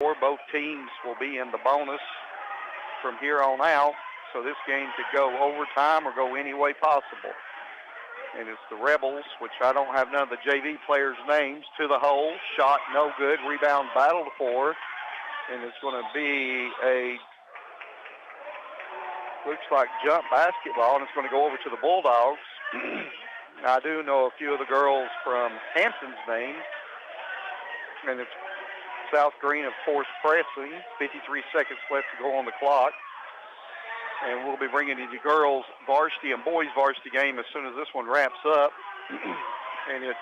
Both teams will be in the bonus from here on out, so this game could go overtime or go any way possible. And it's the Rebels, which I don't have none of the JV players' names, to the hole. Shot no good. Rebound battle for. And it's going to be looks like jump basketball, and it's going to go over to the Bulldogs. I do know a few of the girls from Hampton's names. And it's South Green, of course, Presley. 53 seconds left to go on the clock. And we'll be bringing you the girls' varsity and boys' varsity game as soon as this one wraps up. And it's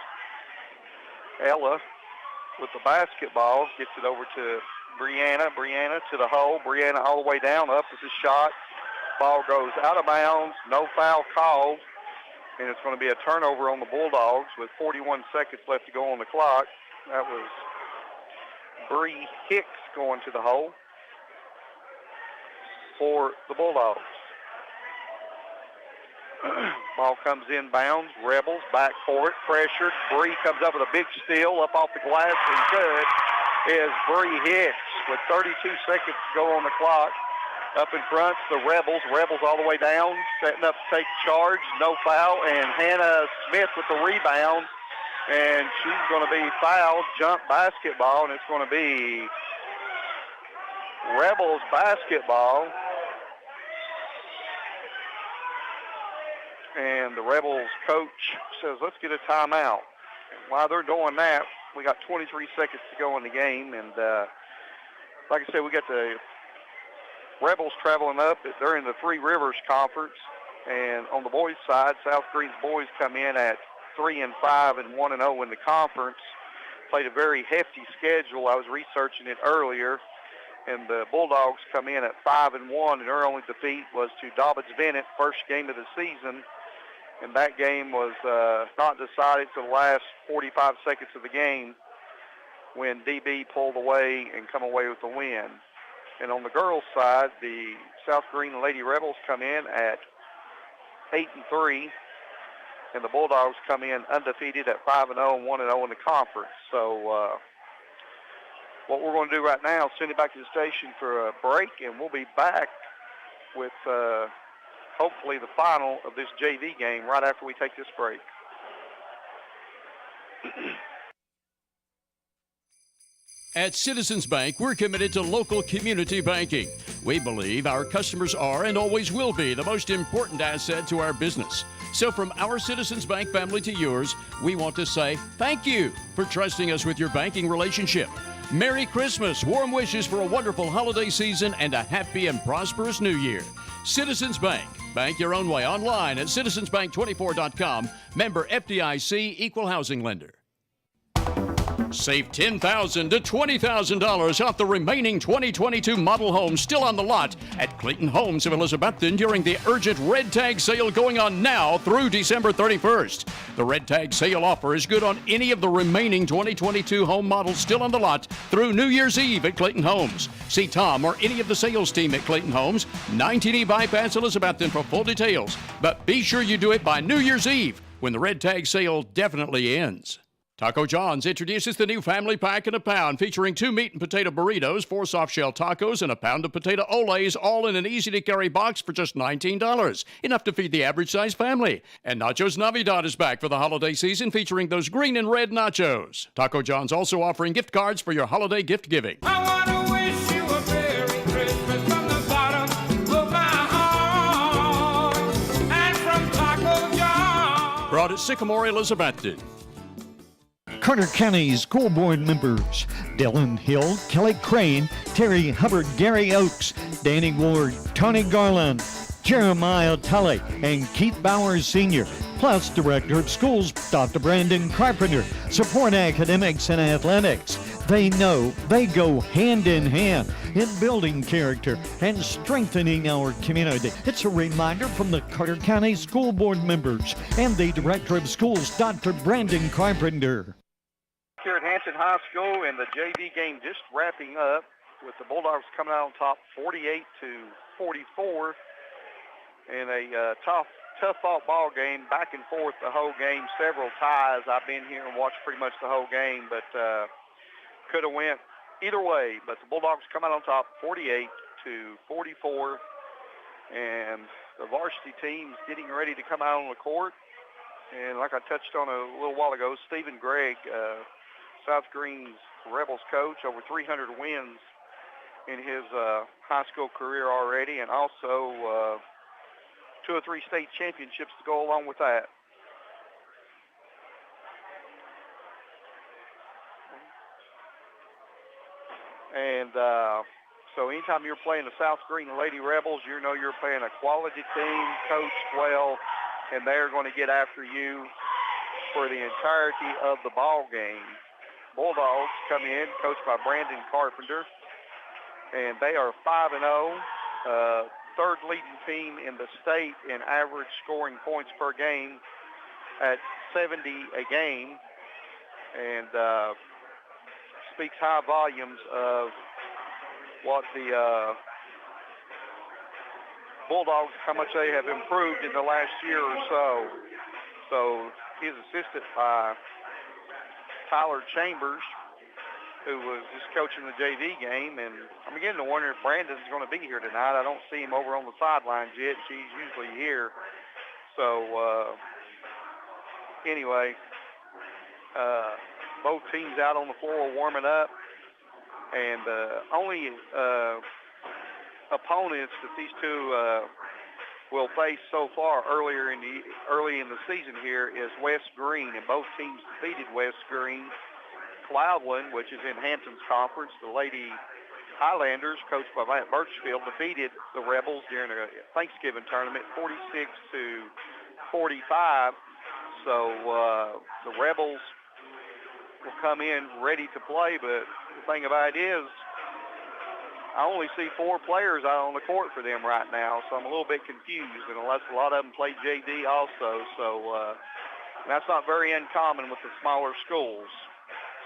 Ella with the basketball. Gets it over to Brianna. Brianna to the hole. Brianna all the way down. Up with the shot. Ball goes out of bounds. No foul called. And it's going to be a turnover on the Bulldogs with 41 seconds left to go on the clock. That was Bree Hicks going to the hole for the Bulldogs. Ball comes in bounds. Rebels back for it. Pressured. Bree comes up with a big steal up off the glass, and good is Bree Hicks with 32 seconds to go on the clock. Up in front, the Rebels. Rebels all the way down, setting up to take charge. No foul, and Hannah Smith with the rebound, and she's going to be fouled. Jump basketball, and it's going to be Rebels basketball. And the Rebels coach says, let's get a timeout. And while they're doing that, we got 23 seconds to go in the game. And like I said, we got the Rebels traveling up. They're in the Three Rivers Conference. And on the boys' side, South Green's boys come in at 3-5 and 1-0 in the conference. Played a very hefty schedule. I was researching it earlier. And the Bulldogs come in at 5-1, and their only defeat was to Dobbins-Bennett, first game of the season. And that game was not decided till the last 45 seconds of the game when DB pulled away and come away with the win. And on the girls' side, the South Green Lady Rebels come in at 8-3, and the Bulldogs come in undefeated at 5-0 and 1-0 in the conference. So what we're going to do right now is send it back to the station for a break, and we'll be back with hopefully the final of this JV game right after we take this break. At Citizens Bank, we're committed to local community banking. We believe our customers are and always will be the most important asset to our business. So from our Citizens Bank family to yours, we want to say thank you for trusting us with your banking relationship. Merry Christmas, warm wishes for a wonderful holiday season, and a happy and prosperous new year. Citizens Bank. Bank your own way online at citizensbank24.com. Member FDIC, Equal Housing Lender. Save $10,000 to $20,000 off the remaining 2022 model homes still on the lot at Clayton Homes of Elizabethton during the urgent Red Tag sale going on now through December 31st. The Red Tag sale offer is good on any of the remaining 2022 home models still on the lot through New Year's Eve at Clayton Homes. See Tom or any of the sales team at Clayton Homes, 19E Bypass Elizabethton for full details. But be sure you do it by New Year's Eve when the Red Tag sale definitely ends. Taco John's introduces the new family pack in a pound featuring 2 meat and potato burritos, 4 soft-shell tacos, and a pound of potato olays, all in an easy-to-carry box for just $19. Enough to feed the average-sized family. And Nachos Navidad is back for the holiday season featuring those green and red nachos. Taco John's also offering gift cards for your holiday gift giving. I want to wish you a Merry Christmas from the bottom of my heart. And from Taco John. Brought at Sycamore, Elizabethton. Carter County School Board members Dylan Hill, Kelly Crane, Terry Hubbard, Gary Oakes, Danny Ward, Tony Garland, Jeremiah Tully, and Keith Bowers Sr., plus Director of Schools Dr. Brandon Carpenter, support academics and athletics. They know they go hand in hand in building character and strengthening our community. It's a reminder from the Carter County School Board members and the Director of Schools, Dr. Brandon Carpenter. Here at Hampton High School, and the JV game just wrapping up with the Bulldogs coming out on top 48-44 in a tough fought ball game, back and forth the whole game, several ties. I've been here and watched pretty much the whole game, but could have went either way, but the Bulldogs come out on top 48-44, and the varsity team's getting ready to come out on the court. And like I touched on a little while ago, Stephen Gregg, South Green's Rebels coach, over 300 wins in his high school career already, and also 2 or 3 state championships to go along with that. And so anytime you're playing the South Green Lady Rebels, you know you're playing a quality team, coached well, and they're going to get after you for the entirety of the ball game. Bulldogs come in, coached by Brandon Carpenter, and they are 5-0, third leading team in the state in average scoring points per game at 70 a game, and speaks high volumes of what the Bulldogs, how much they have improved in the last year or so. So he's assisted by Tyler Chambers, who was just coaching the JV game, and I'm beginning to wonder if Brandon's going to be here tonight. I don't see him over on the sidelines yet. She's usually here. So anyway, both teams out on the floor warming up, and only opponents that these two will face so far early in the season here is West Green, and both teams defeated West Green. Cloudland, which is in Hampton's conference, the Lady Highlanders, coached by Matt Birchfield, defeated the Rebels during a Thanksgiving tournament 46-45. So the Rebels will come in ready to play, but the thing about it is I only see 4 players out on the court for them right now, so I'm a little bit confused, and unless a lot of them play JV also, so that's not very uncommon with the smaller schools.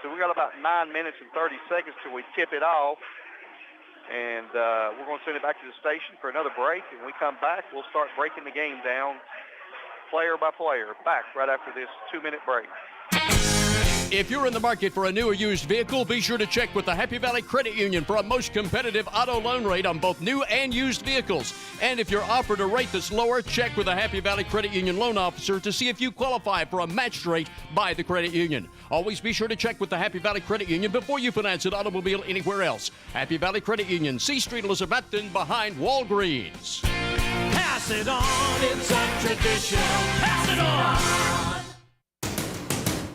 So we got about 9 minutes and 30 seconds till we tip it off, and we're going to send it back to the station for another break, and when we come back, we'll start breaking the game down player by player, back right after this 2-minute break. If you're in the market for a new or used vehicle, be sure to check with the Happy Valley Credit Union for a most competitive auto loan rate on both new and used vehicles. And if you're offered a rate that's lower, check with the Happy Valley Credit Union loan officer to see if you qualify for a matched rate by the credit union. Always be sure to check with the Happy Valley Credit Union before you finance an automobile anywhere else. Happy Valley Credit Union, C Street, Elizabethton, behind Walgreens. Pass it on, it's a tradition. Pass it on.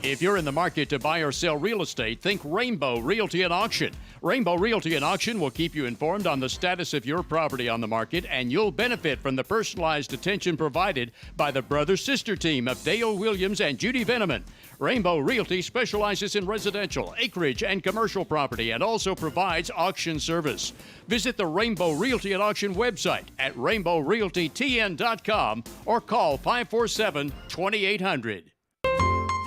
If you're in the market to buy or sell real estate, think Rainbow Realty and Auction. Rainbow Realty and Auction will keep you informed on the status of your property on the market, and you'll benefit from the personalized attention provided by the brother-sister team of Dale Williams and Judy Veneman. Rainbow Realty specializes in residential, acreage, and commercial property and also provides auction service. Visit the Rainbow Realty and Auction website at rainbowrealtytn.com or call 547-2800.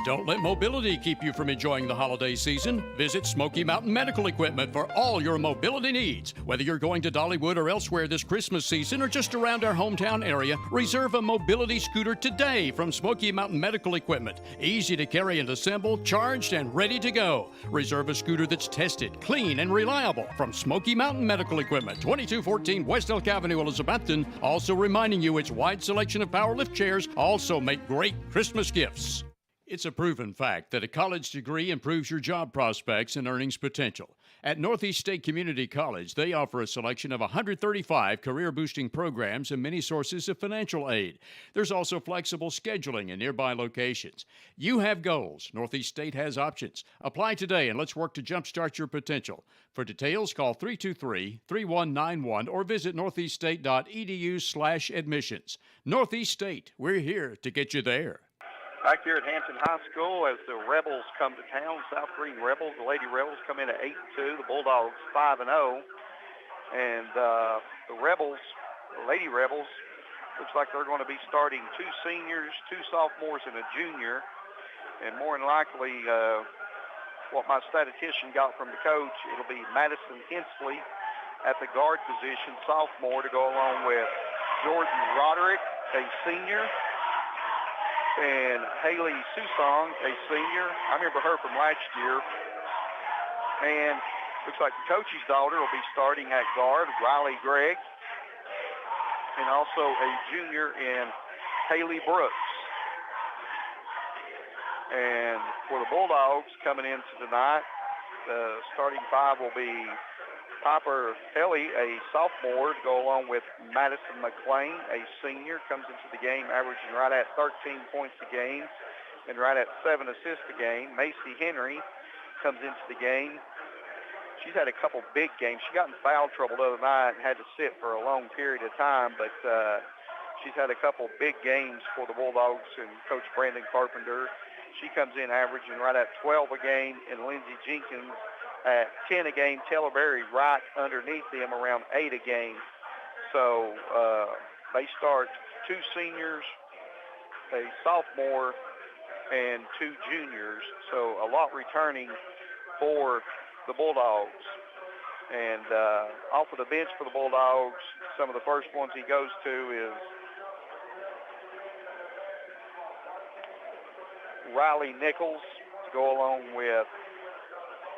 Don't let mobility keep you from enjoying the holiday season. Visit Smoky Mountain Medical Equipment for all your mobility needs. Whether you're going to Dollywood or elsewhere this Christmas season or just around our hometown area, reserve a mobility scooter today from Smoky Mountain Medical Equipment. Easy to carry and assemble, charged and ready to go. Reserve a scooter that's tested, clean, and reliable from Smoky Mountain Medical Equipment, 2214 West Elk Avenue, Elizabethton. Also reminding you its wide selection of power lift chairs also make great Christmas gifts. It's a proven fact that a college degree improves your job prospects and earnings potential. At Northeast State Community College, they offer a selection of 135 career-boosting programs and many sources of financial aid. There's also flexible scheduling in nearby locations. You have goals. Northeast State has options. Apply today and let's work to jumpstart your potential. For details, call 323-3191 or visit northeaststate.edu/admissions. Northeast State, we're here to get you there. Back here at Hampton High School as the Rebels come to town, South Green Rebels, the Lady Rebels come in at 8-2, the Bulldogs 5-0. And the Rebels, the Lady Rebels, looks like they're going to be starting 2 seniors, 2 sophomores, and a junior. And more than likely, what my statistician got from the coach, it'll be Madison Hensley at the guard position, sophomore, to go along with Jordan Roderick, a senior, and Haley Susong, a senior. I remember her from last year. And Looks like the coach's daughter will be starting at guard, Riley Gregg, and also a junior in Haley Brooks. And for the Bulldogs coming into tonight, the starting five will be Piper Kelly, a sophomore, to go along with Madison McClain, a senior, comes into the game averaging right at 13 points a game and right at 7 assists a game. Macy Henry comes into the game. She's had a couple big games. She got in foul trouble the other night and had to sit for a long period of time, but she's had a couple big games for the Bulldogs and Coach Brandon Carpenter. She comes in averaging right at 12 a game, and Lindsey Jenkins at 10 a game. Taylor Berry right underneath them around 8 a game. So they start 2 seniors, a sophomore, and 2 juniors. So a lot returning for the Bulldogs. And off of the bench for the Bulldogs, some of the first ones he goes to is Riley Nichols to go along with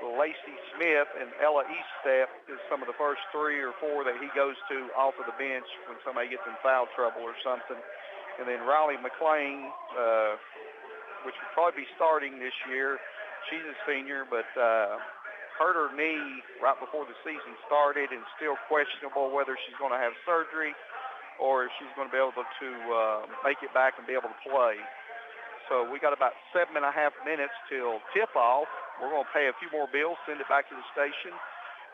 Lacey Smith, and Ella Eaststep is some of the first 3 or 4 that he goes to off of the bench when somebody gets in foul trouble or something. And then Riley McClain, which will probably be starting this year. She's a senior, but hurt her knee right before the season started and still questionable whether she's going to have surgery or if she's going to be able to make it back and be able to play. So we got about 7.5 minutes till tip-off. We're going to pay a few more bills, send it back to the station,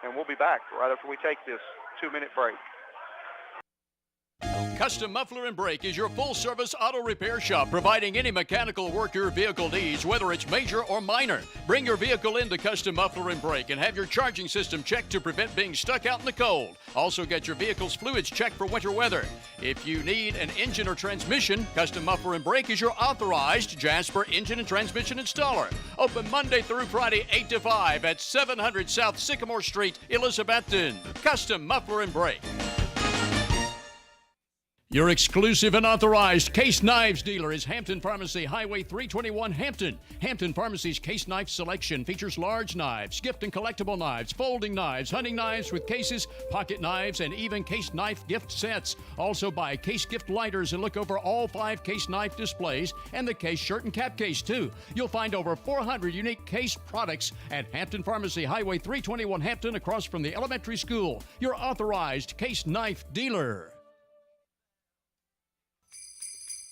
and we'll be back right after we take this 2-minute break. Custom Muffler and Brake is your full-service auto repair shop, providing any mechanical work your vehicle needs, whether it's major or minor. Bring your vehicle into Custom Muffler and Brake and have your charging system checked to prevent being stuck out in the cold. Also get your vehicle's fluids checked for winter weather. If you need an engine or transmission, Custom Muffler and Brake is your authorized Jasper engine and transmission installer. Open Monday through Friday, 8 to 5 at 700 South Sycamore Street, Elizabethton. Custom Muffler and Brake. Your exclusive and authorized Case Knives dealer is Hampton Pharmacy, Highway 321, Hampton. Hampton Pharmacy's Case Knife selection features large knives, gift and collectible knives, folding knives, hunting knives with cases, pocket knives, and even Case Knife gift sets. Also buy Case gift lighters and look over all 5 Case Knife displays and the Case shirt and cap case, too. You'll find over 400 unique Case products at Hampton Pharmacy, Highway 321, Hampton, across from the elementary school. Your authorized Case Knife dealer.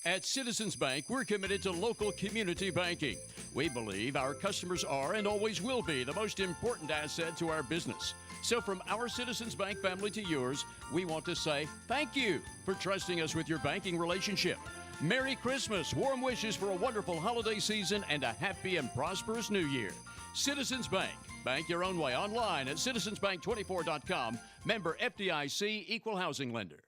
At Citizens Bank, we're committed to local community banking. We believe our customers are and always will be the most important asset to our business. So from our Citizens Bank family to yours, we want to say thank you for trusting us with your banking relationship. Merry Christmas, warm wishes for a wonderful holiday season, and a happy and prosperous new year. Citizens Bank. Bank your own way online at citizensbank24.com. Member FDIC, Equal Housing Lender.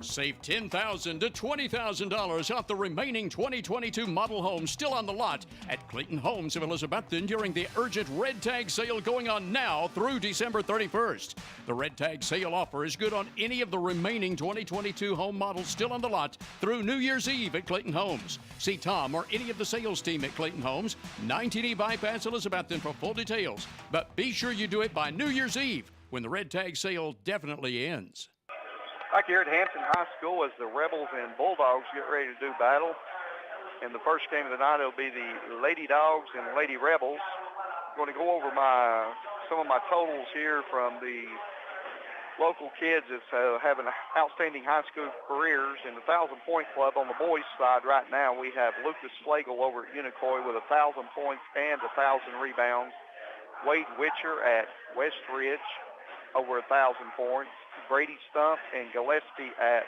Save $10,000 to $20,000 off the remaining 2022 model homes still on the lot at Clayton Homes of Elizabethton during the urgent Red Tag sale going on now through December 31st. The Red Tag sale offer is good on any of the remaining 2022 home models still on the lot through New Year's Eve at Clayton Homes. See Tom or any of the sales team at Clayton Homes, 19E Bypass Elizabethton for full details. But be sure you do it by New Year's Eve when the Red Tag sale definitely ends. Back here at Hampton High School as the Rebels and Bulldogs get ready to do battle. And the first game of the night will be the Lady Dogs and Lady Rebels. I'm going to go over some of my totals here from the local kids that's having outstanding high school careers. In the 1,000-point club on the boys' side right now, we have Lucas Slagle over at Unicoi with 1,000 points and 1,000 rebounds. Wade Witcher at Westridge over 1,000 points. Brady Stump and Gillespie at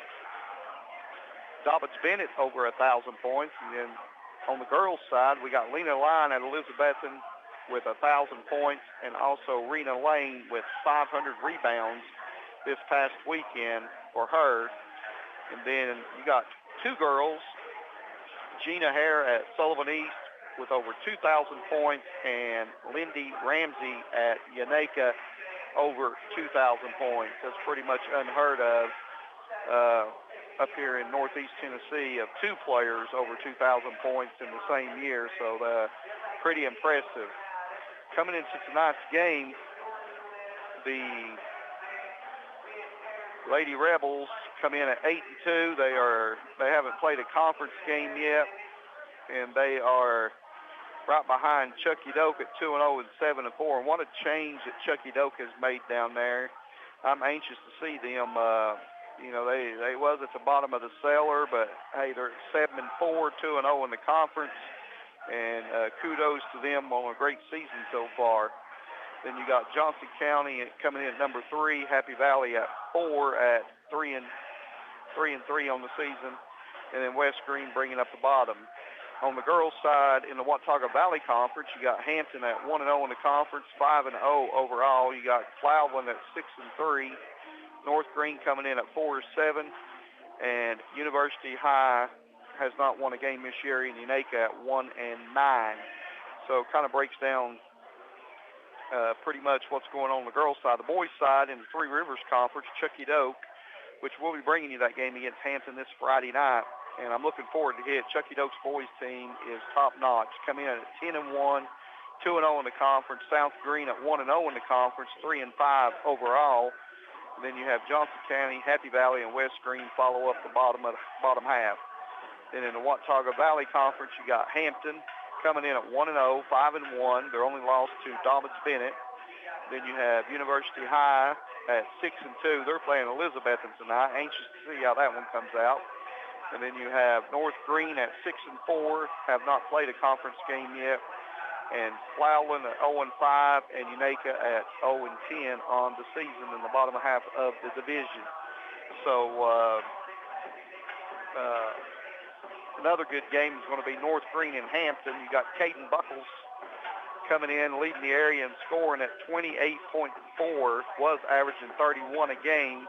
Dobbins-Bennett over 1,000 points. And then on the girls' side, we got Lena Line at Elizabethton with 1,000 points, and also Rena Lane with 500 rebounds this past weekend for her. And then you got 2 girls, Gina Hare at Sullivan East with over 2,000 points, and Lindy Ramsey at Yaneka over 2,000 points. That's pretty much unheard of up here in Northeast Tennessee of 2 players over 2,000 points in the same year. So pretty impressive. coming into tonight's game, the Lady Rebels come in at 8-2. They haven't played a conference game yet, and they are right behind Chucky Doak at 2-0 and 7-4. And what a change that Chucky Doak has made down there. I'm anxious to see them. They was at the bottom of the cellar, but hey, they're at 7-4, 2-0 in the conference, and kudos to them on a great season so far. Then you got Johnson County coming in at number 3, Happy Valley at 4 at 3-3 on the season, and then West Green bringing up the bottom. On the girls' side, in the Watauga Valley Conference, you got Hampton at 1-0 in the conference, 5-0 overall. You got Plowland at 6-3, North Green coming in at 4-7, and University High has not won a game this year in Unaka at 1-9. So it kind of breaks down pretty much what's going on the girls' side. The boys' side in the Three Rivers Conference, Chucky Doak, which we'll be bringing you that game against Hampton this Friday night, and I'm looking forward to it. Chucky Doak's boys' team is top-notch, coming in at 10-1, 2-0 in the conference. South Green at 1-0 in the conference, 3-5 overall. And then you have Johnson County, Happy Valley, and West Green follow up the bottom half. Then in the Watauga Valley Conference, you got Hampton coming in at 1-0, 5-1. Their only loss to Dobbins-Bennett. Then you have University High at 6-2. They're playing Elizabethton tonight. Anxious to see how that one comes out. And then you have North Green at 6-4, have not played a conference game yet. And Plowland at 0-5, and Unaka at 0-10 on the season in the bottom half of the division. So another good game is going to be North Green and Hampton. You got Caden Buckles coming in, leading the area and scoring at 28.4, was averaging 31 a game.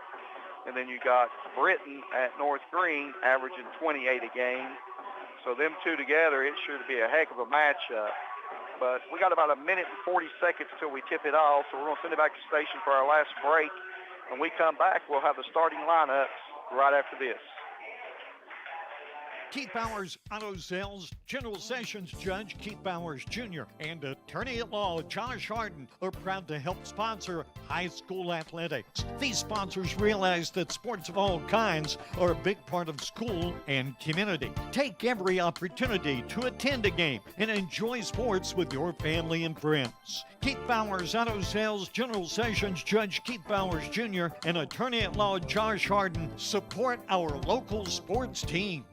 And then you got Britton at North Green averaging 28 a game. So them two together, it's sure to be a heck of a matchup. But we got about a minute and 40 seconds till we tip it off, so we're going to send it back to the station for our last break. When we come back, we'll have the starting lineups right after this. Keith Bowers Auto Sales, General Sessions Judge Keith Bowers Jr. and Attorney at Law Josh Harden are proud to help sponsor high school athletics. These sponsors realize that sports of all kinds are a big part of school and community. Take every opportunity to attend a game and enjoy sports with your family and friends. Keith Bowers Auto Sales, General Sessions Judge Keith Bowers Jr. and Attorney at Law Josh Harden support our local sports teams.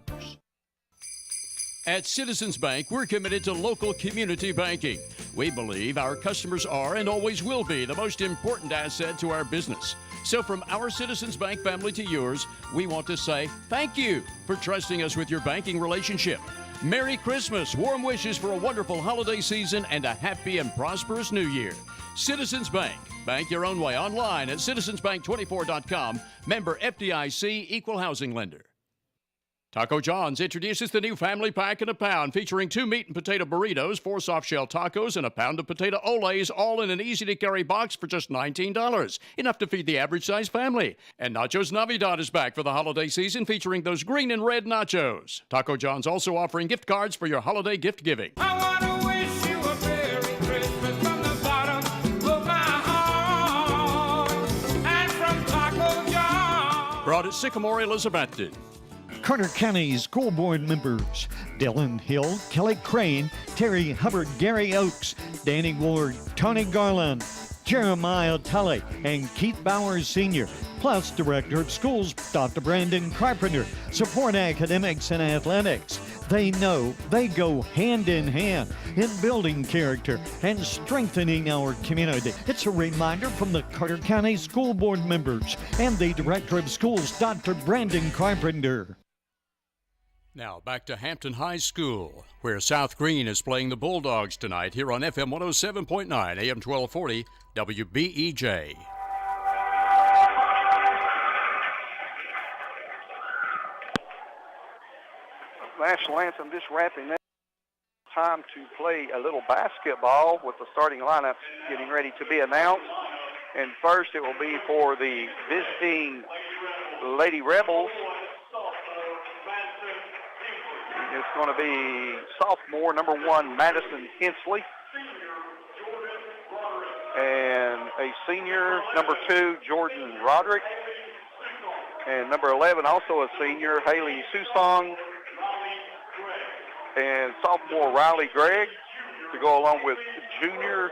At Citizens Bank, we're committed to local community banking. We believe our customers are and always will be the most important asset to our business. So from our Citizens Bank family to yours, we want to say thank you for trusting us with your banking relationship. Merry Christmas, warm wishes for a wonderful holiday season, and a happy and prosperous new year. Citizens Bank. Bank your own way online at citizensbank24.com. Member FDIC, Equal Housing Lender. Taco John's introduces the new family pack in a pound, featuring 2 meat and potato burritos, 4 soft-shell tacos, and a pound of potato olays, all in an easy-to-carry box for just $19. Enough to feed the average-sized family. And Nachos Navidad is back for the holiday season, featuring those green and red nachos. Taco John's also offering gift cards for your holiday gift giving. I want to wish you a Merry Christmas from the bottom of my heart. And from Taco John. Brought at Sycamore Elizabethton. Carter County School Board members Dylan Hill, Kelly Crane, Terry Hubbard, Gary Oakes, Danny Ward, Tony Garland, Jeremiah Tully, and Keith Bowers Sr., plus Director of Schools Dr. Brandon Carpenter, support academics and athletics. They know they go hand in hand in building character and strengthening our community. It's a reminder from the Carter County School Board members and the Director of Schools, Dr. Brandon Carpenter. Now back to Hampton High School, where South Green is playing the Bulldogs tonight here on FM 107.9, AM 1240, WBEJ. National anthem just wrapping up. Time to play a little basketball with the starting lineups getting ready to be announced. And first it will be for the visiting Lady Rebels. It's going to be sophomore, number 1, Madison Hensley. and a senior, number 2, Jordan Roderick, and number 11, also a senior, Haley Susong, and sophomore Riley Gregg to go along with junior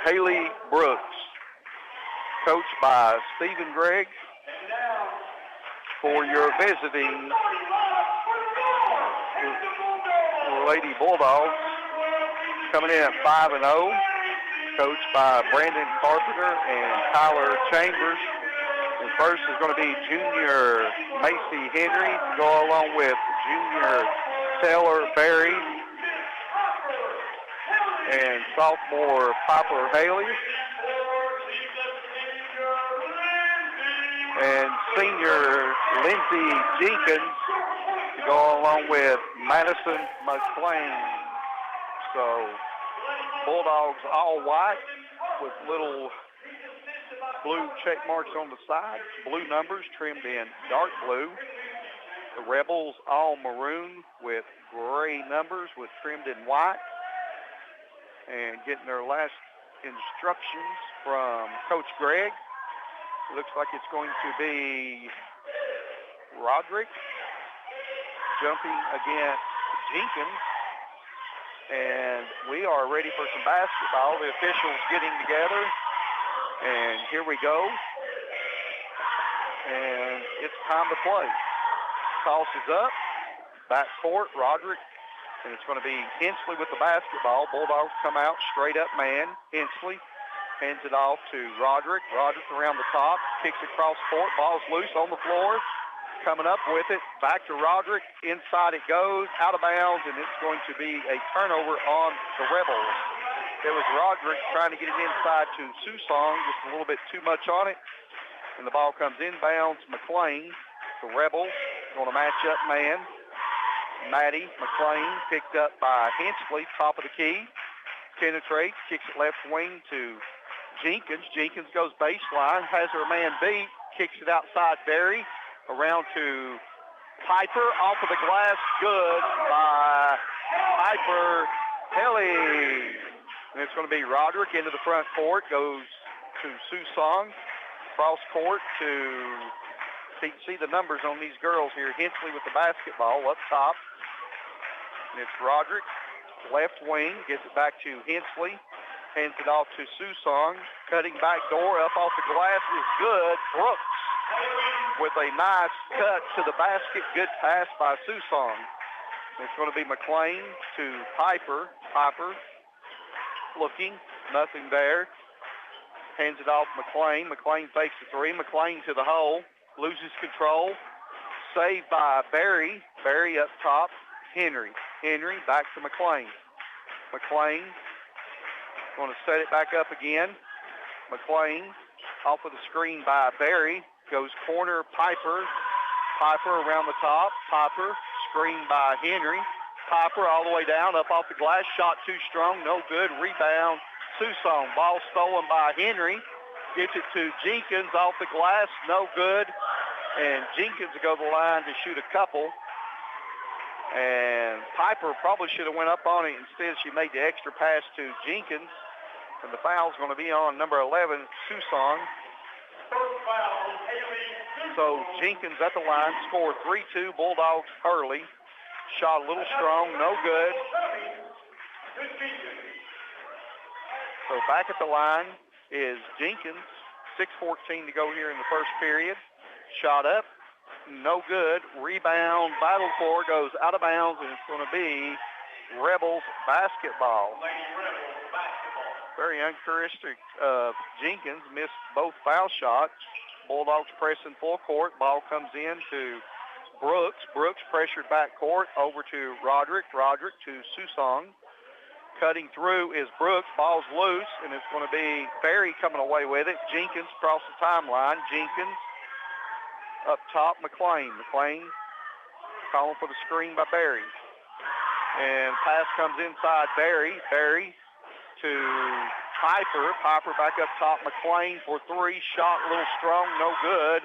Haley Brooks, coached by Stephen Gregg. For your visiting Lady Bulldogs, coming in at 5-0, coached by Brandon Carpenter and Tyler Chambers. And first is going to be junior Macy Henry to go along with junior Taylor Berry and sophomore Piper Haley. And senior Lindsey Jenkins to go along with Madison McClain. So Bulldogs all white with little blue check marks on the side, blue numbers trimmed in dark blue. The Rebels all maroon with gray numbers with trimmed in white. And getting their last instructions from Coach Gregg. Looks like it's going to be Roderick jumping against Jenkins. And we are ready for some basketball. The officials getting together. And here we go. And it's time to play. Toss is up. Back court, Roderick. And it's going to be Hensley with the basketball. Bulldogs come out, straight up man. Hensley hands it off to Roderick. Roderick around the top, kicks across court. Ball's loose on the floor. Coming up with it. Back to Roderick. Inside it goes. Out of bounds, and it's going to be a turnover on the Rebels. It was Roderick trying to get it inside to Susong, just a little bit too much on it. And the ball comes inbounds. McClain, the Rebels, going to match up man. Maddie McClain picked up by Hensley, top of the key. Penetrates, kicks it left wing to Jenkins. Jenkins goes baseline, has her man beat, kicks it outside Berry, around to Piper, off of the glass, good by Piper Haley. And it's going to be Roderick into the front court, goes to Susong, cross court to, see the numbers on these girls here. Hensley with the basketball up top. And it's Roderick, left wing, gets it back to Hensley, hands it off to Susong. Cutting back door, up off the glass is good. Brooks with a nice cut to the basket. Good pass by Susong. It's going to be McClain to Piper. Piper looking, nothing there. Hands it off McClain. McClain fakes the three. McClain to the hole, loses control. Saved by Berry. Berry up top. Henry. Henry back to McClain. McClain going to set it back up again. McClain off of the screen by Berry. Goes corner Piper. Piper around the top. Piper screened by Henry. Piper all the way down, up off the glass. Shot too strong, no good. Rebound, Susong. Ball stolen by Henry. Gets it to Jenkins off the glass, no good. And Jenkins will go to the line to shoot a couple. And Piper probably should have went up on it. Instead, she made the extra pass to Jenkins. And the foul's going to be on number 11, Susong. So Jenkins at the line, scored 3-2, Bulldogs early. Shot a little strong, no good. So back at the line is Jenkins. 6:14 to go here in the first period. Shot up, no good. Rebound, battle for, goes out of bounds, and it's going to be Rebels basketball. Very uncharacteristic of Jenkins. Missed both foul shots. Bulldogs pressing full court. Ball comes in to Brooks. Brooks pressured back court over to Roderick. Roderick to Susong. Cutting through is Brooks. Ball's loose, and it's going to be Berry coming away with it. Jenkins across the timeline. Jenkins up top, McClain. McClain calling for the screen by Berry. And pass comes inside Berry. Berry to Piper. Piper back up top. McClain for three. Shot a little strong, no good.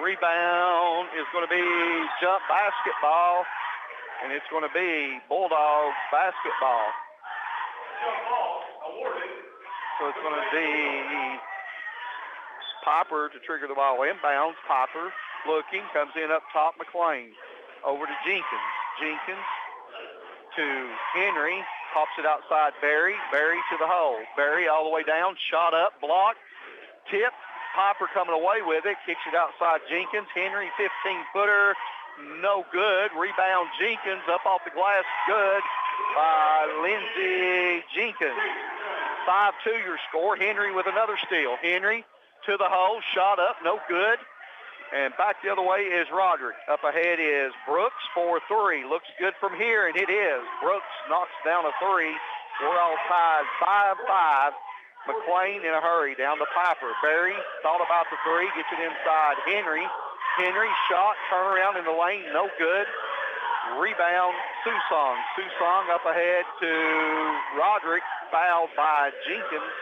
Rebound is going to be jump basketball, and it's going to be Bulldogs basketball. So it's going to be Piper to trigger the ball inbounds. Piper looking, comes in up top, McLean. Over to Jenkins. Jenkins to Henry, pops it outside Berry. Berry to the hole. Berry all the way down, shot up, blocked, tip. Piper coming away with it, kicks it outside Jenkins. Henry, 15-footer, no good. Rebound Jenkins, up off the glass, good by Lindsey Jenkins. 5-2 your score. Henry with another steal. Henry to the hole, shot up, no good. And back the other way is Roderick. Up ahead is Brooks for 3. Looks good from here, and it is. Brooks knocks down a 3. We're all tied 5-5. McLean in a hurry down to Piper. Berry thought about the 3, gets it inside Henry. Henry shot, turn around in the lane, no good. Rebound, Susong. Susong up ahead to Roderick, fouled by Jenkins.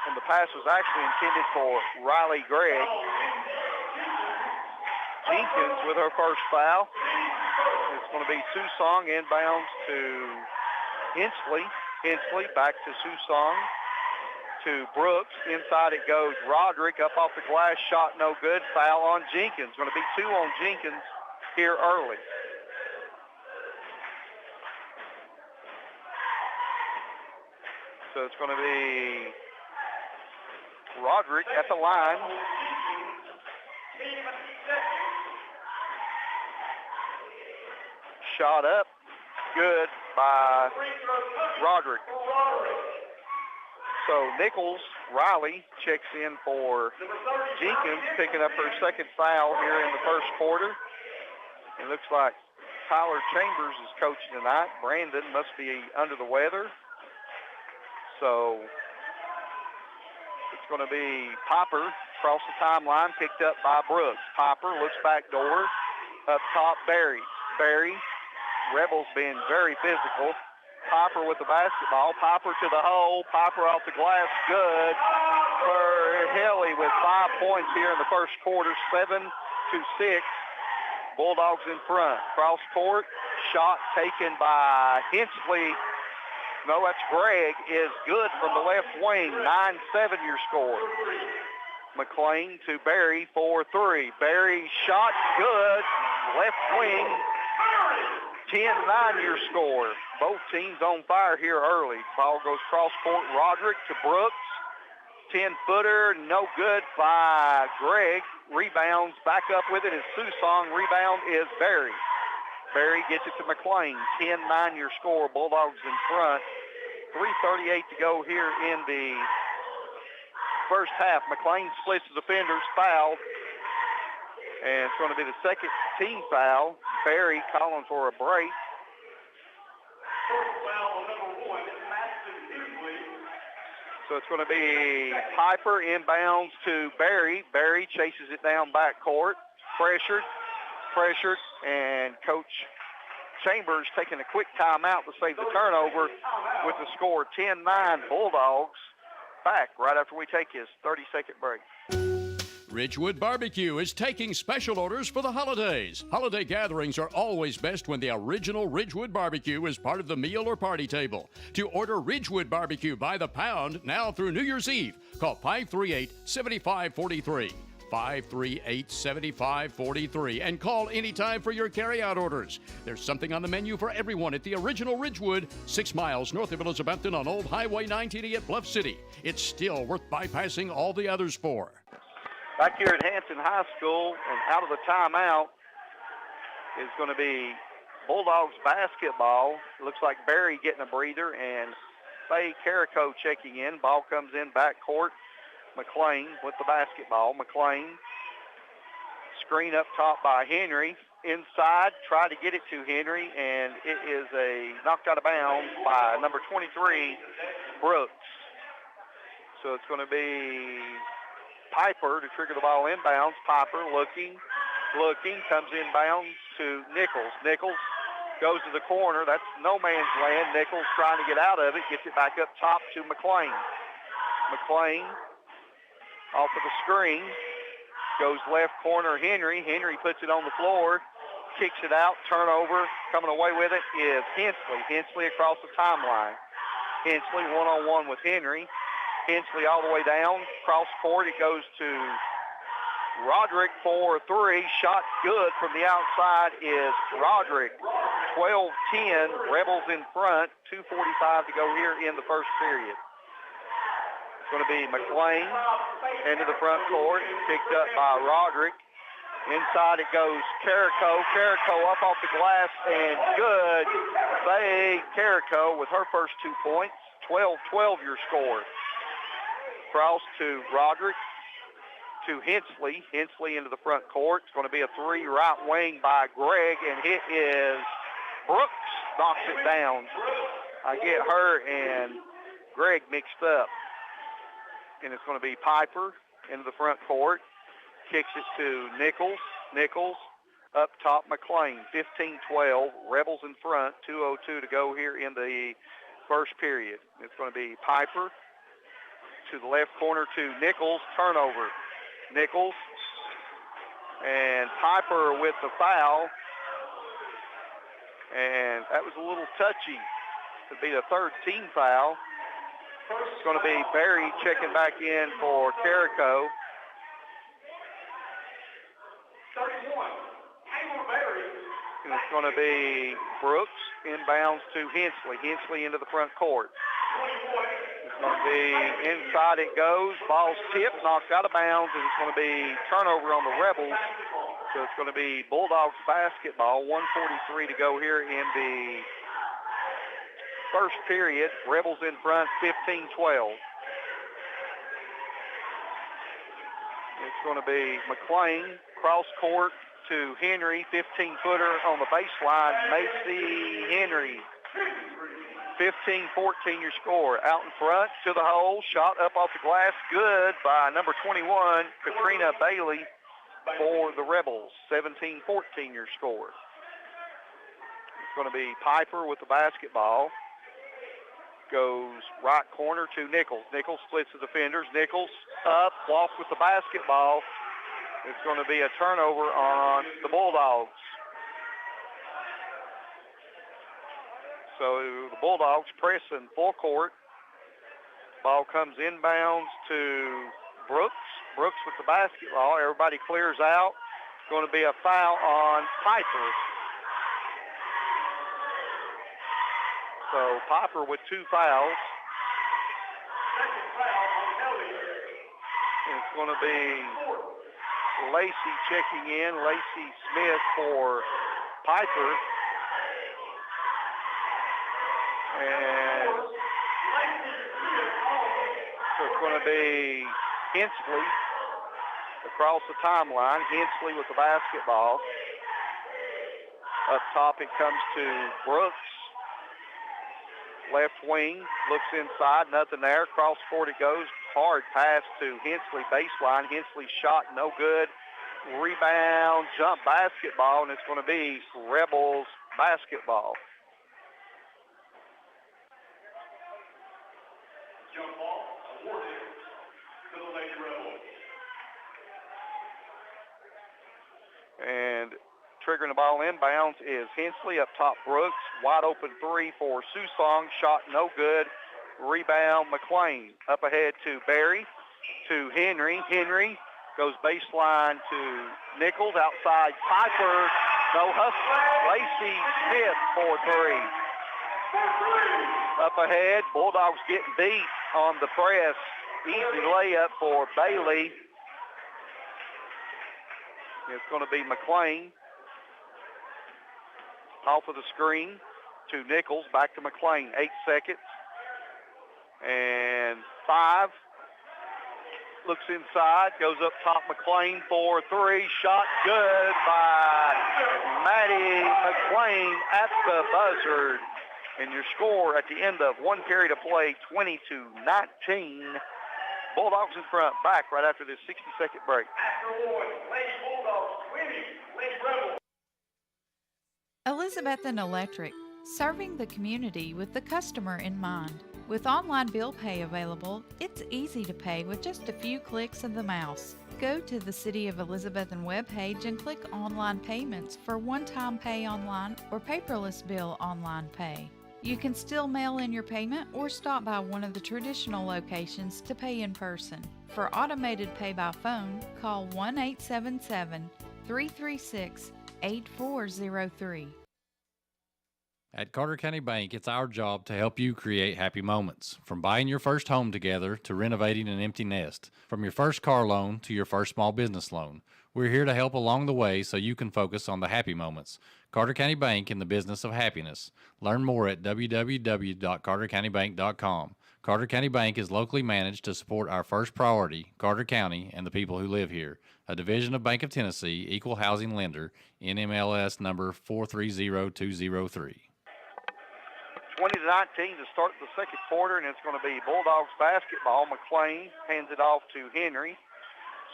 And the pass was actually intended for Riley Gregg. Jenkins with her first foul. It's going to be Susong inbounds to Hensley. Hensley back to Susong to Brooks. Inside it goes Roderick, up off the glass, shot no good. Foul on Jenkins. Going to be 2 on Jenkins here early. So it's going to be Roderick at the line. Shot up, good by Roderick. So Nichols, Riley checks in for Jenkins, picking up her second foul here in the first quarter. It looks like Tyler Chambers is coaching tonight. Brandon must be under the weather. So it's going to be Piper across the timeline, picked up by Brooks. Piper looks back door. Up top, Berry. Berry, Rebels being very physical. Piper with the basketball. Piper to the hole. Piper off the glass. Good for Haley with 5 points here in the first quarter. 7-6. Bulldogs in front. Cross court. Shot taken by Hensley. No, that's Gregg. Is good from the left wing. 9-7 your score. McLean to Berry for 3. Berry shot good. Left wing. 10-9 your score. Both teams on fire here early. Ball goes cross court. Roderick to Brooks. 10-footer, no good by Gregg. Rebounds, back up with it is Susong. Rebound is Berry. Berry gets it to McLean. 10-9 your score. Bulldogs in front. 3:38 to go here in the first half. McLean splits the defenders, fouled. And it's going to be the second team foul. Berry calling for a break. So it's going to be Piper inbounds to Berry. Berry chases it down backcourt. Pressured, and Coach Chambers taking a quick timeout to save the turnover with the score 10-9 Bulldogs. Back right after we take his 30-second break. Ridgewood Barbecue is taking special orders for the holidays. Holiday gatherings are always best when the original Ridgewood Barbecue is part of the meal or party table. To order Ridgewood Barbecue by the pound now through New Year's Eve, call 538-7543. 538-7543 and call anytime for your carry-out orders. There's something on the menu for everyone at the original Ridgewood, 6 miles north of Elizabethton on Old Highway 19 at Bluff City. It's still worth bypassing all the others for. Back here at Hanson High School, and out of the timeout is going to be Bulldogs basketball. It looks like Berry getting a breather and Faye Carrico checking in. Ball comes in backcourt. McLean with the basketball. McLean, screen up top by Henry. Inside, try to get it to Henry, and it is knocked out of bounds by number 23, Brooks. So it's going to be Piper to trigger the ball inbounds. Piper looking, comes inbounds to Nichols. Nichols goes to the corner. That's no man's land. Nichols trying to get out of it, gets it back up top to McLean. McLean off of the screen, goes left corner Henry. Henry puts it on the floor, kicks it out, turnover. Coming away with it is Hensley. Hensley across the timeline. Hensley one-on-one with Henry. Hensley all the way down. Cross court, it goes to Roderick for three. Shot good from the outside is Roderick. 12-10, Rebels in front. 2:45 to go here in the first period. It's going to be McLean into the front court, picked up by Roderick. Inside it goes Carrico. Carrico up off the glass and good. Carrico with her first 2 points. 12-12 your score. Cross to Roderick, to Hensley. Hensley into the front court. It's going to be a three right wing by Gregg, and it is Brooks knocks it down. I get her and Gregg mixed up. And it's going to be Piper into the front court. Kicks it to Nichols. Nichols up top, McLean. 15-12. Rebels in front. 2:02 to go here in the first period. It's going to be Piper to the left corner to Nichols. Turnover. Nichols and Piper with the foul. And that was a little touchy. It'll be the third team foul. It's going to be Barry checking back in for Carrico. And it's going to be Brooks inbounds to Hensley. Hensley into the front court. It's going to be inside it goes. Ball's tipped, knocked out of bounds, and it's going to be turnover on the Rebels. So it's going to be Bulldogs basketball. 1:43 to go here in the first period. Rebels in front, 15-12. It's going to be McLean, cross court to Henry, 15-footer on the baseline. Macy Henry, 15-14 your score. Out in front to the hole, shot up off the glass, good by number 21, Katrina Bailey for the Rebels. 17-14 your score. It's going to be Piper with the basketball. Goes right corner to Nichols. Nichols splits the defenders. Nichols up, lost with the basketball. It's going to be a turnover on the Bulldogs. So the Bulldogs pressing full court. Ball comes inbounds to Brooks. Brooks with the basketball. Everybody clears out. It's going to be a foul on Piper. So Piper with 2 fouls. And it's going to be Lacey checking in. Lacey Smith for Piper. And so it's going to be Hensley across the timeline. Hensley with the basketball. Up top it comes to Brooks. Left wing, looks inside, nothing there. Cross court it goes. Hard pass to Hensley, baseline. Hensley shot, no good. Rebound, jump basketball, and it's going to be Rebels basketball. Jump ball awarded to the Lady Rebels. And triggering the ball inbounds is Hensley. Up top, Brooks. Wide open three for Susong. Shot no good. Rebound, McLean. Up ahead to Barry. To Henry. Henry goes baseline to Nichols. Outside, Piper. No hustle. Lacey Smith for three. Up ahead, Bulldogs getting beat on the press. Easy layup for Bailey. It's going to be McLean. Off of the screen to Nichols, back to McLean. 8 seconds. And 5. Looks inside, goes up top, McLean for three. Shot good by Maddie McLean at the buzzer. And your score at the end of one period of play, 20-19. Bulldogs in front, back right after this 60-second break. Lady Bulldogs 20, Lady Rebels. Elizabethan Electric, serving the community with the customer in mind. With online bill pay available, it's easy to pay with just a few clicks of the mouse. Go to the City of Elizabethan webpage and click Online Payments for one-time pay online or paperless bill online pay. You can still mail in your payment or stop by one of the traditional locations to pay in person. For automated pay by phone, call 1-877-336-8403. At Carter County Bank, it's our job to help you create happy moments. From buying your first home together to renovating an empty nest. From your first car loan to your first small business loan. We're here to help along the way so you can focus on the happy moments. Carter County Bank, in the business of happiness. Learn more at www.cartercountybank.com. Carter County Bank is locally managed to support our first priority, Carter County, and the people who live here. A division of Bank of Tennessee, equal housing lender, NMLS number 430203. 20-19 to start the second quarter, and it's going to be Bulldogs basketball. McLean hands it off to Henry.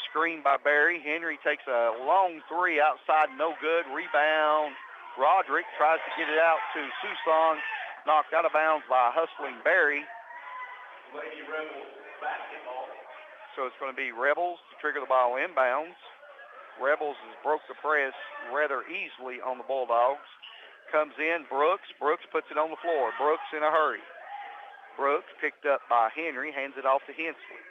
Screen by Barry. Henry takes a long three outside, no good. Rebound. Roderick tries to get it out to Susong. Knocked out of bounds by hustling Barry. Lady Rebels basketball. So it's going to be Rebels to trigger the ball inbounds. Rebels has broke the press rather easily on the Bulldogs. Comes in, Brooks. Brooks puts it on the floor. Brooks in a hurry. Brooks picked up by Henry, hands it off to Hensley.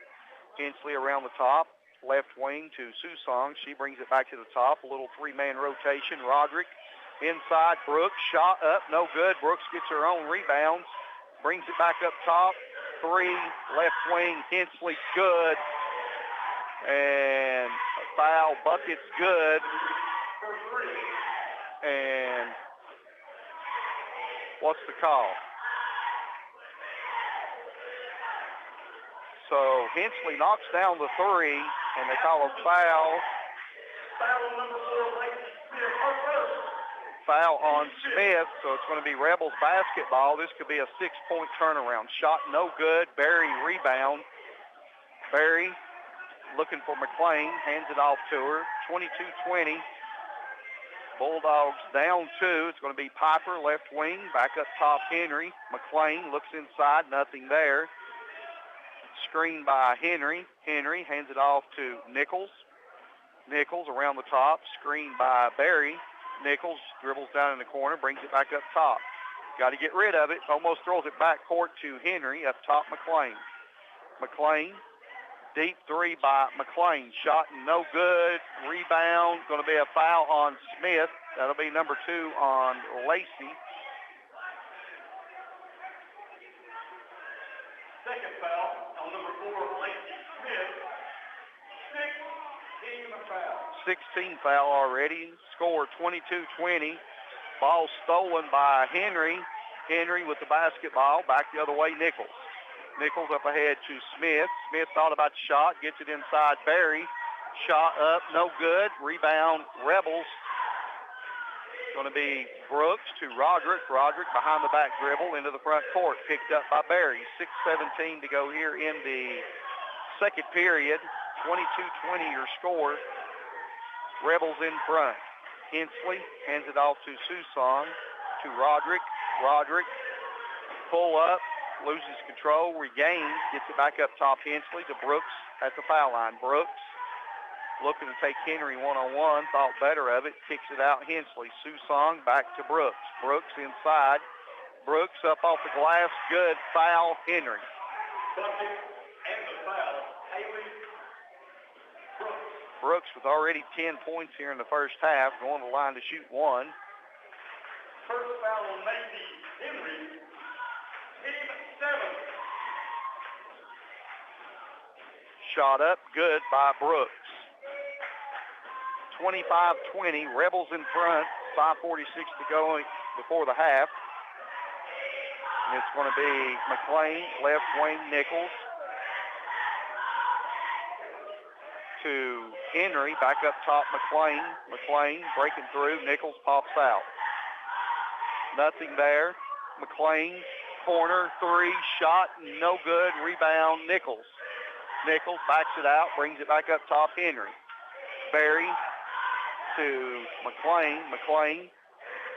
Hensley around the top, left wing to Susong. She brings it back to the top. A little three-man rotation. Roderick inside. Brooks shot up, no good. Brooks gets her own rebounds. Brings it back up top. Three, left wing. Hensley, good. And a foul. Bucket's good. And what's the call? So Hensley knocks down the three, and they call a foul. Foul number 4, Lady Smith. Foul on Smith, so it's going to be Rebels basketball. This could be a 6-point turnaround. Shot no good. Barry rebound. Barry looking for McLean, hands it off to her. 22-20. Bulldogs down 2. It's going to be Piper, left wing. Back up top, Henry. McLean looks inside. Nothing there. Screen by Henry. Henry hands it off to Nichols. Nichols around the top. Screen by Barry. Nichols dribbles down in the corner. Brings it back up top. Got to get rid of it. Almost throws it back court to Henry. Up top, McLean. McLean. Deep three by McLean. Shot no good. Rebound. Going to be a foul on Smith. That'll be number 2 on Lacey. Second foul on number 4, Lacey Smith. 16 foul. 16 foul already. Score 22-20. Ball stolen by Henry. Henry with the basketball. Back the other way, Nichols. Nichols up ahead to Smith. Smith thought about the shot, gets it inside Barry. Shot up, no good. Rebound, Rebels. Going to be Brooks to Roderick. Roderick behind the back dribble into the front court. Picked up by Barry. 6:17 to go here in the second period. 22-20 your score. Rebels in front. Hensley hands it off to Susong, to Roderick. Roderick pull up. Loses control, regains, gets it back up top. Hensley to Brooks at the foul line. Brooks looking to take Henry one-on-one, thought better of it, kicks it out Hensley. Susong back to Brooks. Brooks inside. Brooks up off the glass, good. Foul, Henry. Bucket and the foul, Haley Brooks. Brooks with already 10 points here in the first half, going to the line to shoot 1. First foul on Lacey Henry. Team 7. Shot up, good by Brooks. 25-20, Rebels in front, 5:46 to go before the half. And it's going to be McLean, left wing, Nichols. To Henry, back up top, McLean. McLean breaking through, Nichols pops out. Nothing there. McLean. Corner, three, shot, no good, rebound, Nichols. Nichols backs it out, brings it back up top, Henry. Barry to McLean. McLean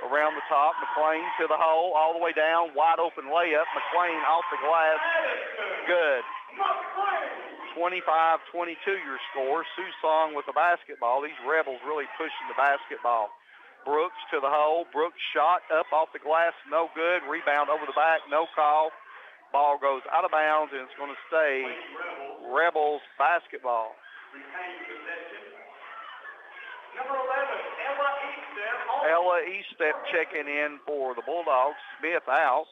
around the top, McLean to the hole, all the way down, wide open layup. McLean off the glass, good. 25-22 your score. Susong with the basketball. These Rebels really pushing the basketball. Brooks to the hole. Brooks shot up off the glass, no good. Rebound over the back, no call. Ball goes out of bounds, and it's going to stay Rebels basketball. Number 11, Ella Eastep. Ella Eastep checking in for the Bulldogs. Smith out.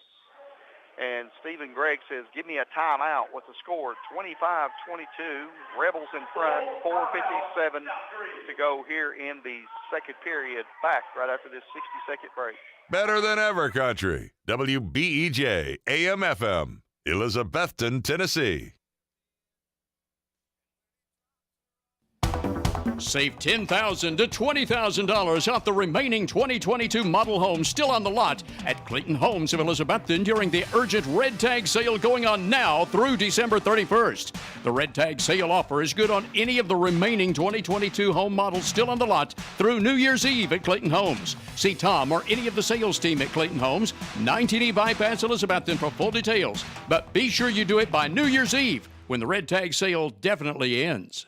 And Stephen Gregg says, give me a timeout with the score 25-22. Rebels in front, 4:57 to go here in the second period. Back right after this 60-second break. Better than ever country. WBEJ AM/FM, Elizabethton, Tennessee. Save $10,000 to $20,000 off the remaining 2022 model homes still on the lot at Clayton Homes of Elizabethton during the urgent Red Tag sale going on now through December 31st. The Red Tag sale offer is good on any of the remaining 2022 home models still on the lot through New Year's Eve at Clayton Homes. See Tom or any of the sales team at Clayton Homes, 19E Bypass Elizabethton for full details. But be sure you do it by New Year's Eve when the Red Tag sale definitely ends.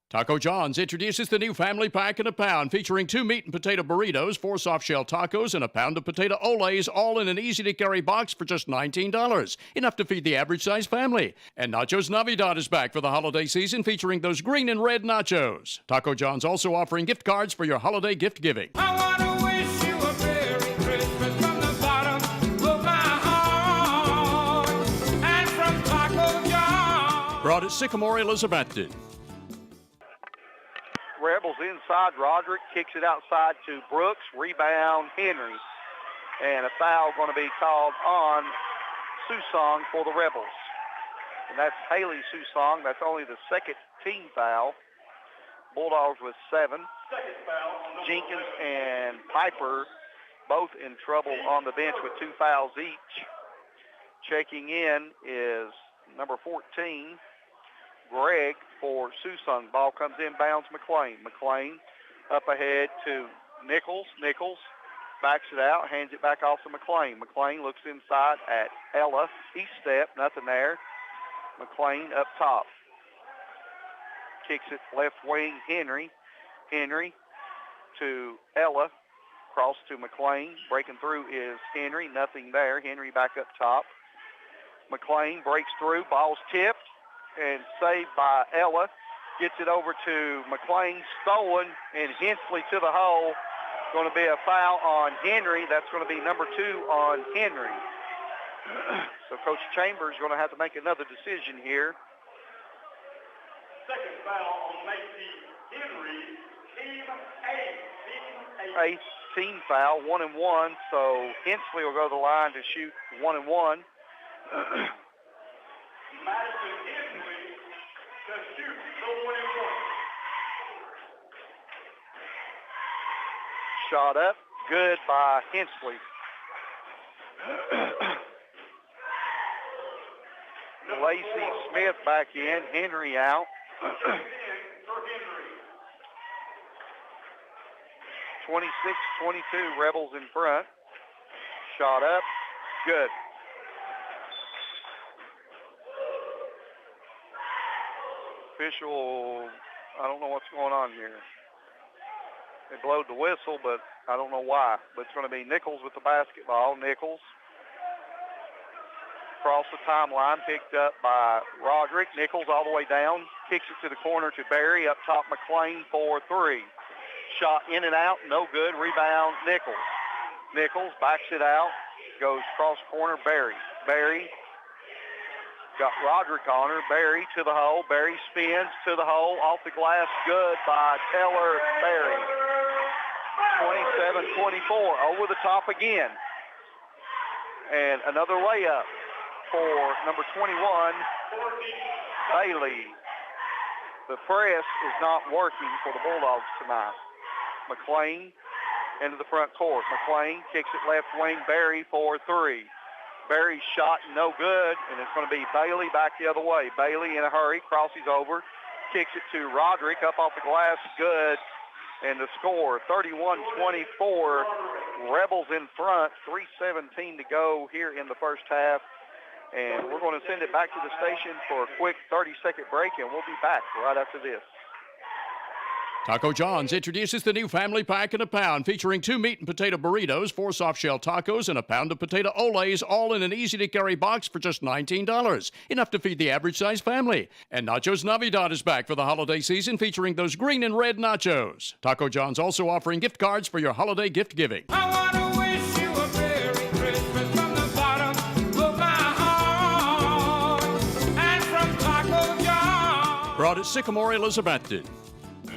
Taco John's introduces the new family pack in a pound, featuring 2 meat and potato burritos, 4 soft-shell tacos, and a pound of potato olays, all in an easy-to-carry box for just $19. Enough to feed the average-sized family. And Nachos Navidad is back for the holiday season, featuring those green and red nachos. Taco John's also offering gift cards for your holiday gift giving. I want to wish you a Merry Christmas from the bottom of my heart. And from Taco John. Brought at Sycamore, Elizabethton. Rebels inside. Roderick kicks it outside to Brooks. Rebound, Henry. And a foul going to be called on Susong for the Rebels. And that's Haley Susong. That's only the second team foul. Bulldogs with 7. Jenkins and Piper both in trouble on the bench with 2 fouls each. Checking in is number 14, Gregg, for Susung. Ball comes inbounds, McLean. McLean up ahead to Nichols. Nichols backs it out, hands it back off to McLean. McLean looks inside at Ella. Eastep, nothing there. McLean up top. Kicks it left wing, Henry. Henry to Ella. Cross to McLean. Breaking through is Henry. Nothing there. Henry back up top. McLean breaks through. Ball's tipped and saved by Ella. Gets it over to McLean. Stolen, and Hensley to the hole. Going to be a foul on Henry. That's going to be number 2 on Henry. So Coach Chambers is going to have to make another decision here. Second foul on Macy Henry, team A. Eighth team foul, 1 and 1. So Hensley will go to the line to shoot 1 and 1. Madison Henry to shoot the 1 and 1. Shot up, good by Hensley. Lacey Smith back in, Henry out. 26-22, Rebels in front. Shot up, good. Official, I don't know what's going on here. They blowed the whistle, but I don't know why. But it's going to be Nichols with the basketball. Nichols across the timeline, picked up by Roderick. Nichols all the way down, kicks it to the corner to Barry. Up top, McLean for 3. Shot in and out, no good. Rebound, Nichols. Nichols backs it out, goes cross corner, Barry. Barry got Roderick on her. Barry to the hole. Barry spins to the hole. Off the glass, good by Taylor Barry. 27-24, over the top again. And another layup for number 21, Bailey. The press is not working for the Bulldogs tonight. McLean into the front court. McLean kicks it left wing. Barry for 3. Barry's shot no good, and it's going to be Bailey back the other way. Bailey in a hurry, crosses over, kicks it to Roderick, up off the glass, good. And the score, 31-24, Rebels in front, 3:17 to go here in the first half. And we're going to send it back to the station for a quick 30-second break, and we'll be back right after this. Taco John's introduces the new family pack in a pound, featuring 2 meat and potato burritos, 4 soft-shell tacos, and a pound of potato olays, all in an easy-to-carry box for just $19. Enough to feed the average-sized family. And Nachos Navidad is back for the holiday season, featuring those green and red nachos. Taco John's also offering gift cards for your holiday gift giving. I want to wish you a Merry Christmas from the bottom of my heart. And from Taco John. Brought at Sycamore Elizabethton.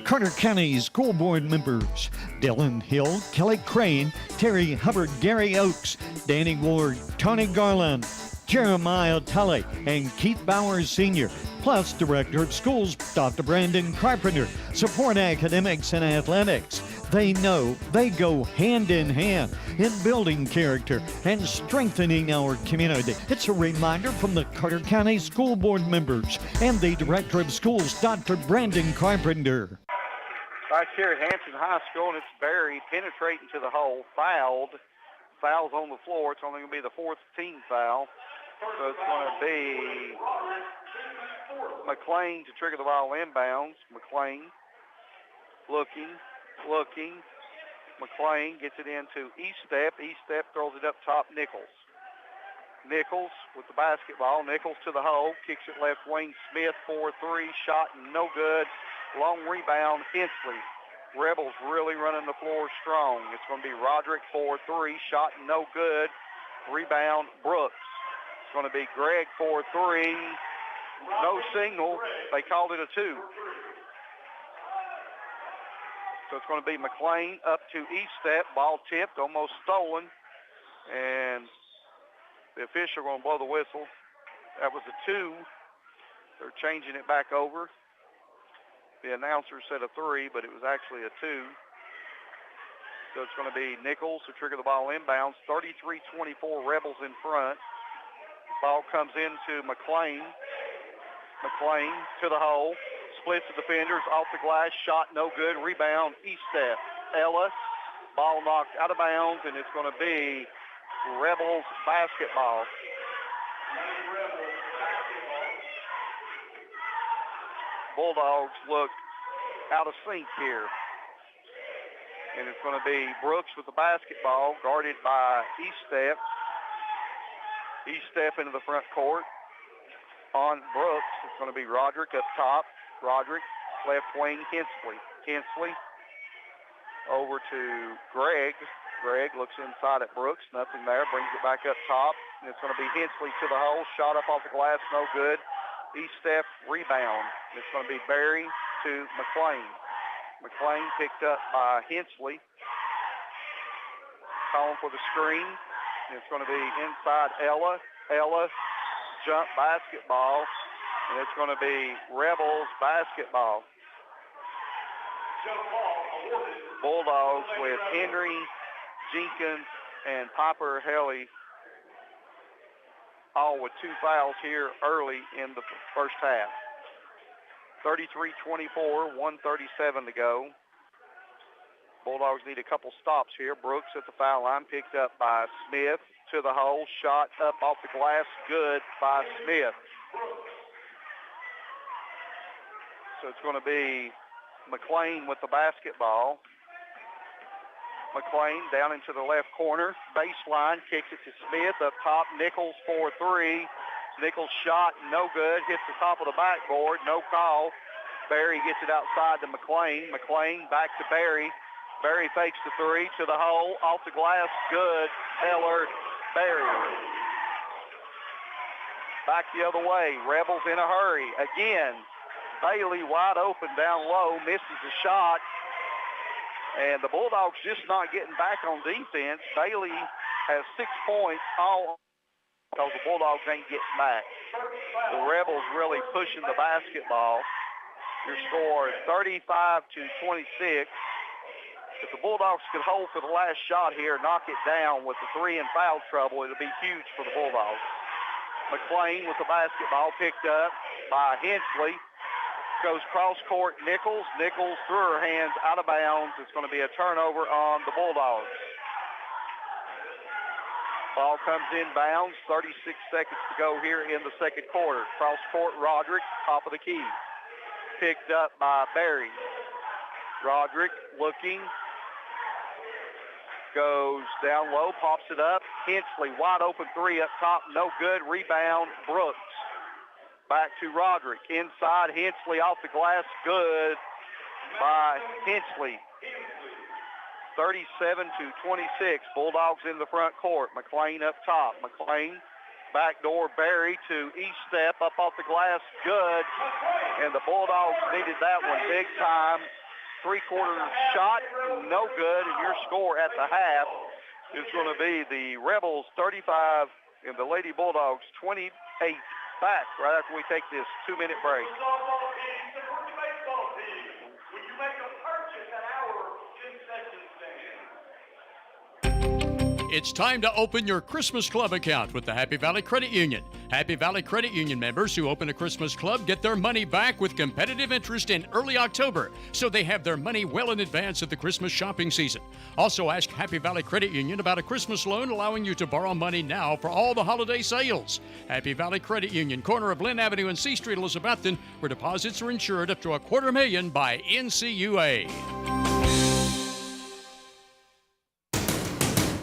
Carter County School Board members Dylan Hill, Kelly Crane, Terry Hubbard, Gary Oakes, Danny Ward, Tony Garland, Jeremiah Tully, and Keith Bowers Sr., plus Director of Schools Dr. Brandon Carpenter, support academics and athletics. They know they go hand in hand in building character and strengthening our community. It's a reminder from the Carter County School Board members and the Director of Schools, Dr. Brandon Carpenter. Back here at Hampton High School, and it's Barry penetrating to the hole, fouled. Foul's on the floor. It's only going to be the 4th team foul. So it's going to be McLean to trigger the ball inbounds. McLean looking. McLean gets it into Eastep. Eastep throws it up top, Nichols. Nichols with the basketball. Nichols to the hole. Kicks it left wing. Smith 4-3. Shot no good. Long rebound, Hensley. Rebels really running the floor strong. It's going to be Roderick 4-3. Shot no good. Rebound, Brooks. It's going to be Gregg 4-3. No signal. They called it a 2. So it's going to be McLean up to Eastep. Ball tipped, almost stolen. And the official going to blow the whistle. That was a 2. They're changing it back over. The announcer said a 3, but it was actually a 2. So it's going to be Nichols to trigger the ball inbounds. 33-24 Rebels in front. Ball comes into McLean. McLean to the hole. Splits the defenders off the glass. Shot no good. Rebound Eastep. Ella. Ball knocked out of bounds, and it's going to be Rebels basketball. Bulldogs look out of sync here. And it's going to be Brooks with the basketball, guarded by Eastep. Eastep into the front court. On Brooks, it's going to be Roderick up top. Roderick, left wing, Hensley. Hensley over to Gregg. Gregg looks inside at Brooks. Nothing there. Brings it back up top. And it's going to be Hensley to the hole. Shot up off the glass. No good. Eastep rebound. It's going to be Barry to McLean. McLean picked up by Hensley. Calling for the screen. It's going to be inside Ella. Ella jump basketball. And it's going to be Rebels basketball. Bulldogs with Henry, Jenkins, and Piper Helly all with 2 fouls here early in the first half. 33-24, 1:37 to go. Bulldogs need a couple stops here. Brooks at the foul line, picked up by Smith to the hole. Shot up off the glass, good by Smith. So it's going to be McLean with the basketball. McLean down into the left corner. Baseline, kicks it to Smith up top. Nichols 4-3. Nichols shot, no good. Hits the top of the backboard, no call. Barry gets it outside to McLean. McLean back to Barry. Barry fakes the 3 to the hole. Off the glass, good. Heller, Barry. Back the other way. Rebels in a hurry. Again, Bailey wide open down low. Misses the shot. And the Bulldogs just not getting back on defense. Bailey has 6 points all because the Bulldogs ain't getting back. The Rebels really pushing the basketball. Your score is 35-26. If the Bulldogs could hold for the last shot here, knock it down with the 3 in foul trouble, it'll be huge for the Bulldogs. McLean with the basketball picked up by Hensley. Goes cross court, Nichols. Nichols threw her hands out of bounds. It's going to be a turnover on the Bulldogs. Ball comes inbounds. 36 seconds to go here in the second quarter. Cross court, Roderick, top of the key. Picked up by Barry. Roderick looking. Goes down low, pops it up. Hensley, wide open three up top, no good. Rebound, Brooks. Back to Roderick. Inside, Hensley off the glass, good by Hensley. 37-26. Bulldogs in the front court. McLean up top. McLean, backdoor Barry to east step, up off the glass, good. And the Bulldogs needed that one big time. Three-quarter shot, no good. And your score at the half is going to be the Rebels 35 and the Lady Bulldogs 28. Back right after we take this 2-minute break. It's time to open your Christmas Club account with the Happy Valley Credit Union. Happy Valley Credit Union members who open a Christmas Club get their money back with competitive interest in early October, so they have their money well in advance of the Christmas shopping season. Also ask Happy Valley Credit Union about a Christmas loan allowing you to borrow money now for all the holiday sales. Happy Valley Credit Union, corner of Lynn Avenue and C Street, Elizabethton, where deposits are insured up to $250,000 by NCUA.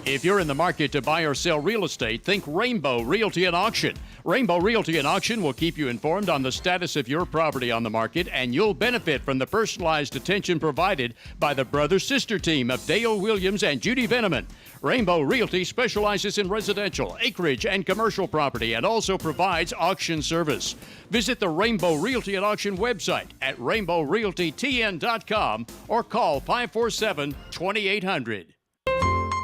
If you're in the market to buy or sell real estate, think Rainbow Realty and Auction. Rainbow Realty and Auction will keep you informed on the status of your property on the market, and you'll benefit from the personalized attention provided by the brother-sister team of Dale Williams and Judy Veneman. Rainbow Realty specializes in residential, acreage, and commercial property and also provides auction service. Visit the Rainbow Realty and Auction website at rainbowrealtytn.com or call 547-2800.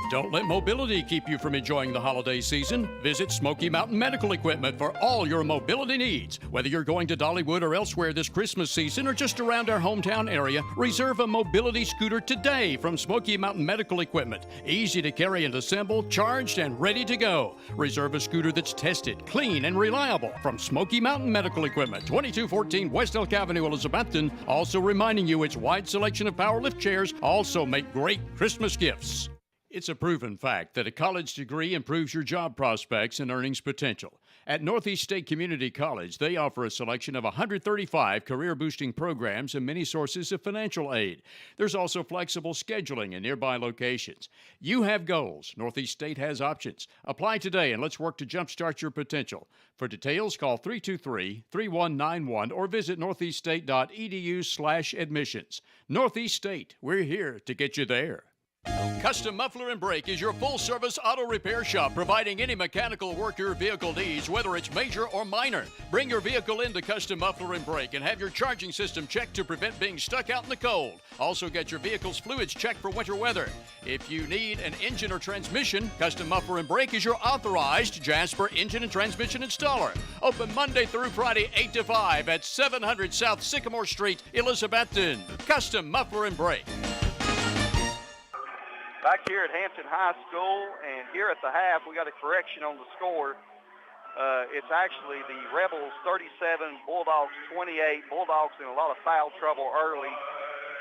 Don't let mobility keep you from enjoying the holiday season. Visit Smoky Mountain Medical Equipment for all your mobility needs. Whether you're going to Dollywood or elsewhere this Christmas season or just around our hometown area, reserve a mobility scooter today from Smoky Mountain Medical Equipment. Easy to carry and assemble, charged and ready to go. Reserve a scooter that's tested, clean, and reliable from Smoky Mountain Medical Equipment, 2214 West Elk Avenue, Elizabethton. Also reminding you its wide selection of power lift chairs also make great Christmas gifts. It's a proven fact that a college degree improves your job prospects and earnings potential. At Northeast State Community College, they offer a selection of 135 career-boosting programs and many sources of financial aid. There's also flexible scheduling in nearby locations. You have goals. Northeast State has options. Apply today and let's work to jumpstart your potential. For details, call 323-3191 or visit northeaststate.edu/admissions. Northeast State, we're here to get you there. Custom Muffler and Brake is your full-service auto repair shop, providing any mechanical work your vehicle needs, whether it's major or minor. Bring your vehicle into Custom Muffler and Brake and have your charging system checked to prevent being stuck out in the cold. Also get your vehicle's fluids checked for winter weather. If you need an engine or transmission, Custom Muffler and Brake is your authorized Jasper engine and transmission installer. Open Monday through Friday, 8 to 5 at 700 South Sycamore Street, Elizabethton. Custom Muffler and Brake. Back here at Hampton High School, and here at the half, we got a correction on the score. It's actually the Rebels 37, Bulldogs 28. Bulldogs in a lot of foul trouble early.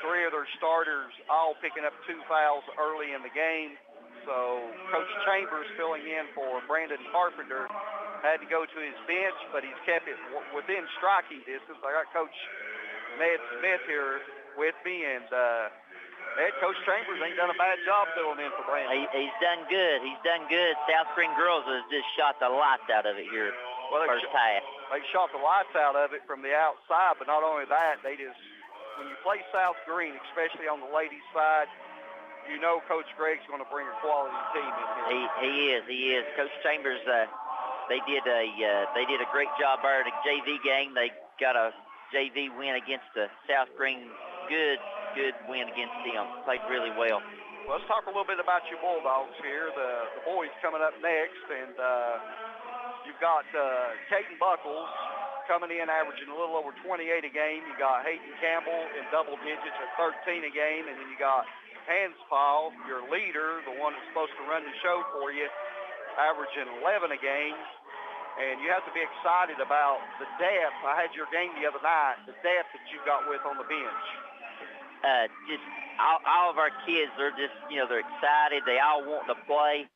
Three of their starters all picking up 2 fouls early in the game. So Coach Chambers, filling in for Brandon Carpenter, had to go to his bench, but he's kept it within striking distance. I got Coach Ned Smith here with me, and Coach Chambers ain't done a bad job filling in for Brandon. He's done good. He's done good. South Spring Girls has just shot the lights out of it here first half. They shot the lights out of it from the outside, but not only that, they just, when you play South Green, especially on the ladies' side, you know Coach Gregg's going to bring a quality team in here. He is. Coach Chambers, they did a great job there at the JV game. They got a JV win against the South Green. Good win against them. Played really well. Let's talk a little bit about your Bulldogs here. The boys coming up next, and you've got Caden Buckles coming in, averaging a little over 28 a game. You got Hayden Campbell in double digits at 13 a game, and then you got Hans Paul, your leader, the one that's supposed to run the show for you, averaging 11 a game. And you have to be excited about the depth. I had your game the other night, the depth that you got with on the bench. Just all of our kids, they're just, they're excited. They all want to play.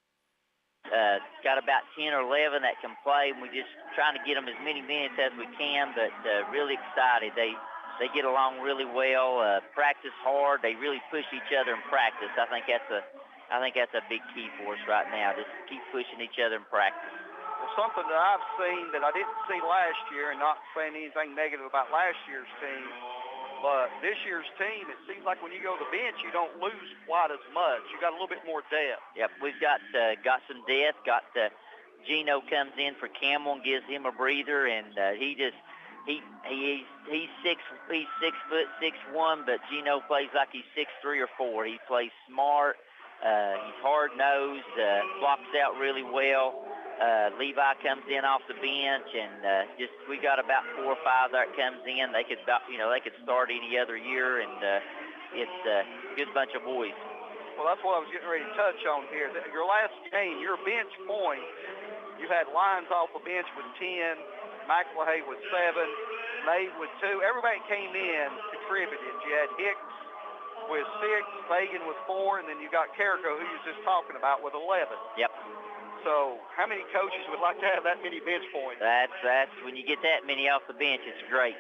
Got about 10 or 11 that can play, and we're just trying to get them as many minutes as we can, but really excited. They they get along really well, practice hard. They really push each other in practice. I think that's a big key for us right now. Just keep pushing each other in practice. Well, something that I've seen that I didn't see last year, and not saying anything negative about last year's team, but this year's team, it seems like when you go to the bench, you don't lose quite as much. You got a little bit more depth. Yep, we've got some depth. Gino comes in for Campbell and gives him a breather, and he's 6'6", 6'1", but Gino plays like he's 6'3" or 4". He plays smart. He's hard-nosed, blocks out really well. Levi comes in off the bench, and we got about 4 or 5 that comes in. They could start any other year, and it's a good bunch of boys. Well, that's what I was getting ready to touch on here. Your last game, your bench points, you had Lyons off the bench with 10, McElhay with 7, Nave with 2. Everybody came in, contributed. You had Hicks with 6, Fagan with 4, and then you got Carrico, who you was just talking about, with 11. Yep. So how many coaches would like to have that many bench points? That's when you get that many off the bench, it's great.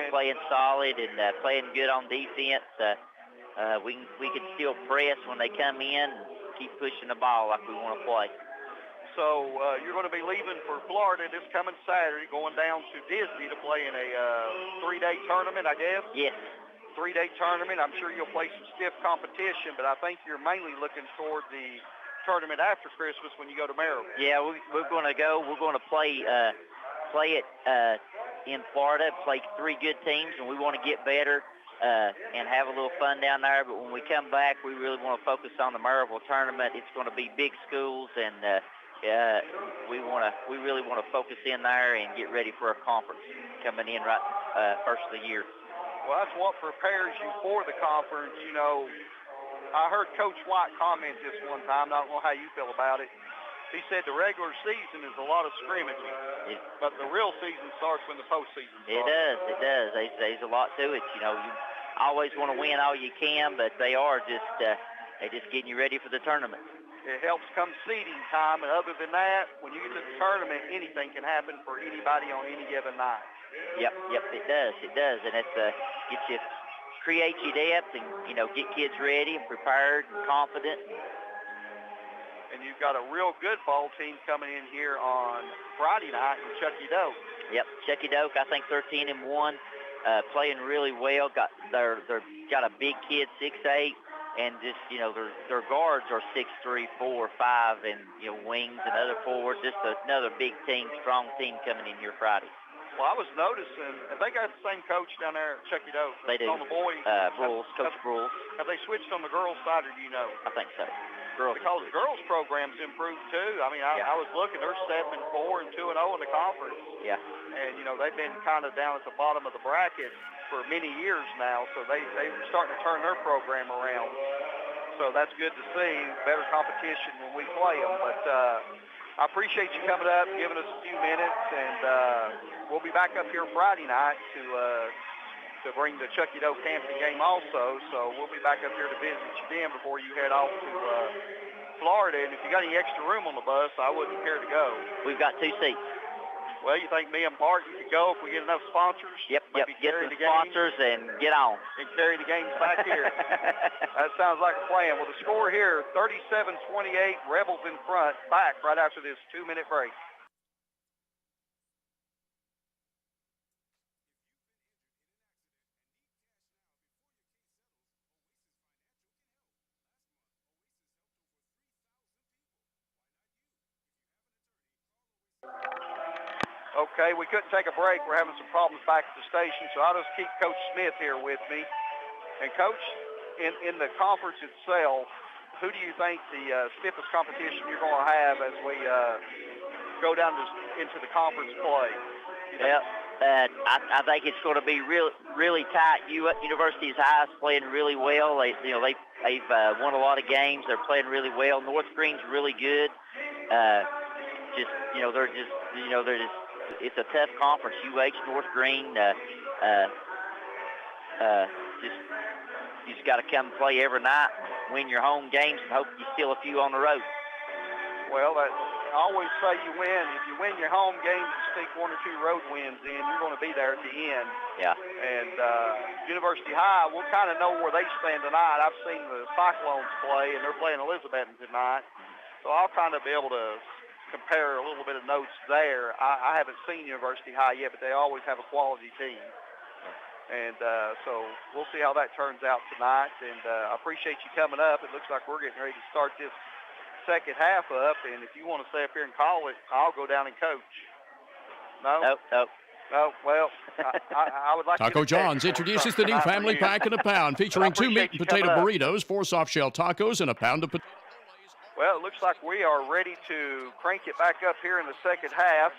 Playing solid and playing good on defense. We can still press when they come in and keep pushing the ball like we want to play. So you're going to be leaving for Florida this coming Saturday, going down to Disney to play in a 3-day tournament, I guess? Yes. 3-day tournament. I'm sure you'll play some stiff competition, but I think you're mainly looking toward the tournament after Christmas when you go to Maryland. Yeah, we're going to go. We're going to play it in Florida, play 3 good teams, and we want to get better and have a little fun down there. But when we come back, we really want to focus on the Maryville tournament. It's going to be big schools, and we really want to focus in there and get ready for a conference coming in right first of the year. Well, that's what prepares you for the conference. I heard Coach White comment this one time. I don't know how you feel about it. He said the regular season is a lot of scrimmaging, but the real season starts when the postseason starts. It does. There's a lot to it. You always want to win all you can, but they just getting you ready for the tournament. It helps come seeding time, and other than that, when you get to the tournament, anything can happen for anybody on any given night. Yep, it does, and it's create your depth and get kids ready and prepared and confident. And you've got a real good ball team coming in here on Friday night in Chucky Doak. Yep, Chucky Doak, I think 13-1, playing really well. Got a big kid, 6'8", and just their guards are 6'3", 4, 5, and wings and other forwards. Just another big team, strong team coming in here Friday. Well, I was noticing, have they got the same coach down there at Chucky Doak? They do. On the boys? Coach Brules. Have they switched on the girls' side, or do you know? I think so. Girls. Because the girls' program's improved, too. I mean, I was looking, they're 7-4 and 2-0 in the conference. Yeah. And, they've been kind of down at the bottom of the bracket for many years now, so they're starting to turn their program around. So that's good to see. Better competition when we play them. But I appreciate you coming up, giving us a few minutes, and we'll be back up here Friday night to bring the Chucky Doak Camping game also. So we'll be back up here to visit you then before you head off to Florida. And if you got any extra room on the bus, I wouldn't care to go. We've got 2 seats. Well, you think me and Bart could go if we get enough sponsors? Yep. Get some sponsors and get on. And carry the games back here. That sounds like a plan. Well, the score here, 37-28, Rebels in front, back right after this 2-minute break. Okay, we couldn't take a break. We're having some problems back at the station, so I'll just keep Coach Smith here with me. And, Coach, in the conference itself, who do you think the stiffest competition you're going to have as we go down into the conference play? Well, I think it's going to be really tight. University is High is playing really well. They've won a lot of games. They're playing really well. North Green's really good. It's a tough conference. UH, North Green, you just got to come play every night, win your home games, and hope you steal a few on the road. Well, always say you win. If you win your home games and sneak 1 or 2 road wins in, you're going to be there at the end. Yeah. And University High, we'll kind of know where they stand tonight. I've seen the Cyclones play, and they're playing Elizabethton tonight. So I'll kind of be able to compare a little bit of notes there. I haven't seen University High yet, but they always have a quality team. And so we'll see how that turns out tonight. And I appreciate you coming up. It looks like we're getting ready to start this second half up. And if you want to stay up here and call it, I'll go down and coach. No? Nope. No, well, I would like Taco to get a John's introduces the new family pack in a pound, featuring 2 meat and potato burritos, 4 soft shell tacos, and a pound of potato. Well, it looks like we are ready to crank it back up here in the second half,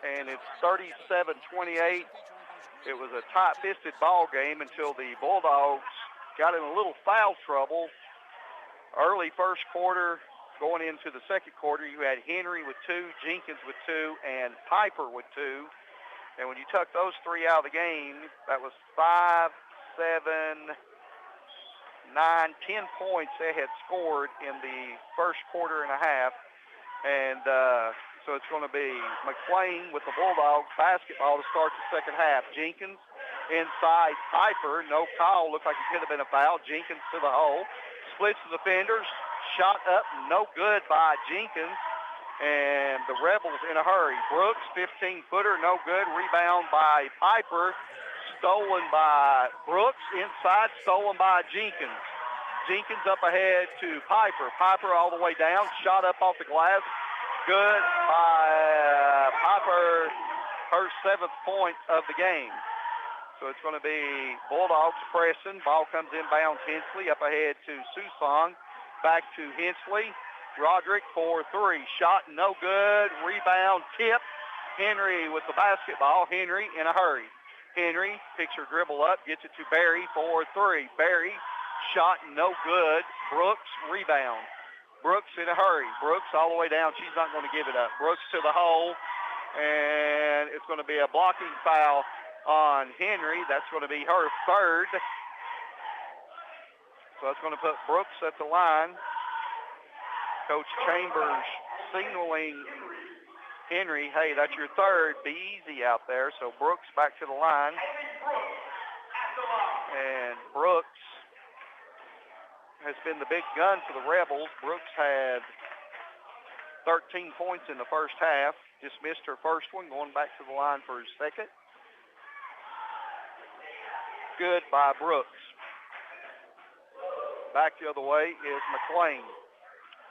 and it's 37-28. It was a tight-fisted ball game until the Bulldogs got in a little foul trouble. Early first quarter, going into the second quarter, you had Henry with 2, Jenkins with 2, and Piper with 2. And when you took those 3 out of the game, that was 5, 7, 9, 10 points they had scored in the first quarter and a half. And so it's going to be McLean with the Bulldogs basketball to start the second half. Jenkins inside Piper. No call. Looked like it could have been a foul. Jenkins to the hole. Splits the defenders. Shot up. No good by Jenkins. And the Rebels in a hurry. Brooks, 15-footer, no good. Rebound by Piper. Stolen by Brooks. Inside, stolen by Jenkins. Jenkins up ahead to Piper. Piper all the way down. Shot up off the glass. Good by Piper. Her 7th point of the game. So it's going to be Bulldogs pressing. Ball comes inbounds. Hensley up ahead to Susong. Back to Hensley. Roderick for 3. Shot no good. Rebound tip. Henry with the basketball. Henry in a hurry. Henry picks her dribble up. Gets it to Barry for 3. Barry shot no good. Brooks rebound. Brooks in a hurry. Brooks all the way down. She's not going to give it up. Brooks to the hole. And it's going to be a blocking foul on Henry. That's going to be her 3rd. So that's going to put Brooks at the line. Coach Chambers signaling Henry, hey, that's your 3rd. Be easy out there. So Brooks back to the line. And Brooks has been the big gun for the Rebels. Brooks had 13 points in the first half. Just missed her first one, going back to the line for his second. Good by Brooks. Back the other way is McLean.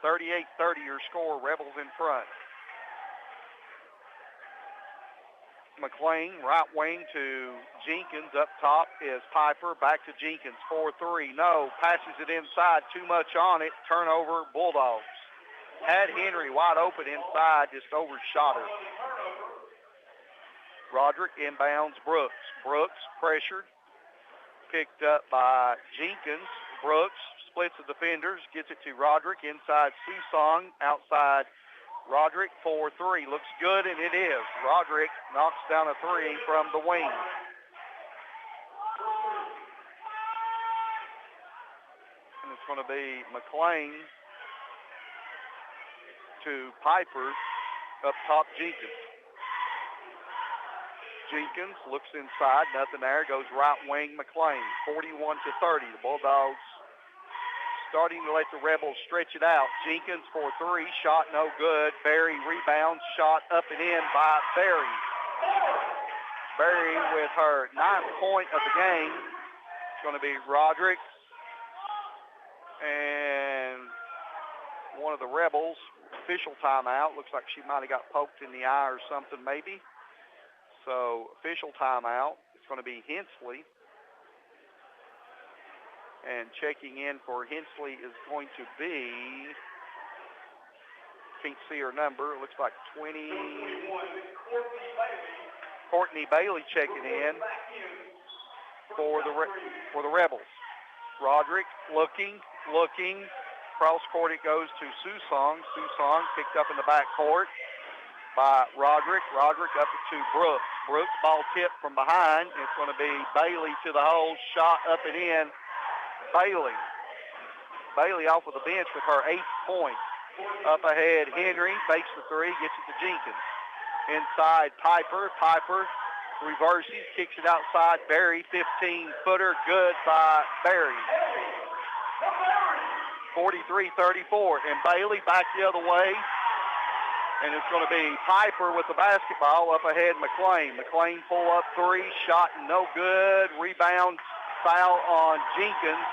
38-30 your score, Rebels in front. McLean, right wing to Jenkins. Up top is Piper. Back to Jenkins, 4-3. No, passes it inside. Too much on it. Turnover, Bulldogs. Had Henry wide open inside, just overshot her. Roderick inbounds Brooks. Brooks pressured. Picked up by Jenkins. Brooks splits the defenders, gets it to Roderick inside Susong, outside Roderick for 3. Looks good, and it is. Roderick knocks down a 3 from the wing. And it's going to be McLean to Piper, up top Jenkins. Jenkins looks inside, nothing there, goes right wing McLean, 41-30. The Bulldogs starting to let the Rebels stretch it out. Jenkins for 3, shot no good. Barry rebounds, shot up and in by Barry. Barry with her 9th point of the game. It's going to be Roderick and one of the Rebels. Official timeout. Looks like she might have got poked in the eye or something maybe. So official timeout. It's going to be Hensley. And checking in for Hensley is going to be, can't see her number, it looks like 20. Courtney Bailey checking in for the Rebels. Roderick looking. Cross court it goes to Susong. Susong picked up in the back court by Roderick. Roderick up to Brooks. Brooks ball tipped from behind. It's going to be Bailey to the hole. Shot up and in. Bailey off of the bench with her 8th point. Up ahead, Henry fakes the three, gets it to Jenkins. Inside, Piper. Piper reverses, kicks it outside. Barry, 15-footer, good by Barry. 43-34. And Bailey back the other way. And it's going to be Piper with the basketball. Up ahead, McLean. McLean pull-up three, shot no good. Rebound, foul on Jenkins.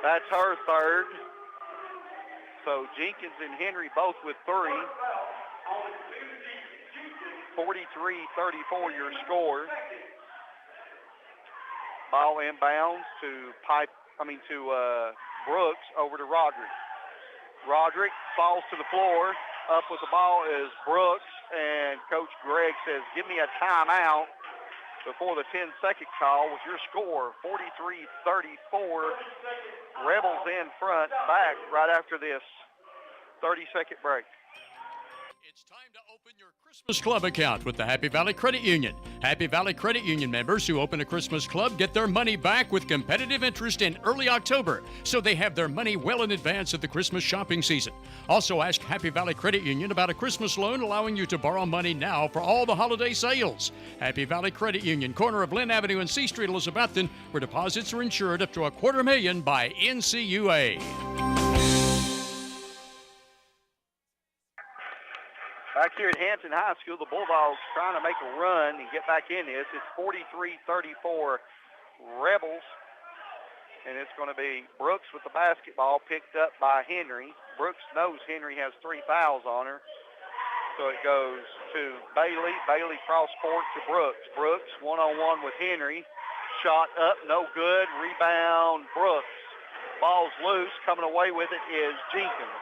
That's her third. So Jenkins and Henry both with three. 43-34 your score. Ball inbounds to Brooks over to Roderick. Roderick falls to the floor. Up with the ball is Brooks, and Coach Gregg says, give me a timeout before the 10-second call with your score, 43-34. Rebels in front, back right after this 30-second break. It's time to open your Christmas Club account with the Happy Valley Credit Union. Happy Valley Credit Union members who open a Christmas Club get their money back with competitive interest in early October, so they have their money well in advance of the Christmas shopping season. Also ask Happy Valley Credit Union about a Christmas loan allowing you to borrow money now for all the holiday sales. Happy Valley Credit Union, corner of Lynn Avenue and C Street, Elizabethton, where deposits are insured up to $250,000 by NCUA. Back here at Hampton High School, the Bulldogs trying to make a run and get back in this. It's 43-34 Rebels. And it's going to be Brooks with the basketball picked up by Henry. Brooks knows Henry has 3 fouls on her. So it goes to Bailey. Bailey cross court to Brooks. Brooks one-on-one with Henry. Shot up, no good. Rebound, Brooks. Ball's loose. Coming away with it is Jenkins.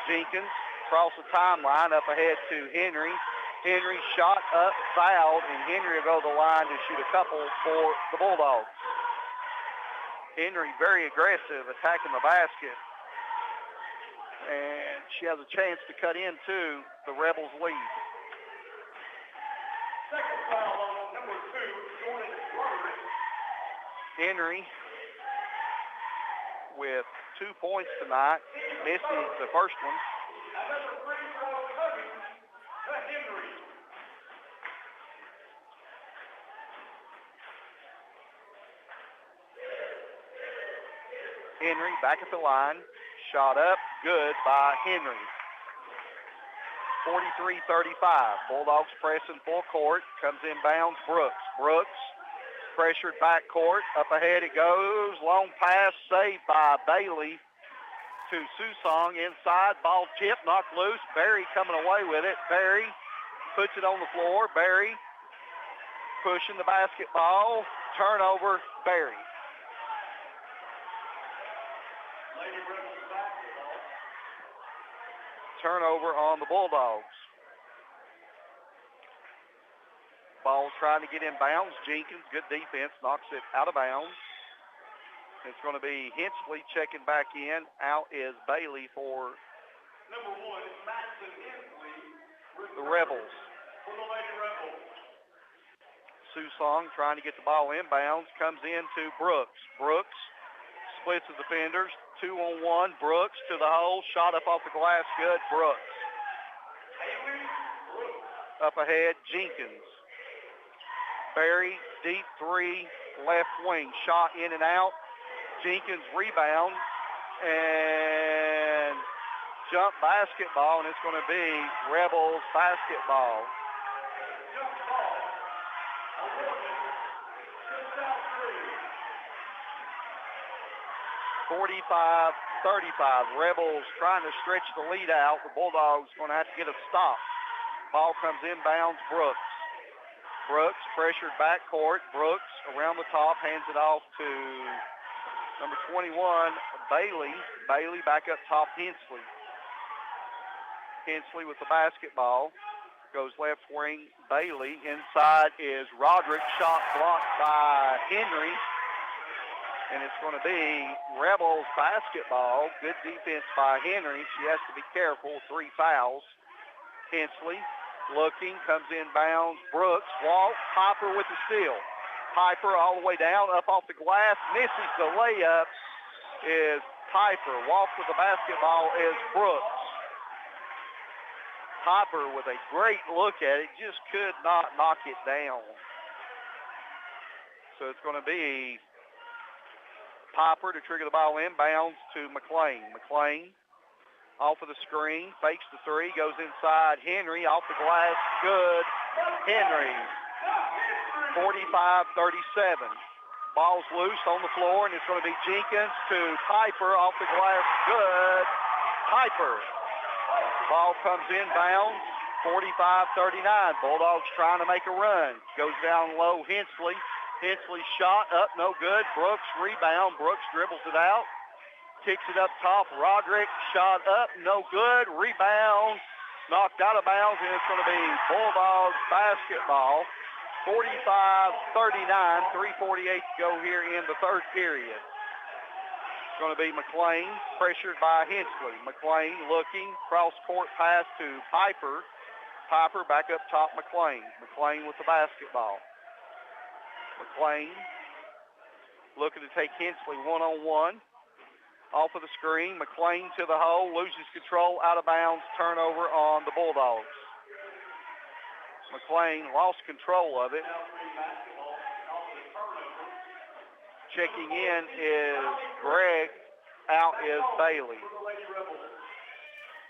Jenkins across the timeline, up ahead to Henry. Henry shot up, fouled, and Henry will go to the line to shoot a couple for the Bulldogs. Henry very aggressive, attacking the basket. And she has a chance to cut into the Rebels' lead. Second foul on number 2, Jordan Roderick. Henry with 2 points tonight, missing the first one. Another free throw coming to Henry. Henry back at the line. Shot up, good by Henry. 43-35. Bulldogs pressing full court. Comes inbounds, Brooks. Brooks pressured back court. Up ahead it goes. Long pass saved by Bailey to Susong inside. Ball tipped, knocked loose. Barry coming away with it. Barry puts it on the floor. Barry pushing the basketball. Turnover, Barry. Turnover on the Bulldogs. Ball trying to get inbounds. Jenkins, good defense, knocks it out of bounds. It's going to be Hensley checking back in. Out is Bailey for Number 1, Madison Hensley. the Rebels. For the Lady Rebels. Susong trying to get the ball inbounds. Comes into Brooks. Brooks splits the defenders. 2-on-1. Brooks to the hole. Shot up off the glass. Good. Brooks. Up ahead, Jenkins. Barry, deep three, left wing. Shot in and out. Jenkins rebound and jump basketball, and it's going to be Rebels basketball. 45-35. Rebels trying to stretch the lead out. The Bulldogs going to have to get a stop. Ball comes inbounds, Brooks. Brooks pressured backcourt. Brooks around the top, hands it off to number 21, Bailey. Bailey back up top, Hensley. Hensley with the basketball. Goes left wing, Bailey. Inside is Roderick. Shot blocked by Henry. And it's going to be Rebels basketball. Good defense by Henry. She has to be careful. 3 fouls. Hensley looking, comes inbounds. Brooks, walk, Piper with the steal. Piper all the way down, up off the glass, misses the layup is Piper. Walks with the basketball is Brooks. Piper with a great look at it, just could not knock it down. So it's going to be Piper to trigger the ball inbounds to McLean. McLean off of the screen, fakes the three, goes inside. Henry off the glass, good. Henry, 45-37. Ball's loose on the floor, and it's going to be Jenkins to Piper off the glass, good. Piper. Ball comes inbounds, 45-39. Bulldogs trying to make a run. Goes down low, Hensley. Hensley shot up, no good. Brooks rebound. Brooks dribbles it out. Kicks it up top. Roderick shot up, no good. Rebound, knocked out of bounds, and it's going to be Bulldogs basketball. 45-39, 3:48 to go here in the third period. It's going to be McLean, pressured by Hensley. McLean looking, cross-court pass to Piper. Piper back up top, McLean. McLean with the basketball. McLean looking to take Hensley one-on-one. Off of the screen, McLean to the hole, loses control, out of bounds, turnover on the Bulldogs. McLean lost control of it. Checking in is Gregg, out is Bailey.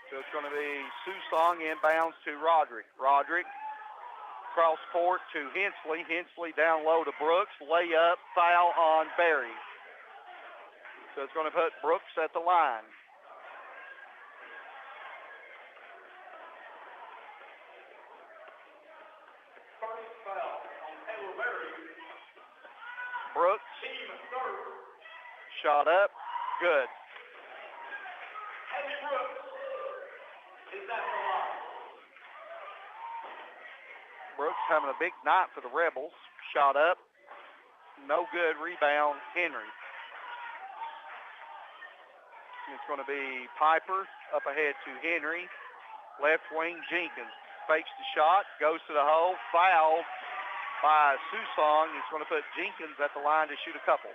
So it's going to be Susong inbounds to Roderick. Roderick cross court to Hensley. Hensley down low to Brooks. Layup, foul on Berry. So it's going to put Brooks at the line. Brooks, shot up, good. Brooks having a big night for the Rebels. Shot up, no good. Rebound, Henry. It's going to be Piper up ahead to Henry. Left wing, Jenkins fakes the shot, goes to the hole, fouled by Susong. It's going to put Jenkins at the line to shoot a couple.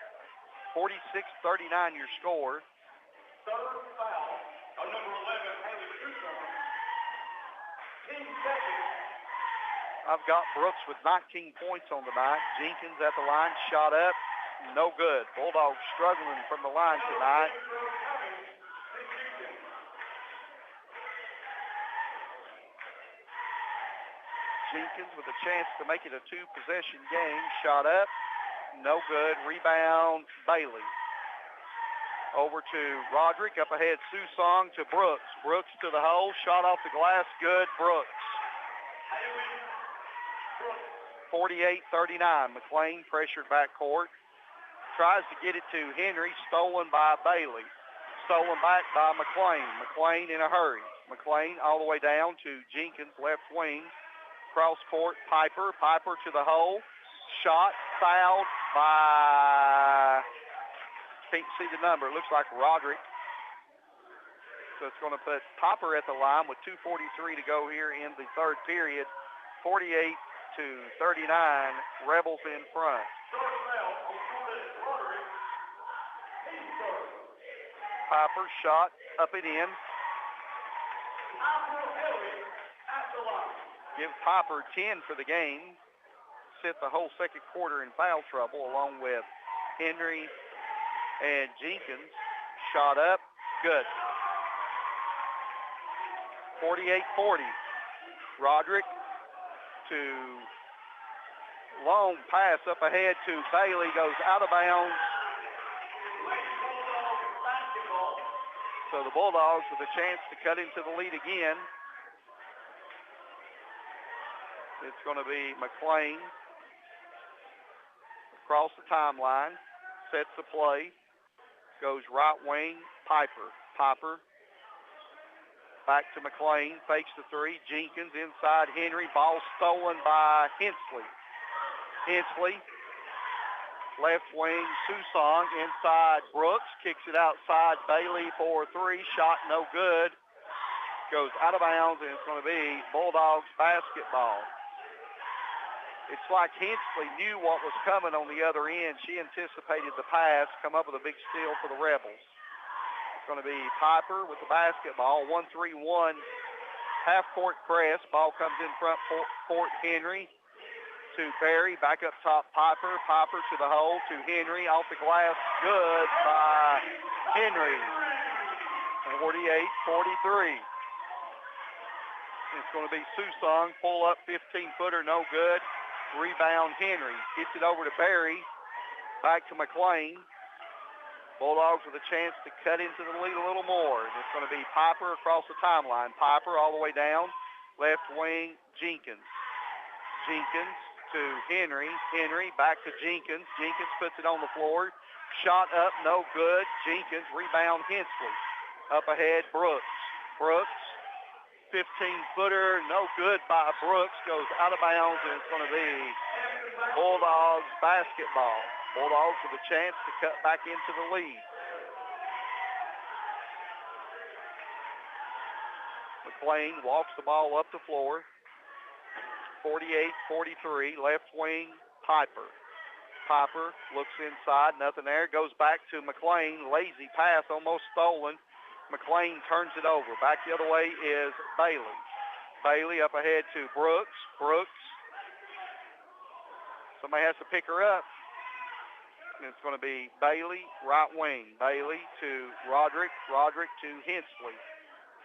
46-39 your score. Third foul on number 11, Haley Susong. 10 seconds. I've got Brooks with 19 points on the night. Jenkins at the line, shot up, no good. Bulldogs struggling from the line tonight. Jenkins with a chance to make it a two-possession game. Shot up, no good. Rebound, Bailey. Over to Roderick, up ahead Susong to Brooks. Brooks to the hole, shot off the glass, good. Brooks. 48-39. McLean pressured backcourt. Tries to get it to Henry, stolen by Bailey. Stolen back by McLean. McLean in a hurry. McLean all the way down to Jenkins, left wing. Cross court, Piper. Piper to the hole. Shot fouled by, can't see the number. It looks like Roderick. So it's going to put Piper at the line with 2:43 to go here in the third period. 48-39, Rebels in front. Piper shot up and in. Gives Piper 10 for the game. Sit the whole second quarter in foul trouble along with Henry and Jenkins. Shot up, good. 48-40. Roderick to long pass up ahead to Bailey, goes out of bounds. So the Bulldogs with a chance to cut into the lead again. It's going to be McLean across the timeline, sets the play, goes right wing, Piper. Piper back to McLean, fakes the three, Jenkins inside Henry, ball stolen by Hensley. Hensley, left wing, Susong inside Brooks, kicks it outside Bailey for three, shot no good, goes out of bounds, and it's going to be Bulldogs basketball. It's like Hensley knew what was coming on the other end. She anticipated the pass, come up with a big steal for the Rebels. It's going to be Piper with the basketball. 1-3-1 half-court press. Ball comes in front, Fort Henry to Barry. Back up top, Piper. Piper to the hole to Henry. Off the glass, good by Henry. 48-43. It's going to be Susong. Pull up 15-footer, no good. Rebound Henry. Gets it over to Barry. Back to McLean. Bulldogs with a chance to cut into the lead a little more. And it's going to be Piper across the timeline. Piper all the way down. Left wing, Jenkins. Jenkins to Henry. Henry back to Jenkins. Jenkins puts it on the floor. Shot up, no good. Jenkins, rebound Hensley. Up ahead, Brooks. Brooks, 15-footer, no good by Brooks. Goes out of bounds, and it's going to be Bulldogs basketball. Bulldogs with a chance to cut back into the lead. McLean walks the ball up the floor. 48-43, left wing, Piper. Piper looks inside, nothing there. Goes back to McLean. Lazy pass, almost stolen. McLean turns it over. Back the other way is Bailey. Bailey up ahead to Brooks. Brooks. Somebody has to pick her up. And it's going to be Bailey, right wing. Bailey to Roderick. Roderick to Hensley.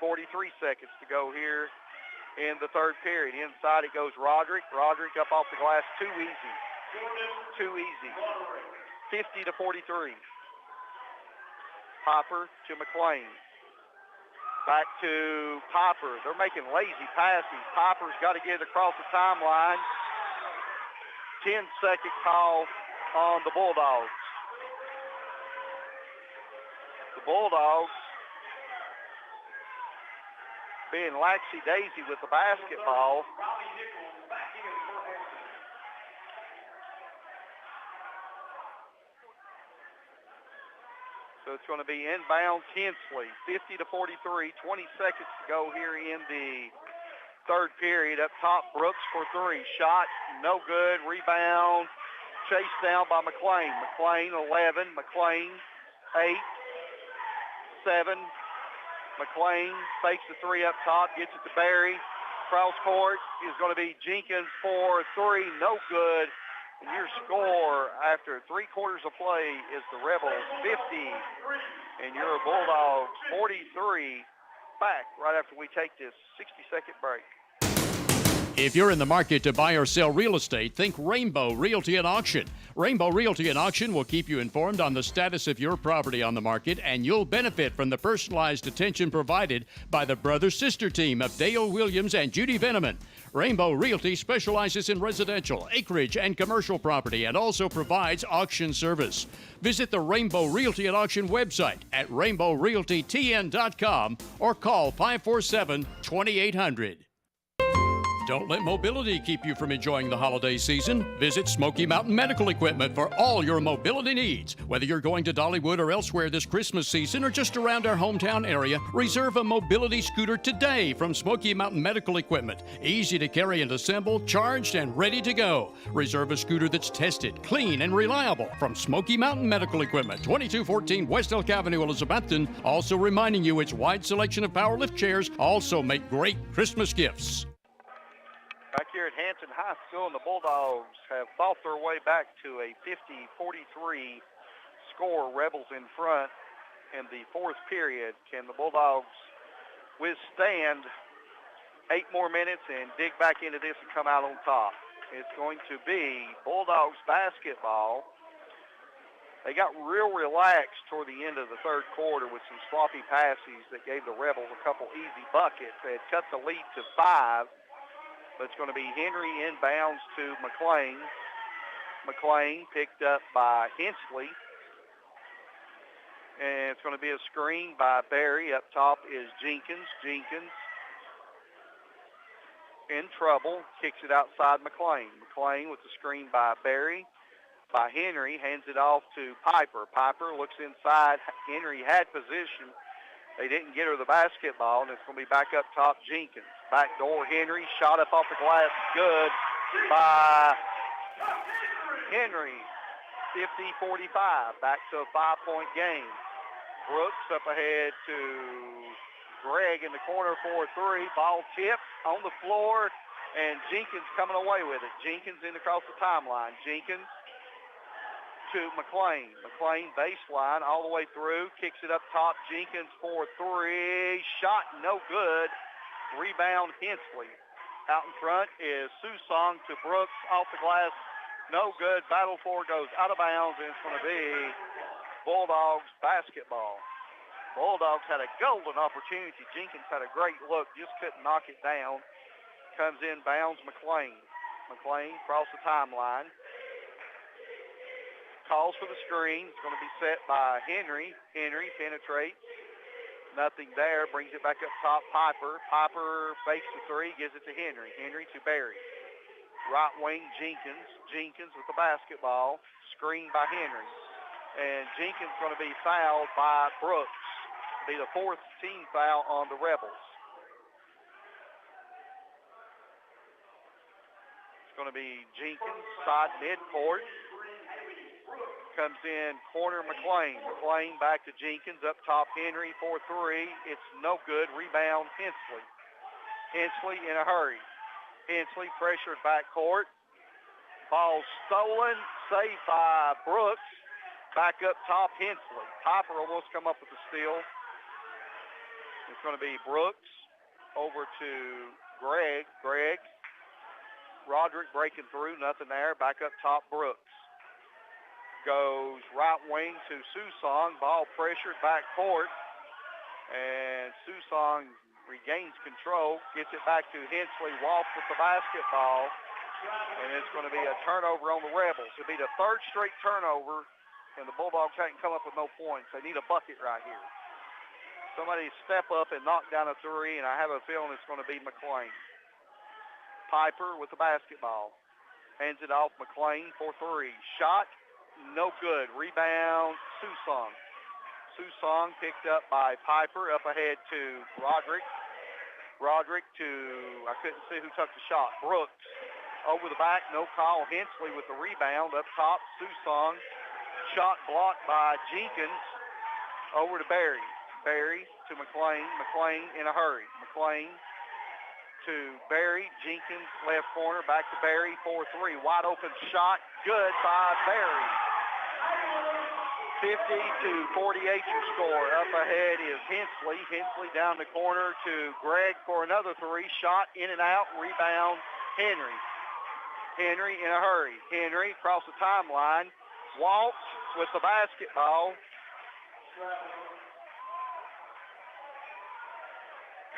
43 seconds to go here in the third period. Inside it goes Roderick. Roderick up off the glass. Too easy. Too easy. 50-43. Piper to McLean. Back to Piper. They're making lazy passes. Piper's got to get it across the timeline. 10-second call on the Bulldogs. The Bulldogs being laxy-daisy with the basketball. So it's going to be inbounds Hensley, 50-43, 20 seconds to go here in the third period. Up top, Brooks for three. Shot, no good. Rebound, chased down by McLean. McLean, 11. McLean, 8, 7. McLean fakes the three up top, gets it to Barry. Cross court is going to be Jenkins for three, no good. And your score after 3 quarters of play is the Rebels 50 and your Bulldogs 43. Back right after we take this 60-second break. If you're in the market to buy or sell real estate, think Rainbow Realty and Auction. Rainbow Realty and Auction will keep you informed on the status of your property on the market, and you'll benefit from the personalized attention provided by the brother-sister team of Dale Williams and Judy Veneman. Rainbow Realty specializes in residential, acreage, and commercial property and also provides auction service. Visit the Rainbow Realty and Auction website at rainbowrealtytn.com or call 547-2800. Don't let mobility keep you from enjoying the holiday season. Visit Smoky Mountain Medical Equipment for all your mobility needs. Whether you're going to Dollywood or elsewhere this Christmas season or just around our hometown area, reserve a mobility scooter today from Smoky Mountain Medical Equipment. Easy to carry and assemble, charged and ready to go. Reserve a scooter that's tested, clean, and reliable from Smoky Mountain Medical Equipment, 2214 West Elk Avenue, Elizabethton. Also reminding you its wide selection of power lift chairs also make great Christmas gifts. Back here at Hampton High School, and the Bulldogs have fought their way back to a 50-43 score. Rebels in front in the fourth period. Can the Bulldogs withstand 8 more minutes and dig back into this and come out on top? It's going to be Bulldogs basketball. They got real relaxed toward the end of the third quarter with some sloppy passes that gave the Rebels a couple easy buckets. They had cut the lead to 5. But it's going to be Henry inbounds to McLean. McLean picked up by Hensley. And it's going to be a screen by Barry. Up top is Jenkins. Jenkins in trouble. Kicks it outside McLean. McLean with the screen by Barry. By Henry. Hands it off to Piper. Piper looks inside. Henry had position. They didn't get her the basketball, and it's going to be back up top, Jenkins. Back door, Henry, shot up off the glass, good by Henry. 50-45, back to a 5-point game. Brooks up ahead to Greg in the corner for 3. Ball tipped on the floor, and Jenkins coming away with it. Jenkins in across the timeline. Jenkins to McLean. McLean baseline all the way through. Kicks it up top. Jenkins for 3. Shot no good. Rebound Hensley. Out in front is Susong to Brooks. Off the glass. No good. Battle for goes out of bounds, and it's going to be Bulldogs basketball. Bulldogs had a golden opportunity. Jenkins had a great look, just couldn't knock it down. Comes in bounds McLean. McLean across the timeline. Calls for the screen. It's going to be set by Henry. Henry penetrates. Nothing there. Brings it back up top. Piper. Piper fakes the 3. Gives it to Henry. Henry to Barry. Right wing Jenkins. Jenkins with the basketball. Screened by Henry. And Jenkins going to be fouled by Brooks. Be the 4th team foul on the Rebels. It's going to be Jenkins, side midcourt. Comes in corner McLean. McLean back to Jenkins, up top Henry for 3. It's no good. Rebound Hensley. Hensley in a hurry. Hensley pressured backcourt. Ball stolen. Saved by Brooks. Back up top Hensley. Piper almost come up with the steal. It's going to be Brooks over to Greg. Greg. Roderick breaking through. Nothing there. Back up top Brooks. Goes right wing to Susong. Ball pressured back court. And Susong regains control. Gets it back to Hensley. Walks with the basketball. And it's going to be a turnover on the Rebels. It'll be the 3rd straight turnover. And the Bulldogs haven't come up with no points. They need a bucket right here. Somebody step up and knock down a 3, and I have a feeling it's going to be McLean. Piper with the basketball. Hands it off McLean for 3. Shot, no good. Rebound, Susong. Susong picked up by Piper. Up ahead to Roderick. Roderick to, I couldn't see who took the shot. Brooks. Over the back, no call. Hensley with the rebound. Up top, Susong. Shot blocked by Jenkins. Over to Barry. Barry to McLean. McLean in a hurry. McLean to Barry. Jenkins left corner. Back to Barry. 4-3. Wide open shot. Good by Barry. 50-48 your score. Up ahead is Hensley. Hensley down the corner to Greg for another 3. Shot in and out. Rebound Henry. Henry in a hurry. Henry across the timeline. Walks with the basketball.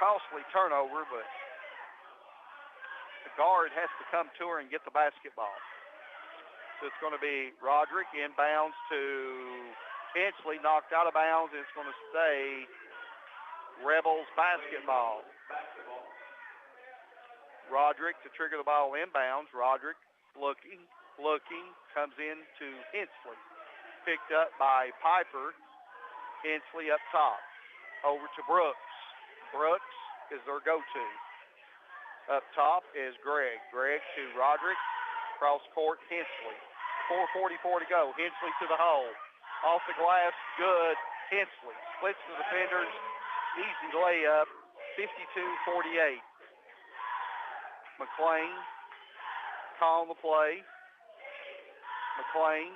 Costly turnover, but the guard has to come to her and get the basketball. So it's going to be Roderick inbounds to Hensley, knocked out of bounds, and it's going to stay Rebels basketball. Roderick to trigger the ball inbounds. Roderick looking, comes in to Hensley. Picked up by Piper. Hensley up top. Over to Brooks. Brooks is their go-to. Up top is Greg. Greg to Roderick. Cross court, Hensley. 4:44 to go. Hensley to the hole. Off the glass, good. Hensley splits the defenders. Easy layup. 52-48. McLean calling the play. McLean.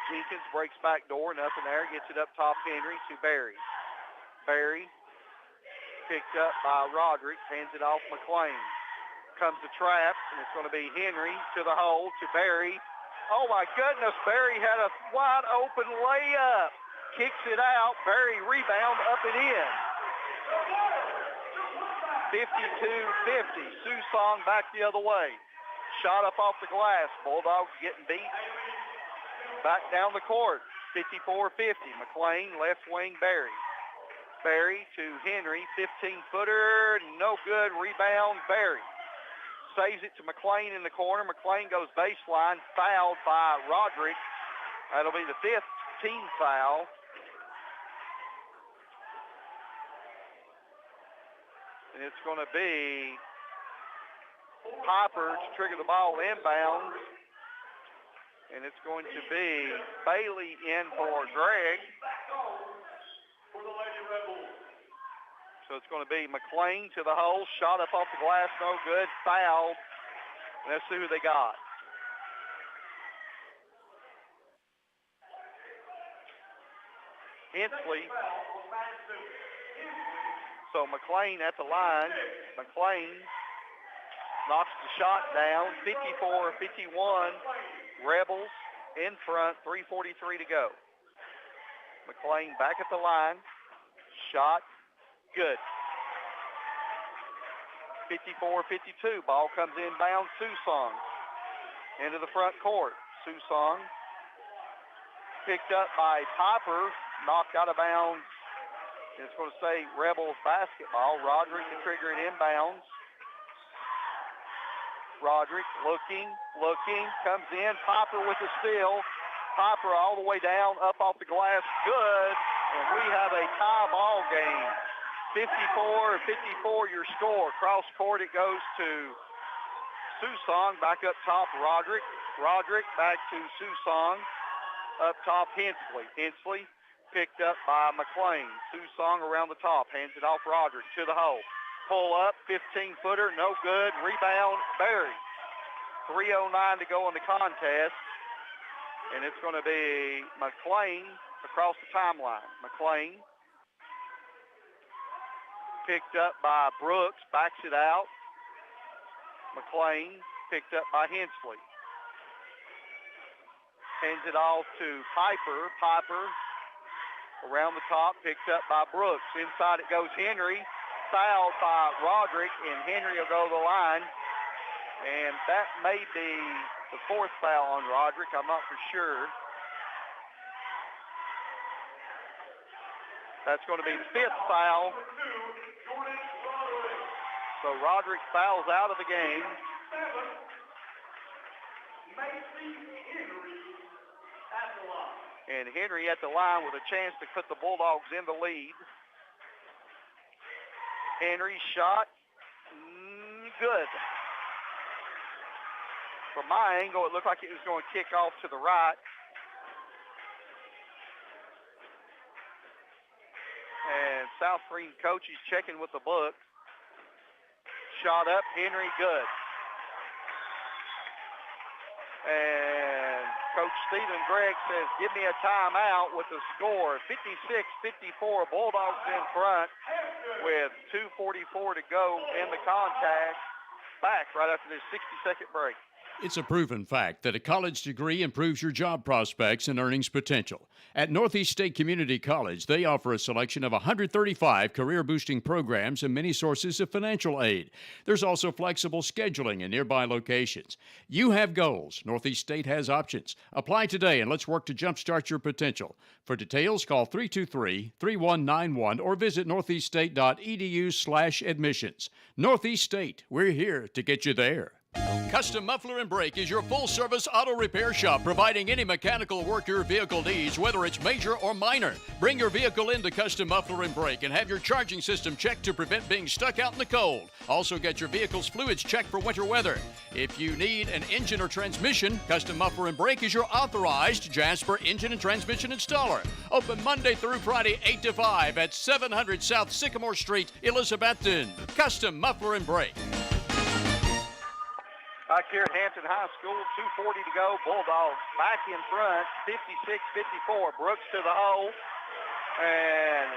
Jenkins breaks back door. Nothing there. Gets it up top, Henry to Barry. Barry picked up by Roderick. Hands it off McLean. Comes the trap, and it's going to be Henry to the hole to Barry. Oh, my goodness. Barry had a wide open layup. Kicks it out. Barry rebound up and in. 52-50. Susong back the other way. Shot up off the glass. Bulldogs getting beat. Back down the court. 54-50. McLean, left wing, Barry. Barry to Henry. 15-footer. No good. Rebound, Barry. Saves it to McLean in the corner. McLean goes baseline. Fouled by Roderick. That'll be the 5th team foul. And it's going to be Piper to trigger the ball inbounds. And it's going to be Bailey in for Greg. So it's going to be McLean to the hole. Shot up off the glass, no good. Fouled. Let's see who they got. Hensley. So McLean at the line. McLean knocks the shot down. 54-51. Rebels in front. 3:43 to go. McLean back at the line. Shot. Good. 54-52. Ball comes inbound. Susong into the front court. Susong picked up by Piper. Knocked out of bounds. It's going to say Rebels basketball. Roderick to trigger it inbounds. Roderick looking, comes in. Piper with the steal. Piper all the way down, up off the glass. Good. And we have a tie ball game. 54-54 your score. Cross court it goes to Susong. Back up top, Roderick. Roderick back to Susong. Up top, Hensley. Hensley picked up by McLean. Susong around the top. Hands it off Roderick to the hole. Pull up, 15-footer, no good. Rebound, Barry. 3:09 to go in the contest. And it's going to be McLean across the timeline. McLean picked up by Brooks, backs it out. McLean picked up by Hensley. Hands it off to Piper. Piper around the top, picked up by Brooks. Inside it goes Henry. Fouled by Roderick, and Henry will go to the line. And that may be the fourth foul on Roderick. I'm not for sure. That's going to be the fifth foul. So Roderick fouls out of the game. And Henry at the line with a chance to put the Bulldogs in the lead. Henry's shot, good. From my angle, it looked like it was going to kick off to the right. And South Green coach is checking with the book. Shot up, Henry, good. And Coach Stephen Gregg says, give me a timeout with the score. 56-54, Bulldogs in front with 2:44 to go in the contest. Back right after this 60-second break. It's a proven fact that a college degree improves your job prospects and earnings potential. At Northeast State Community College, they offer a selection of 135 career-boosting programs and many sources of financial aid. There's also flexible scheduling in nearby locations. You have goals. Northeast State has options. Apply today and let's work to jumpstart your potential. For details, call 323-3191 or visit northeaststate.edu/admissions. Northeast State, we're here to get you there. Custom Muffler and Brake is your full-service auto repair shop providing any mechanical work your vehicle needs, whether it's major or minor. Bring your vehicle into Custom Muffler and Brake and have your charging system checked to prevent being stuck out in the cold. Also get your vehicle's fluids checked for winter weather. If you need an engine or transmission, Custom Muffler and Brake is your authorized Jasper engine and transmission installer. Open Monday through Friday, 8 to 5 at 700 South Sycamore Street, Elizabethton. Custom Muffler and Brake. Back here at Hampton High School, 2:40 to go. Bulldogs back in front, 56-54. Brooks to the hole. And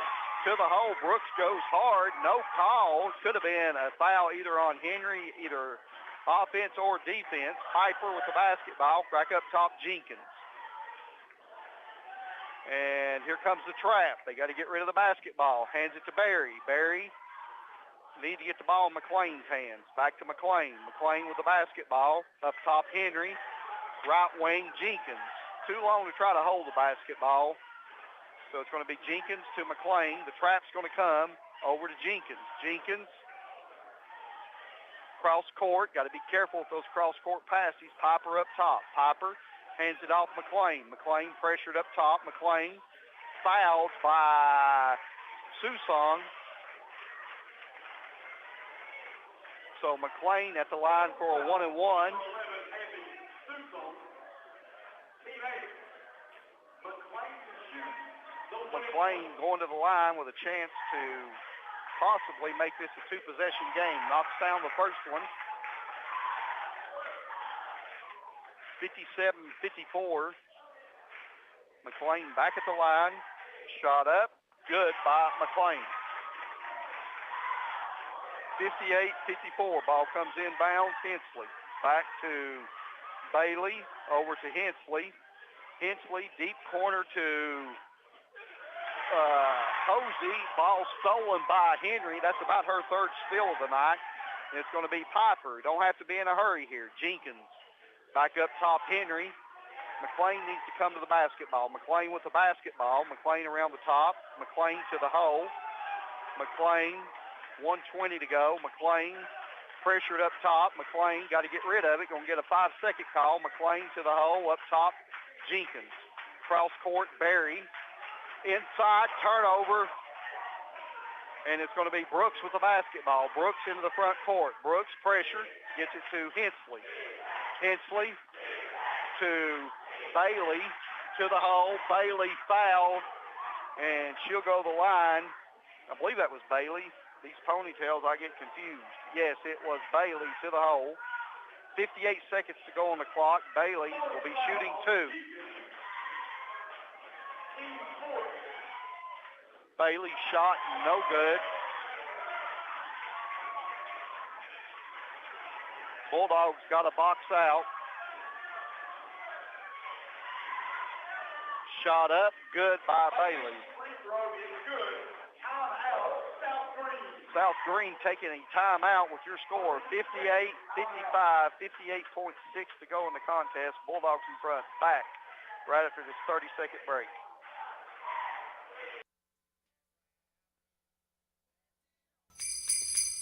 to the hole, Brooks goes hard. No call. Could have been a foul either on Henry, either offense or defense. Piper with the basketball. Back up top, Jenkins. And here comes the trap. They got to get rid of the basketball. Hands it to Barry. Barry need to get the ball in McLean's hands. Back to McLean. McLean with the basketball. Up top, Henry. Right wing, Jenkins. Too long to try to hold the basketball. So it's going to be Jenkins to McLean. The trap's going to come over to Jenkins. Jenkins. Cross court. Got to be careful with those cross court passes. Piper up top. Piper hands it off McLean. McLean pressured up top. McLean fouled by Susong. So McLean at the line for a 1-and-1. McLean going to the line with a chance to possibly make this a two-possession game. Knocks down the first one. 57-54. McLean back at the line. Shot up. Good by McLean. 58-54. Ball comes inbounds. Hensley back to Bailey. Over to Hensley. Hensley deep corner to Hosey. Ball stolen by Henry. That's about her third steal of the night. And it's going to be Piper. Don't have to be in a hurry here. Jenkins back up top. Henry. McLean needs to come to the basketball. McLean with the basketball. McLean around the top. McLean to the hole. McLean, 1:20 to go. McLean pressured up top. McLean got to get rid of it. Going to get a 5-second call. McLean to the hole. Up top, Jenkins. Cross court, Berry. Inside, turnover. And it's going to be Brooks with the basketball. Brooks into the front court. Brooks pressure. Gets it to Hensley. Hensley to Bailey, to the hole. Bailey fouled, and she'll go to the line. I believe that was Bailey. These ponytails, I get confused. Yes, it was Bailey to the hole. 58 seconds to go on the clock. Bailey will be shooting two. Bailey shot, no good. Bulldogs got a box out. Shot up, good by Bailey. South Green taking a timeout with your score, 58-55, 58.6 to go in the contest. Bulldogs in front, back right after this 30-second break.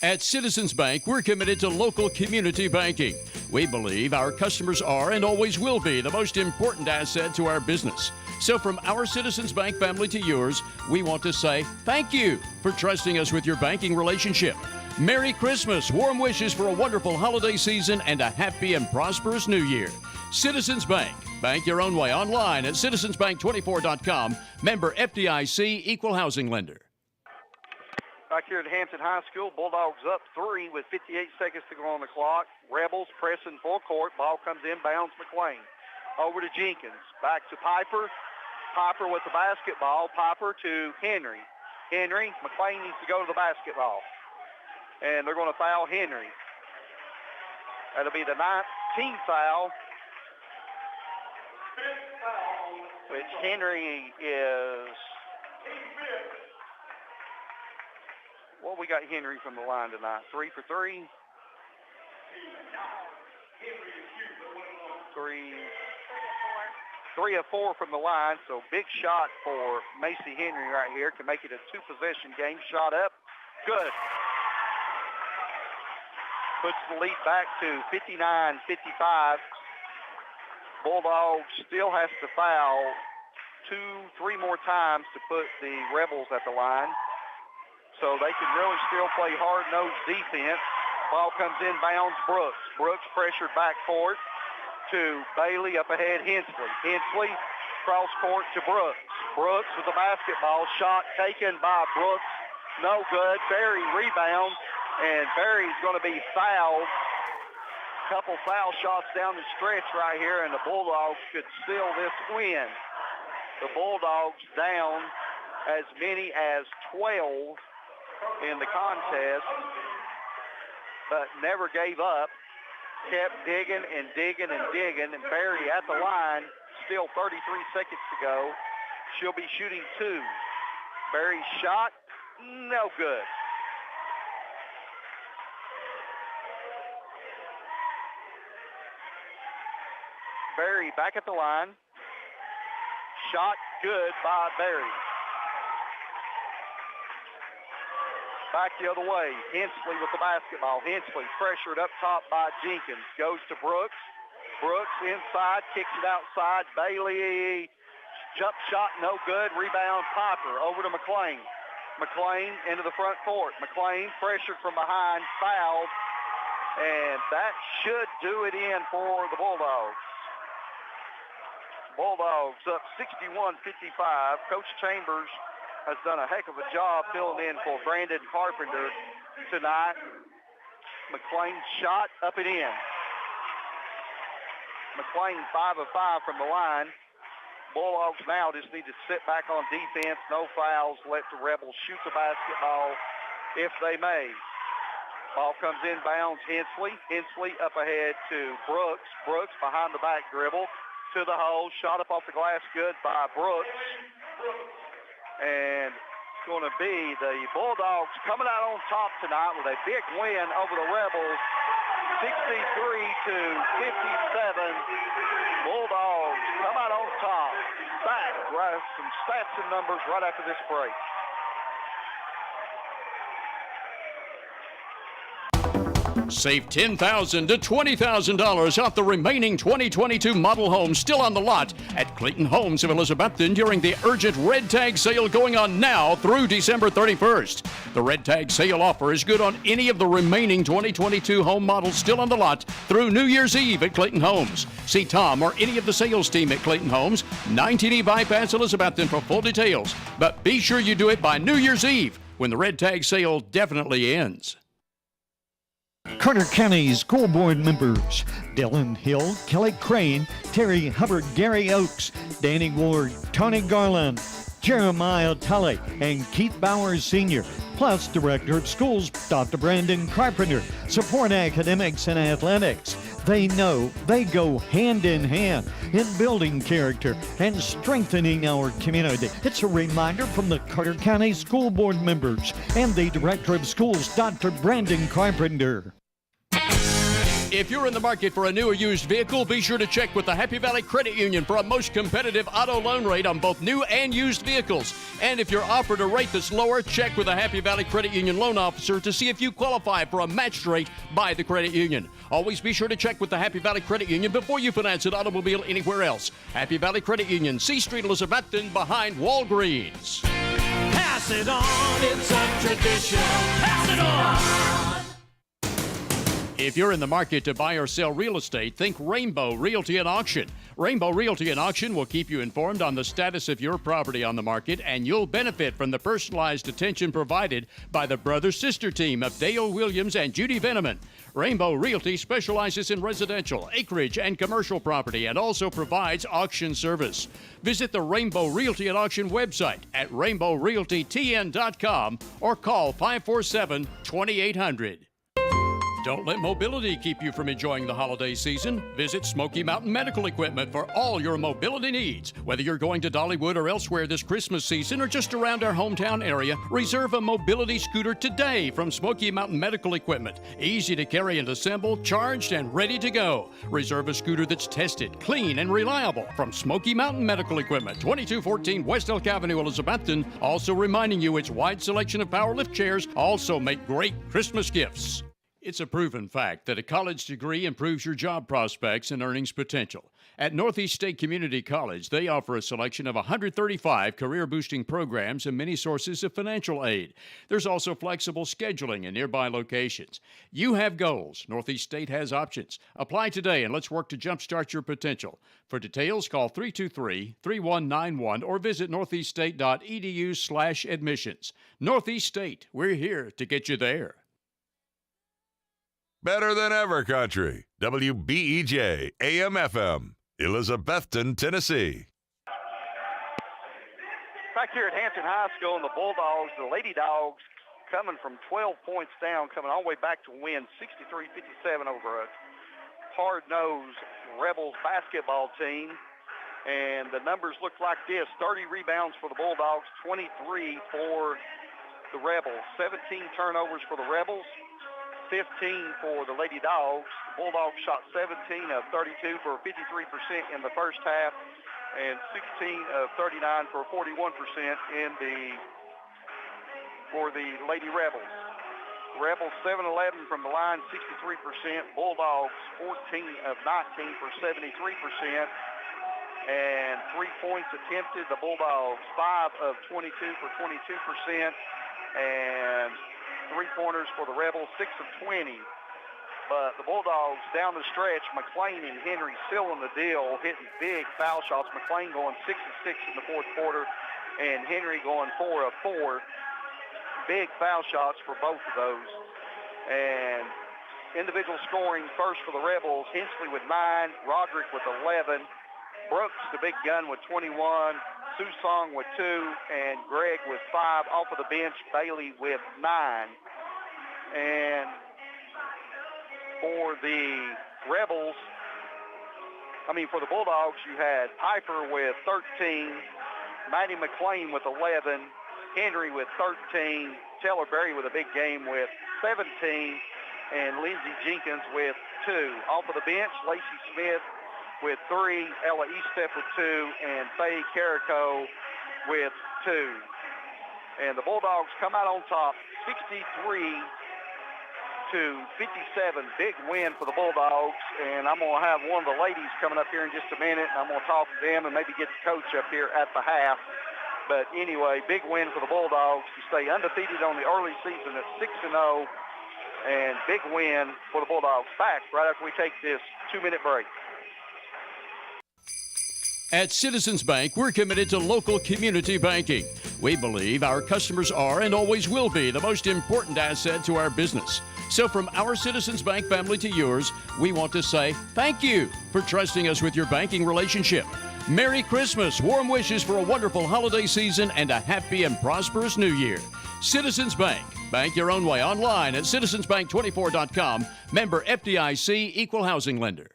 At Citizens Bank, we're committed to local community banking. We believe our customers are and always will be the most important asset to our business. So from our Citizens Bank family to yours, we want to say thank you for trusting us with your banking relationship. Merry Christmas, warm wishes for a wonderful holiday season, and a happy and prosperous new year. Citizens Bank. Bank your own way online at citizensbank24.com. Member FDIC, Equal Housing Lender. Back here at Hampton High School, Bulldogs up 3 with 58 seconds to go on the clock. Rebels pressing full court. Ball comes inbounds McLean. Over to Jenkins. Back to Piper. Piper with the basketball. Piper to Henry. Henry, McLean needs to go to the basketball. And they're going to foul Henry. That'll be the 19th foul. Which Henry is... Well, we got Henry from the line tonight. 3 for 3. 3 of 4 from the line. So big shot for Macy Henry right here to make it a two-possession game. Shot up. Good. Puts the lead back to 59-55. Bulldogs still has to foul 2-3 more times to put the Rebels at the line. So they can really still play hard-nosed defense. Ball comes inbounds, Brooks. Brooks pressured backcourt to Bailey, up ahead Hensley. Hensley, cross court to Brooks. Brooks with the basketball. Shot taken by Brooks. No good. Berry rebounds, and Berry's going to be fouled. Couple foul shots down the stretch right here, and the Bulldogs could steal this win. The Bulldogs down as many as 12 in the contest, but never gave up. Kept digging and digging and digging, and Berry at the line, still 33 seconds to go. She'll be shooting two. Berry's shot, no good. Berry back at the line. Shot good by Berry. Back the other way. Hensley with the basketball. Hensley pressured up top by Jenkins. Goes to Brooks. Brooks inside, kicks it outside. Bailey, jump shot, no good. Rebound, Piper. Over to McLean. McLean into the front court. McLean pressured from behind, fouled. And that should do it in for the Bulldogs. Bulldogs up 61-55. Coach Chambers has done a heck of a job filling in for Brandon Carpenter tonight. McLean shot up and in. McLean 5 of 5 from the line. Bulldogs now just need to sit back on defense, no fouls, let the Rebels shoot the basketball if they may. Ball comes inbounds, Hensley. Hensley up ahead to Brooks. Brooks behind the back dribble to the hole. Shot up off the glass, good by Brooks. And it's going to be the Bulldogs coming out on top tonight with a big win over the Rebels, 63-57. Bulldogs come out on top. Back, some stats and numbers right after this break. Save $10,000 to $20,000 off the remaining 2022 model homes still on the lot at Clayton Homes of Elizabethton during the urgent Red Tag sale going on now through December 31st. The Red Tag sale offer is good on any of the remaining 2022 home models still on the lot through New Year's Eve at Clayton Homes. See Tom or any of the sales team at Clayton Homes, 19E Bypass Elizabethton for full details. But be sure you do it by New Year's Eve when the Red Tag sale definitely ends. Carter County School Board members Dylan Hill, Kelly Crane, Terry Hubbard, Gary Oakes, Danny Ward, Tony Garland, Jeremiah Tully, and Keith Bowers Sr., plus Director of Schools Dr. Brandon Carpenter, support academics and athletics. They know they go hand in hand in building character and strengthening our community. It's a reminder from the Carter County School Board members and the Director of Schools, Dr. Brandon Carpenter. If you're in the market for a new or used vehicle, be sure to check with the Happy Valley Credit Union for a most competitive auto loan rate on both new and used vehicles. And if you're offered a rate that's lower, check with the Happy Valley Credit Union loan officer to see if you qualify for a matched rate by the credit union. Always be sure to check with the Happy Valley Credit Union before you finance an automobile anywhere else. Happy Valley Credit Union, C Street, Elizabethton, behind Walgreens. Pass it on, it's a tradition. Pass it on. If you're in the market to buy or sell real estate, think Rainbow Realty and Auction. Rainbow Realty and Auction will keep you informed on the status of your property on the market, and you'll benefit from the personalized attention provided by the brother-sister team of Dale Williams and Judy Veneman. Rainbow Realty specializes in residential, acreage, and commercial property and also provides auction service. Visit the Rainbow Realty and Auction website at rainbowrealtytn.com or call 547-2800. Don't let mobility keep you from enjoying the holiday season. Visit Smoky Mountain Medical Equipment for all your mobility needs. Whether you're going to Dollywood or elsewhere this Christmas season or just around our hometown area, reserve a mobility scooter today from Smoky Mountain Medical Equipment. Easy to carry and assemble, charged and ready to go. Reserve a scooter that's tested, clean, and reliable from Smoky Mountain Medical Equipment, 2214 West Elk Avenue, Elizabethton. Also reminding you its wide selection of power lift chairs also make great Christmas gifts. It's a proven fact that a college degree improves your job prospects and earnings potential. At Northeast State Community College, they offer a selection of 135 career-boosting programs and many sources of financial aid. There's also flexible scheduling in nearby locations. You have goals. Northeast State has options. Apply today and let's work to jumpstart your potential. For details, call 323-3191 or visit northeaststate.edu/admissions. Northeast State, we're here to get you there. Better than ever country. WBEJ AM/FM, Elizabethton, Tennessee. Back here at Hampton High School, and the Bulldogs, the Lady Dogs, coming from 12 points down, coming all the way back to win 63-57 over a hard-nosed Rebels basketball team. And the numbers look like this: 30 rebounds for the Bulldogs, 23 for the Rebels, 17 turnovers for the Rebels, 15 for the Lady Dogs. The Bulldogs shot 17 of 32 for 53% in the first half and 16 of 39 for 41% for the Lady Rebels. Rebels 7-11 from the line, 63%. Bulldogs 14 of 19 for 73%. And 3 points attempted. The Bulldogs 5 of 22 for 22%. And 3-pointers for the Rebels, 6 of 20. But the Bulldogs down the stretch, McLean and Henry sealing the deal, hitting big foul shots. McLean going 6 of 6 in the fourth quarter, and Henry going 4 of 4. Big foul shots for both of those. And individual scoring first for the Rebels, Hensley with 9, Roderick with 11, Brooks, the big gun, with 21, Susong with 2, and Greg with 5. Off of the bench, Bailey with 9. And for the Rebels, for the Bulldogs, you had Piper with 13, Matty McLean with 11, Henry with 13, Taylor Berry with a big game with 17, and Lindsey Jenkins with 2. Off of the bench, Lacey Smith with 3, Ella Eastep with 2, and Faye Carrico with 2. And the Bulldogs come out on top, 63-57. Big win for the Bulldogs. And I'm going to have one of the ladies coming up here in just a minute, and I'm going to talk to them and maybe get the coach up here at the half. But anyway, big win for the Bulldogs to stay undefeated on the early season at 6-0. And big win for the Bulldogs. Back right after we take this 2-minute break. At Citizens Bank, we're committed to local community banking. We believe our customers are and always will be the most important asset to our business. So from our Citizens Bank family to yours, we want to say thank you for trusting us with your banking relationship. Merry Christmas, warm wishes for a wonderful holiday season, and a happy and prosperous new year. Citizens Bank. Bank your own way online at citizensbank24.com. Member FDIC, Equal Housing Lender.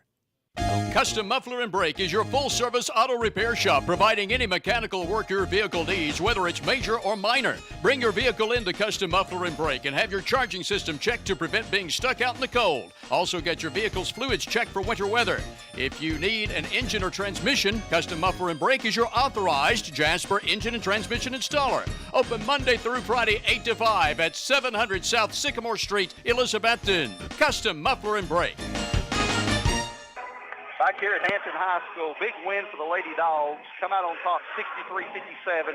Custom Muffler and Brake is your full-service auto repair shop, providing any mechanical work your vehicle needs, whether it's major or minor. Bring your vehicle into Custom Muffler and Brake and have your charging system checked to prevent being stuck out in the cold. Also get your vehicle's fluids checked for winter weather. If you need an engine or transmission, Custom Muffler and Brake is your authorized Jasper engine and transmission installer. Open Monday through Friday, 8 to 5 at 700 South Sycamore Street, Elizabethton. Custom Muffler and Brake. Back here at Hampton High School, big win for the Lady Dogs. Come out on top 63-57,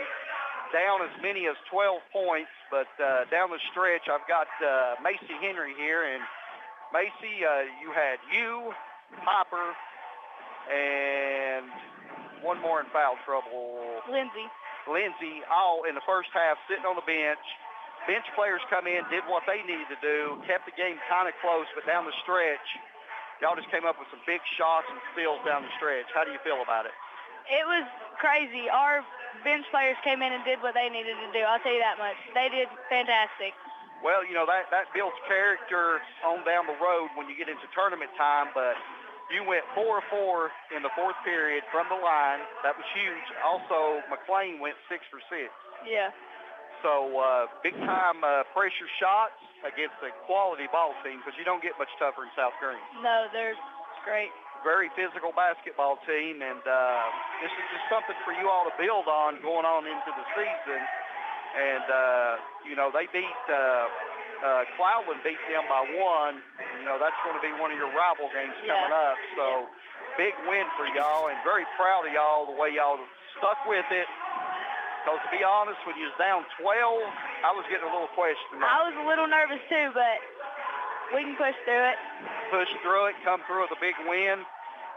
down as many as 12 points. But down the stretch, I've got Macy Henry here. And Macy, you had you, Piper, and one more in foul trouble. Lindsay, all in the first half, sitting on the bench. Bench players come in, did what they needed to do, kept the game kind of close, but down the stretch, y'all just came up with some big shots and steals down the stretch. How do you feel about it? It was crazy. Our bench players came in and did what they needed to do. I'll tell you that much. They did fantastic. Well, that builds character on down the road when you get into tournament time, but you went 4 of 4 in the fourth period from the line. That was huge. Also, McLean went 6 for 6. Yeah. So big-time pressure shots against a quality ball team, because you don't get much tougher in South Green. No, they're great. Very physical basketball team, and this is just something for you all to build on going on into the season. And, they beat Cloudland, beat them by 1. That's going to be one of your rival games coming up. So big win for y'all, and very proud of y'all the way y'all stuck with it. Because to be honest, when you was down 12, I was getting a little question mark. I was a little nervous too, but we can push through it. Push through it, come through with a big win.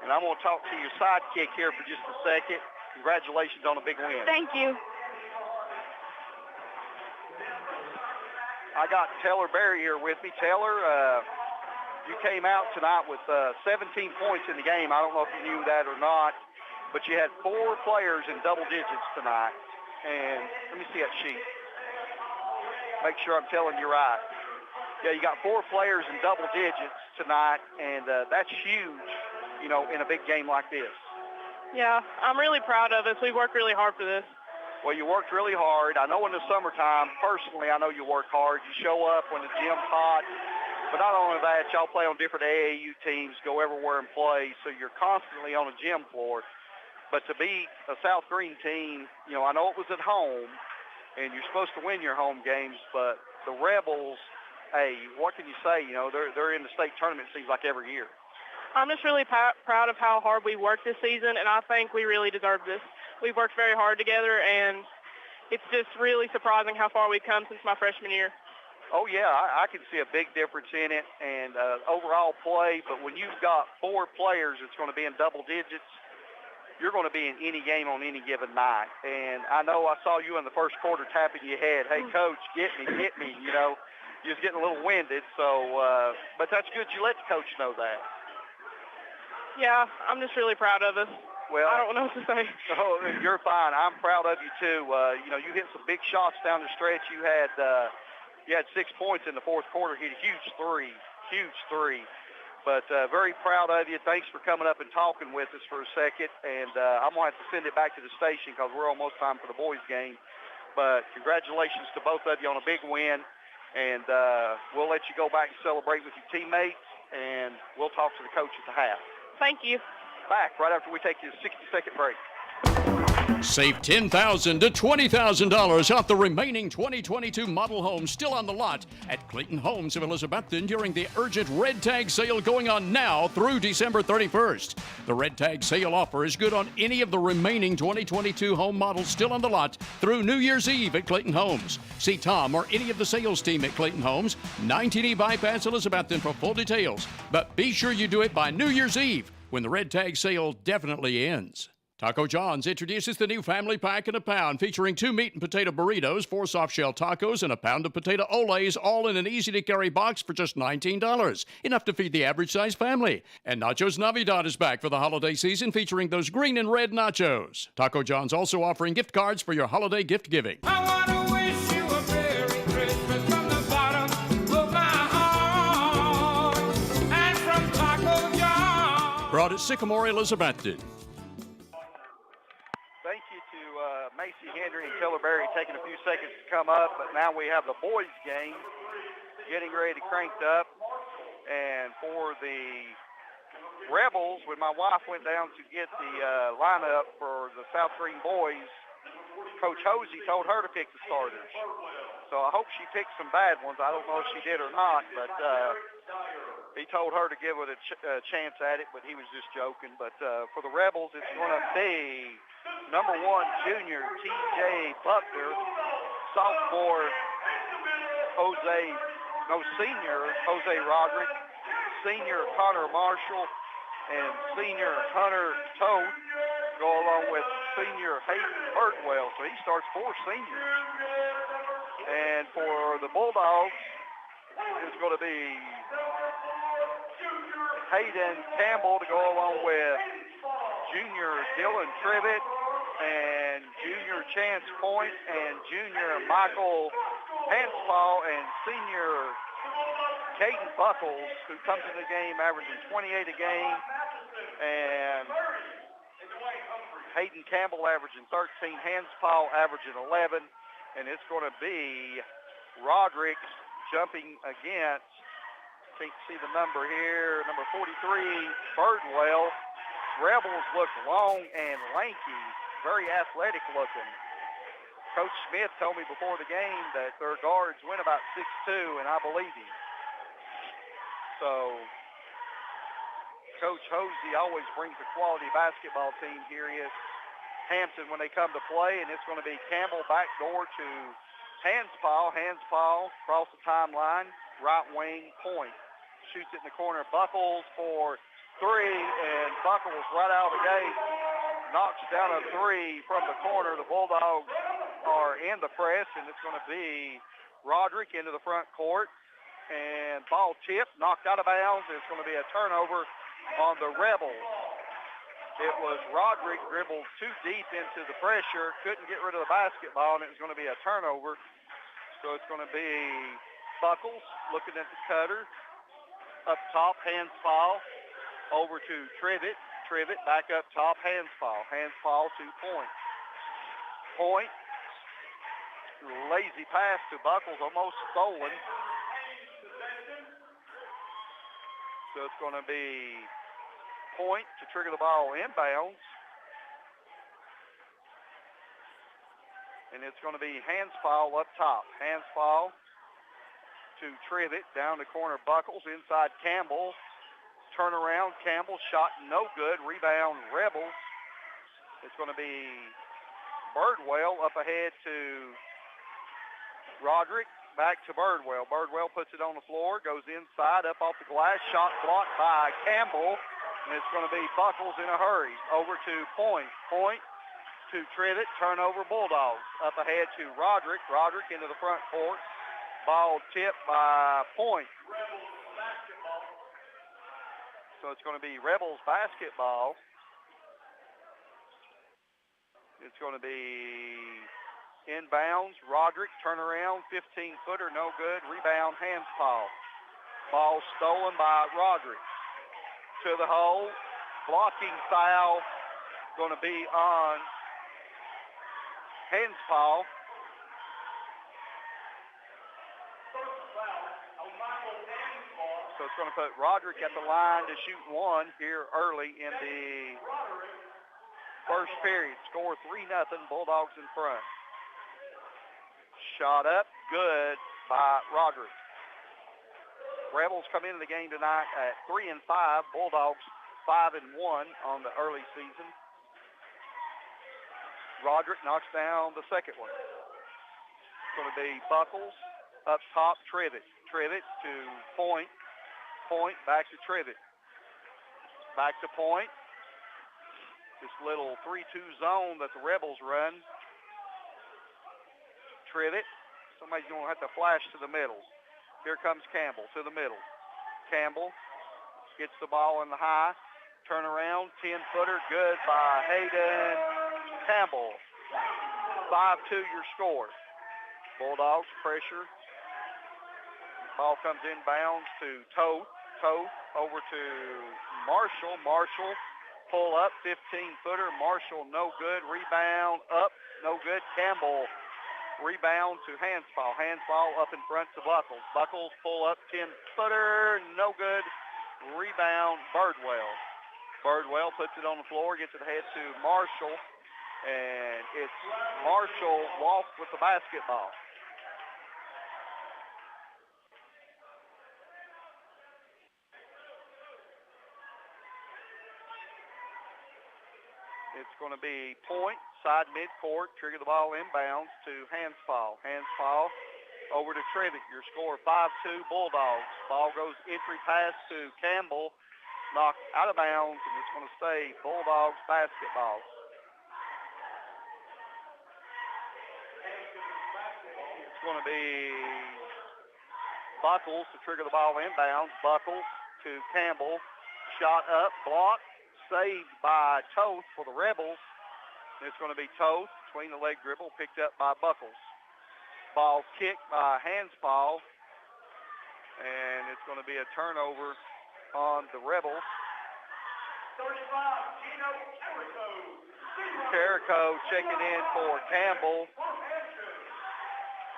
And I'm going to talk to your sidekick here for just a second. Congratulations on a big win. Thank you. I got Taylor Berry here with me. Taylor, you came out tonight with 17 points in the game. I don't know if you knew that or not, but you had 4 players in double digits tonight. And let me see that sheet. Make sure I'm telling you right. Yeah, you got 4 players in double digits tonight, and that's huge, in a big game like this. Yeah, I'm really proud of us. We worked really hard for this. Well, you worked really hard. I know in the summertime, personally, I know you work hard. You show up when the gym's hot. But not only that, y'all play on different AAU teams, go everywhere and play, so you're constantly on a gym floor. But to beat a South Green team, I know it was at home, and you're supposed to win your home games, but the Rebels, hey, what can you say? They're in the state tournament, it seems like, every year. I'm just really proud of how hard we worked this season, and I think we really deserve this. We've worked very hard together, and it's just really surprising how far we've come since my freshman year. Oh, yeah, I can see a big difference in it and overall play, but when you've got 4 players that's going to be in double digits, you're going to be in any game on any given night. And I know I saw you in the first quarter tapping your head, hey, Coach, get me, you know. You're just getting a little winded. So, but that's good you let the coach know that. Yeah, I'm just really proud of us. Well, I don't know what to say. Oh, you're fine. I'm proud of you, too. You know, you hit some big shots down the stretch. You had 6 points in the fourth quarter, hit a huge three. But very proud of you. Thanks for coming up and talking with us for a second. And I'm going to have to send it back to the station because we're almost time for the boys' game. But congratulations to both of you on a big win. And we'll let you go back and celebrate with your teammates. And we'll talk to the coach at the half. Thank you. Back right after we take you a 60-second break. Save $10,000 to $20,000 off the remaining 2022 model homes still on the lot at Clayton Homes of Elizabethton during the urgent Red Tag sale going on now through December 31st. The Red Tag sale offer is good on any of the remaining 2022 home models still on the lot through New Year's Eve at Clayton Homes. See Tom or any of the sales team at Clayton Homes, 19E Bypass Elizabethton for full details. But be sure you do it by New Year's Eve, when the Red Tag sale definitely ends. Taco John's introduces the new family pack in a pound, featuring 2 meat and potato burritos, 4 soft-shell tacos, and a pound of potato olays, all in an easy-to-carry box for just $19. Enough to feed the average-sized family. And Nachos Navidad is back for the holiday season, featuring those green and red nachos. Taco John's also offering gift cards for your holiday gift giving. I want to wish you a Merry Christmas from the bottom of my heart. And from Taco John. Brought at Sycamore, Elizabethton. Thank you to Macy Henry and Tilleberry taking a few seconds to come up, but now we have the boys' game getting ready to crank up. And for the Rebels, when my wife went down to get the lineup for the South Green boys, Coach Hosey told her to pick the starters. So I hope she picked some bad ones. I don't know if she did or not, but he told her to give it a chance at it, but he was just joking. But for the Rebels, it's going to be number 1 junior T.J. Buckner, senior Jose Roderick, senior Connor Marshall, and senior Hunter Toad go along with senior Hayden Birdwell. So he starts 4 seniors. And for the Bulldogs, it's going to be Hayden Campbell to go along with junior Dylan Tribbett and junior Chance Point and junior Michael Hanspaw and senior Caden Buckles, who comes in the game averaging 28 a game, and Hayden Campbell averaging 13, Hanspaw averaging 11, and it's going to be Roderick jumping against, can't see the number here, number 43, Birdwell. Rebels look long and lanky, very athletic looking. Coach Smith told me before the game that their guards went about 6'2", and I believe him. So Coach Hosey always brings a quality basketball team here at Hampton when they come to play, and it's going to be Campbell backdoor to Hanspaw. Hanspaw across the timeline, right wing point. Shoots it in the corner. Buckles for 3, and Buckles right out of the gate knocks down a 3 from the corner. The Bulldogs are in the press, and it's going to be Roderick into the front court. And ball tipped, knocked out of bounds. It's going to be a turnover on the Rebels. It was Roderick dribbled too deep into the pressure, couldn't get rid of the basketball, and it was going to be a turnover. So it's going to be Buckles looking at the cutter. Up top, Hanspaw over to Tribbett. Tribbett back up top, Hanspaw. Hanspaw 2 points. Point. Lazy pass to Buckles, almost stolen. So it's going to be Point to trigger the ball inbounds. And it's going to be Hanspaw up top. Hanspaw to Tribbett, down the corner, Buckles, inside Campbell. Turnaround, Campbell, shot no good. Rebound, Rebels. It's going to be Birdwell up ahead to Roderick. Back to Birdwell. Birdwell puts it on the floor, goes inside, up off the glass. Shot blocked by Campbell. And it's going to be Buckles in a hurry. Over to Point. Point to Trivet. Turnover Bulldogs. Up ahead to Roderick. Roderick into the front court. Ball tipped by Point. So it's going to be Rebels basketball. It's going to be inbounds. Roderick, turnaround, 15-footer, no good. Rebound, hands foul. Ball stolen by Roderick. To the hole. Blocking foul going to be on hands foul. So it's going to put Roderick at the line to shoot one here early in the first period. Score 3-0, Bulldogs in front. Shot up, good by Roderick. Rebels come into the game tonight at 3-5. Bulldogs 5-1 on the early season. Roderick knocks down the second one. It's going to be Buckles up top. Trivet. Trivet to Point. Point back to Trivet. Back to Point. This little 3-2 zone that the Rebels run. Trivet. Somebody's going to have to flash to the middle. Here comes Campbell to the middle. Campbell gets the ball in the high. Turn around, 10-footer, good by Hayden Campbell. 5-2 your score. Bulldogs pressure. Ball comes inbounds to Toth. Toth over to Marshall. Marshall pull up, 15-footer. Marshall no good. Rebound up, no good. Campbell rebound to Hansball. Hansball up in front to Buckles. Buckles pull up, 10-footer, no good. Rebound Birdwell. Birdwell puts it on the floor, gets it ahead to Marshall, and it's Marshall walked with the basketball. It's going to be Point, side midcourt, trigger the ball inbounds to Hansfall. Hansfall over to Trivet. Your score 5-2 Bulldogs. Ball goes entry pass to Campbell, knocked out of bounds, and it's going to stay Bulldogs basketball. It's going to be Buckles to trigger the ball inbounds. Buckles to Campbell. Shot up, blocked. Saved by Toth for the Rebels. It's going to be Toth between the leg dribble, picked up by Buckles. Ball kicked by Hansball, and it's going to be a turnover on the Rebels. 35, Gino Carrico checking in for Campbell.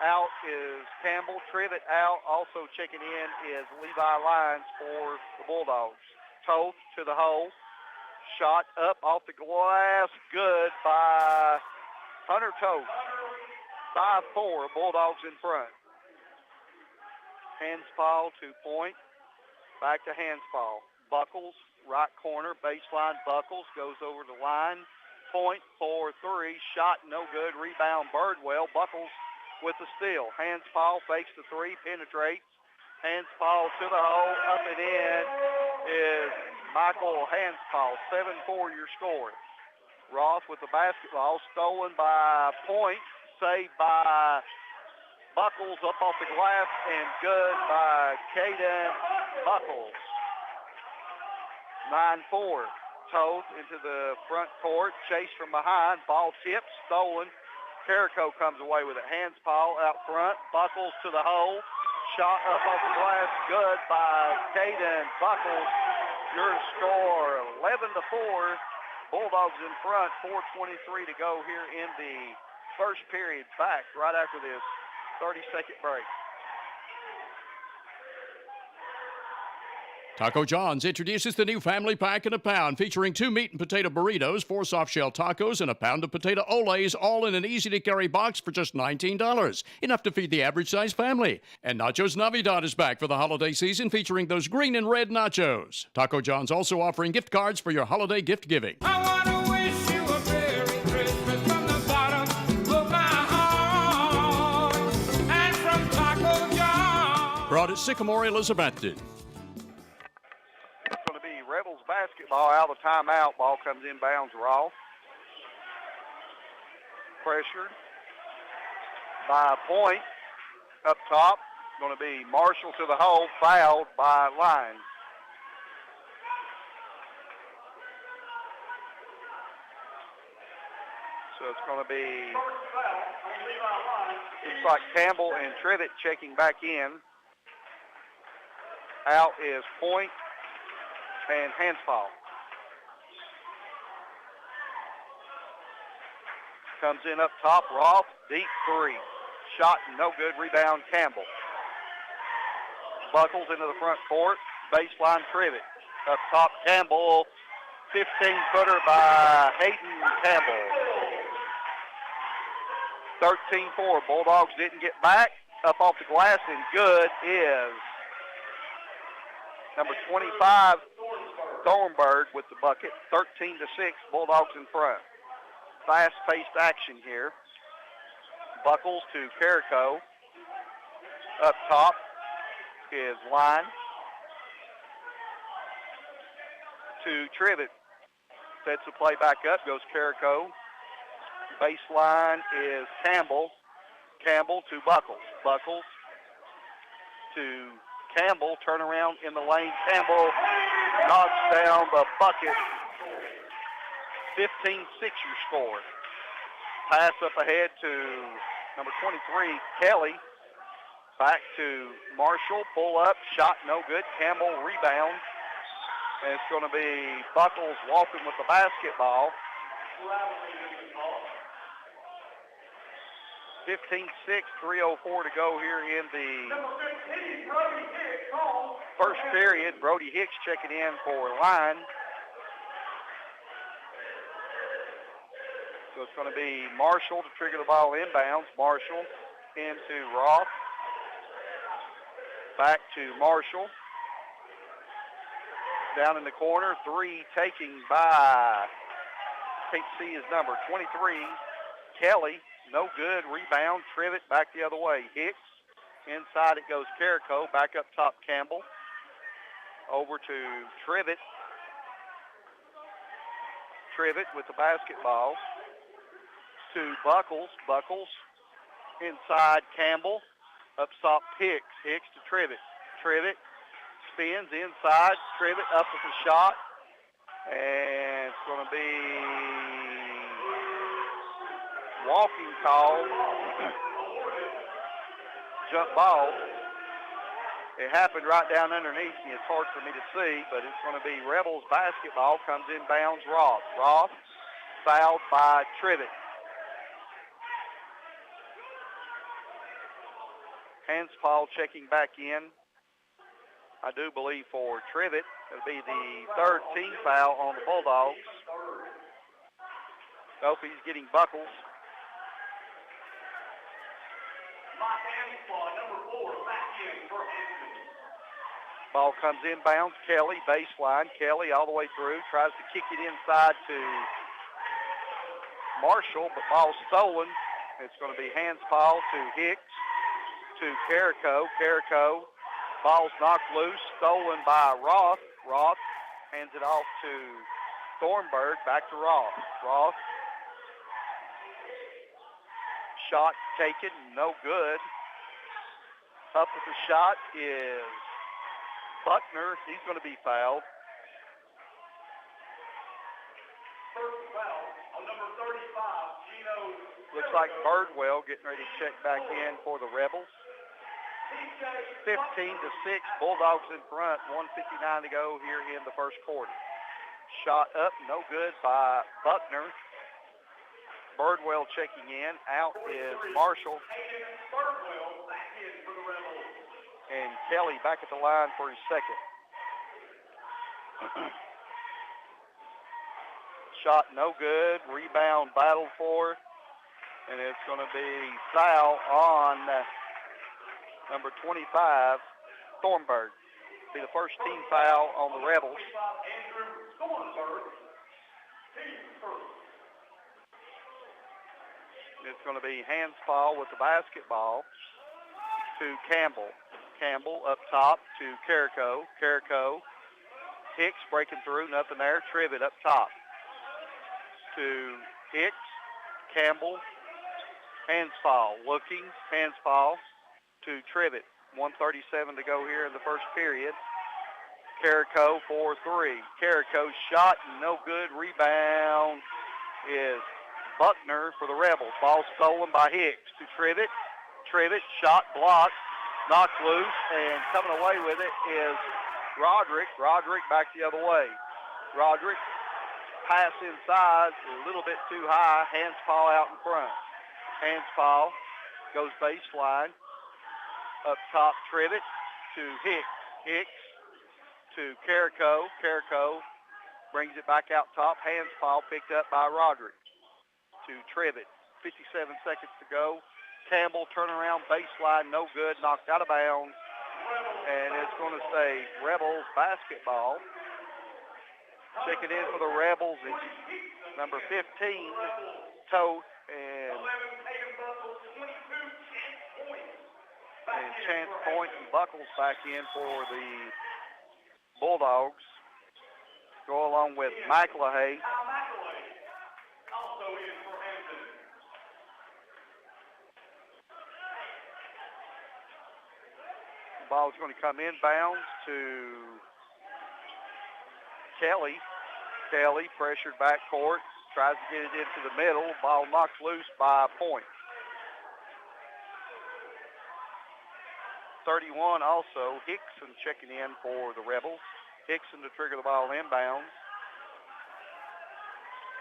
Out is Campbell. Trivet out. Also checking in is Levi Lyons for the Bulldogs. Toth to the hole. Shot up off the glass. Good by Hunter Toth. 5-4. Bulldogs in front. Hansball to Point. Back to Hansball. Buckles, right corner, baseline. Buckles goes over the line. Point for 3. Shot no good. Rebound Birdwell. Buckles with the steal. Hansball fakes the 3, penetrates. Hansball to the hole. Up and in is Michael Hansball. 7-4 your score. Ross with the basketball. Stolen by Point. Saved by Buckles up off the glass, and good by Caden Buckles. 9-4. Toth into the front court. Chase from behind. Ball tipped. Stolen. Carrico comes away with it. Hansball out front. Buckles to the hole. Shot up off the glass. Good by Caden Buckles. Your score 11-4. Bulldogs in front. 4:23 to go here in the first period. Back right after this 30-second break. Taco John's introduces the new Family Pack in a Pound, featuring 2 meat and potato burritos, 4 soft-shell tacos, and a pound of potato olays, all in an easy-to-carry box for just $19. Enough to feed the average-sized family. And Nachos Navidad is back for the holiday season, featuring those green and red nachos. Taco John's also offering gift cards for your holiday gift giving. I want to wish you a Merry Christmas from the bottom of my heart, and from Taco John. Brought at Sycamore Elizabethton. It's going to be Rebels basketball. ball out of the timeout. Ball comes inbounds. Roth. Pressured by Point up top. Going to be Marshall to the hole. Fouled by Line. So it's going to be, looks like Campbell and Trivett checking back in. Out is Point and Hanspaul. Comes in up top, Roth, deep three. Shot no good, rebound Campbell. Buckles into the front court, baseline Trivett. Up top, Campbell, 15-footer by Hayden Campbell. 13-4, Bulldogs didn't get back. Up off the glass and good is number 25, Thornburg with the bucket. 13-6, Bulldogs in front. Fast-paced action here. Buckles to Carrico. Up top is Line. To Trivett. Sets the play back up, goes Carrico. Baseline is Campbell. Campbell to Buckles. Buckles to Campbell. Turnaround in the lane. Campbell knocks down the bucket. 15-6 your score. Pass up ahead to number 23, Kelly. Back to Marshall. Pull up. Shot no good. Campbell rebound. And it's going to be Buckles walking with the basketball. 15-6, 3:04 to go here in the first period. Brody Hicks checking in for Line. So it's going to be Marshall to trigger the ball inbounds. Marshall into Roth. Back to Marshall. Down in the corner, three taking by, can't see his number, 23, Kelly. No good. Rebound. Trivett back the other way. Hicks. Inside it goes Carrico. Back up top Campbell. Over to Trivett. Trivett with the basketball. To Buckles. Buckles. Inside Campbell. Up top Hicks. Hicks to Trivett. Trivett spins inside. Trivett up with the shot. And it's going to be walking call. Jump ball. It happened right down underneath me. It's hard for me to see, but it's going to be Rebels basketball. Comes in bounds Roth. Roth fouled by Trivett. Hanspaul checking back in. I do believe for Trivett, it'll be the third team foul on the Bulldogs. Nope, he's getting Buckles. Ball comes inbounds. Kelly, baseline. Kelly all the way through. Tries to kick it inside to Marshall, but ball's stolen. It's going to be Hanspaul to Hicks to Carrico. Carrico. Ball's knocked loose. Stolen by Roth. Roth hands it off to Thornburg. Back to Roth. Roth. Shot taken. No good. Up with the shot is Buckner. He's going to be fouled. First foul on number 35, Gino. Looks like Birdwell getting ready to check back in for the Rebels. 15-6, Bulldogs in front. 1:59 to go here in the first quarter. Shot up, no good by Buckner. Birdwell checking in. Out is Marshall. And Kelly back at the line for his second. Shot no good. Rebound battled for. And it's going to be foul on number 25, Thornburg. Be the first team foul on the Rebels. It's going to be Hanspaul with the basketball to Campbell. Campbell up top to Carrico. Carrico Hicks breaking through, nothing there. Tribbett up top to Hicks. Campbell, hands foul. Looking, hands foul to Tribbett. 1:37 to go here in the first period. Carrico 4-3. Carrico shot, no good. Rebound is Buckner for the Rebels. Ball stolen by Hicks to Tribbett. Tribbett shot blocked, knocked loose, and coming away with it is Roderick. Roderick back the other way. Roderick pass inside, a little bit too high. Hands foul out in front. Hands foul goes baseline. Up top, Tribbett to Hicks. Hicks to Carrico. Carrico brings it back out top. Hands foul picked up by Roderick to Tribbett. 57 seconds to go. Campbell turnaround baseline, no good, knocked out of bounds. And it's going to say Rebels basketball. Checking in for the Rebels is number 15, Tote, and Chance Point and Buckles back in for the Bulldogs. Go along with McElhay. Ball's going to come inbounds to Kelly. Kelly pressured backcourt, tries to get it into the middle. Ball knocked loose by Point. 31 also, Hickson checking in for the Rebels. Hickson to trigger the ball inbounds.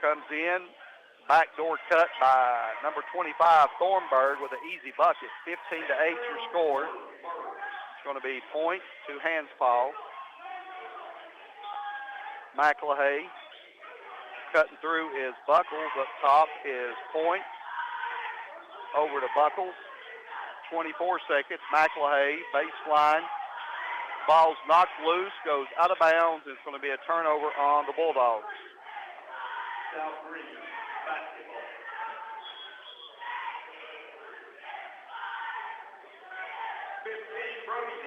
Comes in, backdoor cut by number 25, Thornburg, with an easy bucket. 15-8 your score. It's going to be Point to hands foul. McElhay cutting through is Buckles. Up top is Point. Over to Buckles. 24 seconds. McElhay, baseline. Ball's knocked loose, goes out of bounds. It's going to be a turnover on the Bulldogs.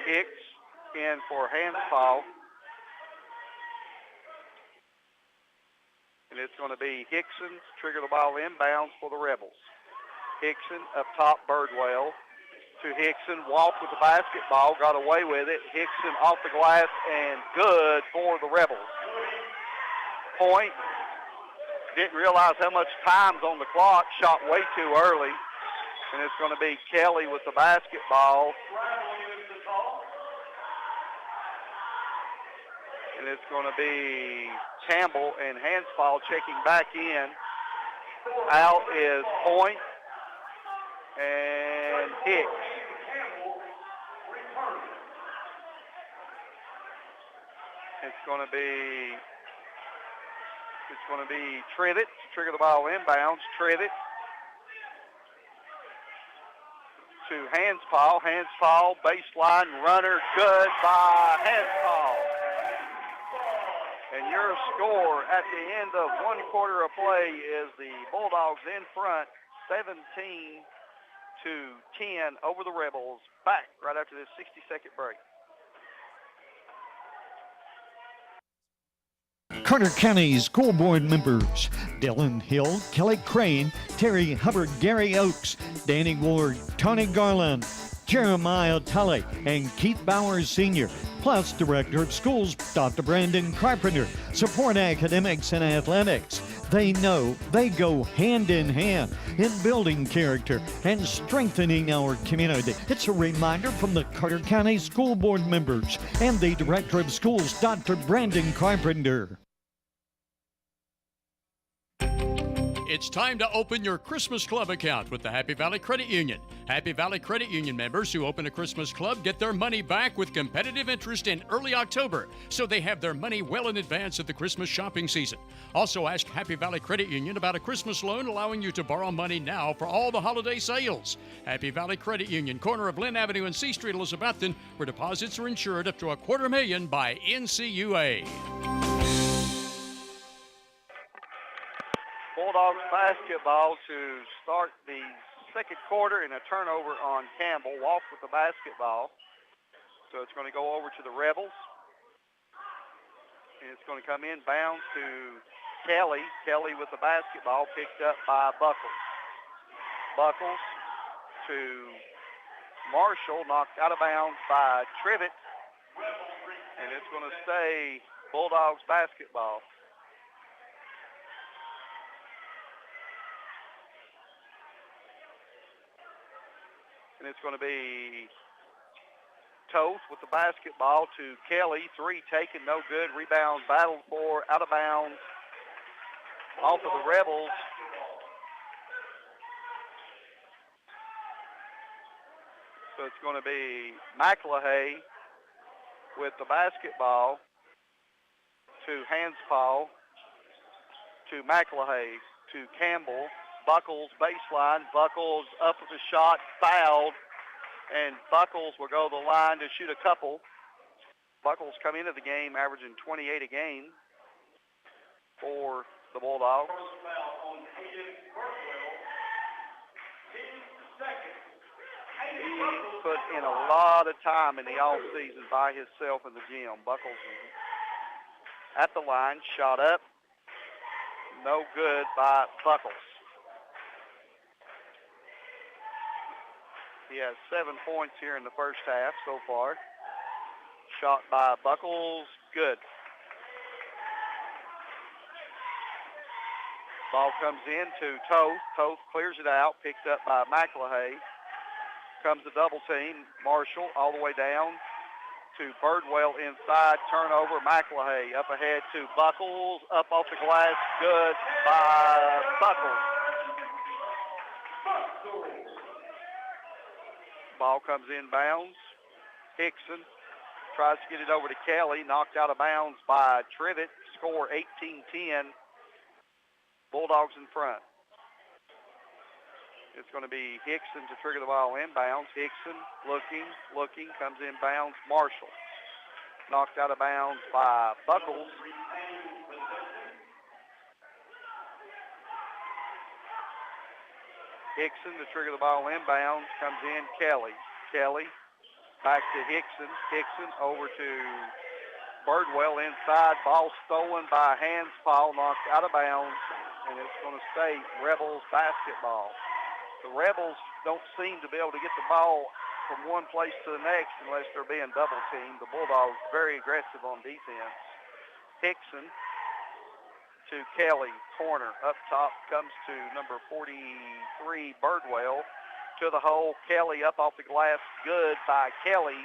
Hicks in for hand foul. And it's going to be Hickson to trigger the ball inbounds for the Rebels. Hickson up top, Birdwell to Hickson, walked with the basketball, got away with it. Hickson off the glass and good for the Rebels. Point didn't realize how much time's on the clock, shot way too early. And it's going to be Kelly with the basketball. And it's going to be Campbell and hands foul checking back in. Out is Point and Hicks. It's going to be Tribbett to trigger the ball inbounds. Tribbett to hands foul, baseline runner, good by hands foul. And your score at the end of one quarter of play is the Bulldogs in front, 17-10 over the Rebels. Back right after this 60-second break. Carter County School Board members: Dylan Hill, Kelly Crane, Terry Hubbard, Gary Oakes, Danny Ward, Tony Garland, Jeremiah Tully, and Keith Bowers Sr., plus Director of Schools, Dr. Brandon Carpenter. Support academics and athletics. They know they go hand in hand in building character and strengthening our community. It's a reminder from the Carter County School Board members and the Director of Schools, Dr. Brandon Carpenter. It's time to open your Christmas Club account with the Happy Valley Credit Union. Happy Valley Credit Union members who open a Christmas Club get their money back with competitive interest in early October, so they have their money well in advance of the Christmas shopping season. Also ask Happy Valley Credit Union about a Christmas loan allowing you to borrow money now for all the holiday sales. Happy Valley Credit Union, corner of Lynn Avenue and C Street, Elizabethton, where deposits are insured up to $250,000 by NCUA. Bulldogs basketball to start the second quarter, and a turnover on Campbell. Walk with the basketball. So it's going to go over to the Rebels. And it's going to come inbounds to Kelly. Kelly with the basketball picked up by Buckles. Buckles to Marshall, knocked out of bounds by Trivett. And it's going to stay Bulldogs basketball. And it's going to be Toth with the basketball to Kelly. 3 taken, no good. Rebound battled for, out of bounds. Off of the Rebels. So it's going to be McElhay with the basketball to Hanspaul, to McElhay, to Campbell. Buckles baseline. Buckles up with the shot, fouled, and Buckles will go to the line to shoot a couple. Buckles come into the game averaging 28 a game for the Bulldogs. He put in a lot of time in the offseason by himself in the gym. Buckles at the line, shot up, no good by Buckles. He has 7 points here in the first half so far. Shot by Buckles, good. Ball comes in to Toth. Toth clears it out, picked up by McElhay. Comes a double team. Marshall all the way down to Birdwell inside. Turnover, McElhay up ahead to Buckles. Up off the glass, good by Buckles. Ball comes inbounds. Hickson tries to get it over to Kelly. Knocked out of bounds by Trivett. Score 18-10. Bulldogs in front. It's going to be Hickson to trigger the ball inbounds. Hickson looking, comes inbounds. Marshall knocked out of bounds by Buckles. Hickson to trigger the ball inbounds, comes in Kelly. Kelly back to Hickson. Hickson over to Birdwell inside. Ball stolen by Hanspaul, knocked out of bounds, and it's going to stay Rebels basketball. The Rebels don't seem to be able to get the ball from one place to the next unless they're being double teamed. The Bulldogs very aggressive on defense. Hickson to Kelly, corner, up top, comes to number 43, Birdwell, to the hole. Kelly up off the glass, good by Kelly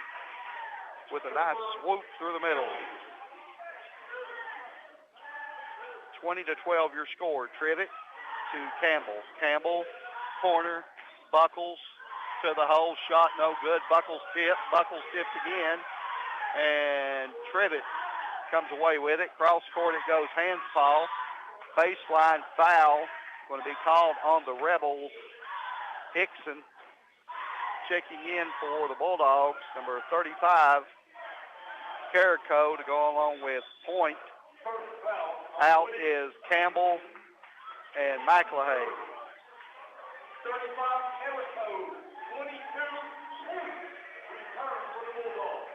with a nice swoop through the middle. 20-12 your score. Trivett to Campbell. Campbell, corner, Buckles to the hole, shot no good. Buckles tipped again, and Trivett comes away with it. Cross court it goes, Hanspaul. Baseline foul going to be called on the Rebels. Hickson checking in for the Bulldogs, number 35, Carrico, to go along with Point. Out is Campbell and McElhay. 35 Carrico, 22 return for the Bulldogs.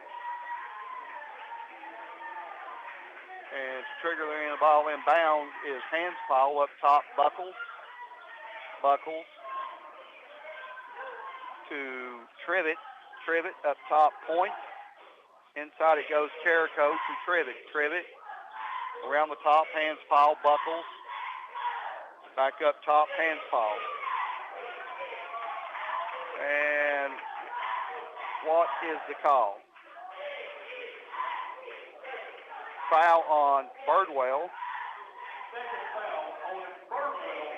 And to trigger the ball inbounds is Hanspaul. Up top, Buckles. Buckles to Trivett. Trivett up top, Point. Inside it goes Carrico to Trivett. Trivett around the top, Hanspaul, Buckles. Back up top, Hanspaul. And what is the call? Foul on Birdwell. Second foul on Birdwell.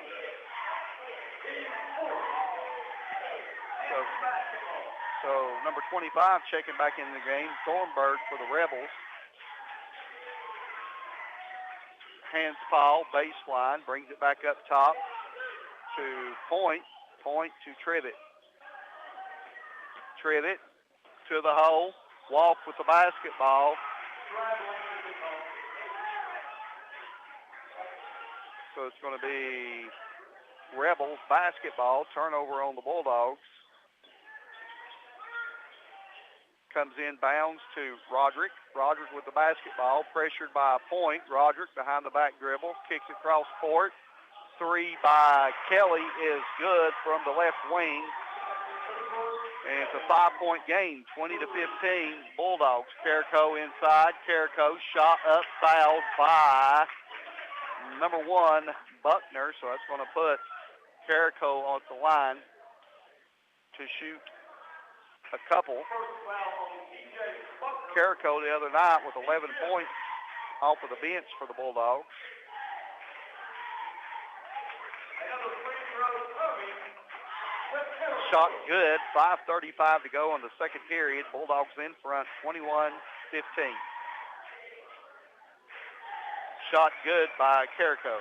So number 25 checking back into the game, Thornburg for the Rebels. Hanspaul, baseline, brings it back up top to Point. Point to Trivett. Trivett to the hole, Walk with the basketball. So it's going to be Rebels basketball, turnover on the Bulldogs. Comes in bounds to Roderick. Roderick with the basketball, pressured by Point. Roderick behind the back dribble, kicks it cross court. 3 by Kelly is good from the left wing. And it's a 5-point game, 20-15, Bulldogs. Carrico inside. Carrico shot up, fouled by number 1, Buckner. So that's going to put Carrico on the line to shoot a couple. Carrico the other night with 11 points off of the bench for the Bulldogs. Shot good, 5:35 to go in the second period. Bulldogs in front, 21-15. Shot good by Carrico.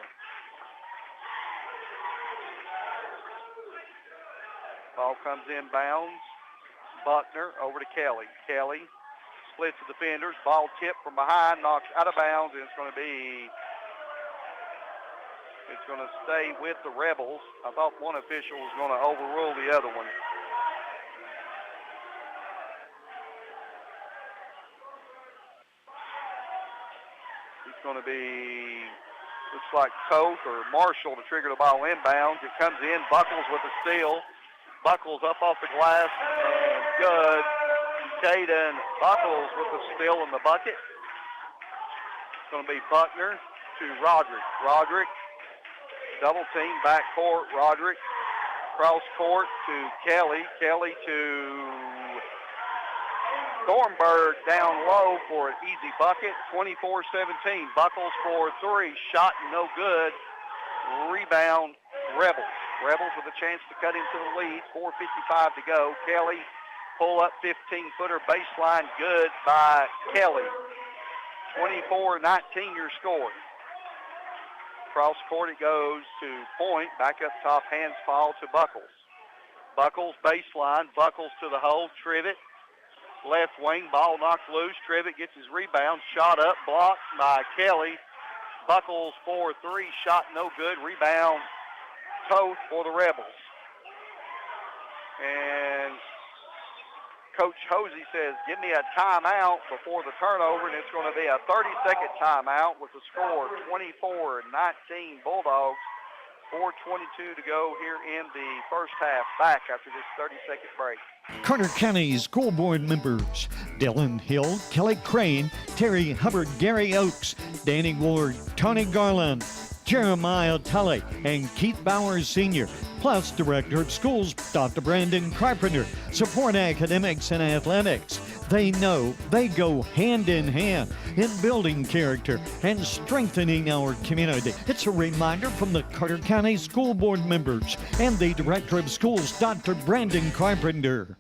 Ball comes in bounds. Buckner over to Kelly. Kelly splits the defenders. Ball tipped from behind, knocks out of bounds, and it's going to stay with the Rebels. I thought one official was going to overrule the other one. It's going to be, looks like Toth or Marshall to trigger the ball inbounds. It comes in. Buckles with the steal. Buckles up off the glass, and good. Caden Buckles with the steal in the bucket. It's going to be Buckner to Roderick. Roderick, double team, back court. Roderick, cross court to Kelly. Kelly to Thornburg down low for an easy bucket. 24-17. Buckles for 3. Shot no good. Rebound, Rebels. Rebels with a chance to cut into the lead. 4:55 to go. Kelly, pull up 15-footer baseline. Good by Kelly. 24-19 your score. Cross court it goes to Point. Back up top, hands fall to Buckles. Buckles baseline. Buckles to the hole. Trivet. Left wing. Ball knocked loose. Trivet gets his rebound. Shot up. Blocked by Kelly. Buckles for 3. Shot no good. Rebound. Toth for the Rebels. And Coach Hosey says, give me a timeout before the turnover, and it's going to be a 30-second timeout with the score 24-19 Bulldogs. 4:22 to go here in the first half. Back after this 30-second break. Carter County School Board members: Dylan Hill, Kelly Crane, Terry Hubbard, Gary Oakes, Danny Ward, Tony Garland, Jeremiah Tully, and Keith Bowers Sr., plus Director of Schools, Dr. Brandon Carpenter, support academics and athletics. They know they go hand in hand in building character and strengthening our community. It's a reminder from the Carter County School Board members and the Director of Schools, Dr. Brandon Carpenter.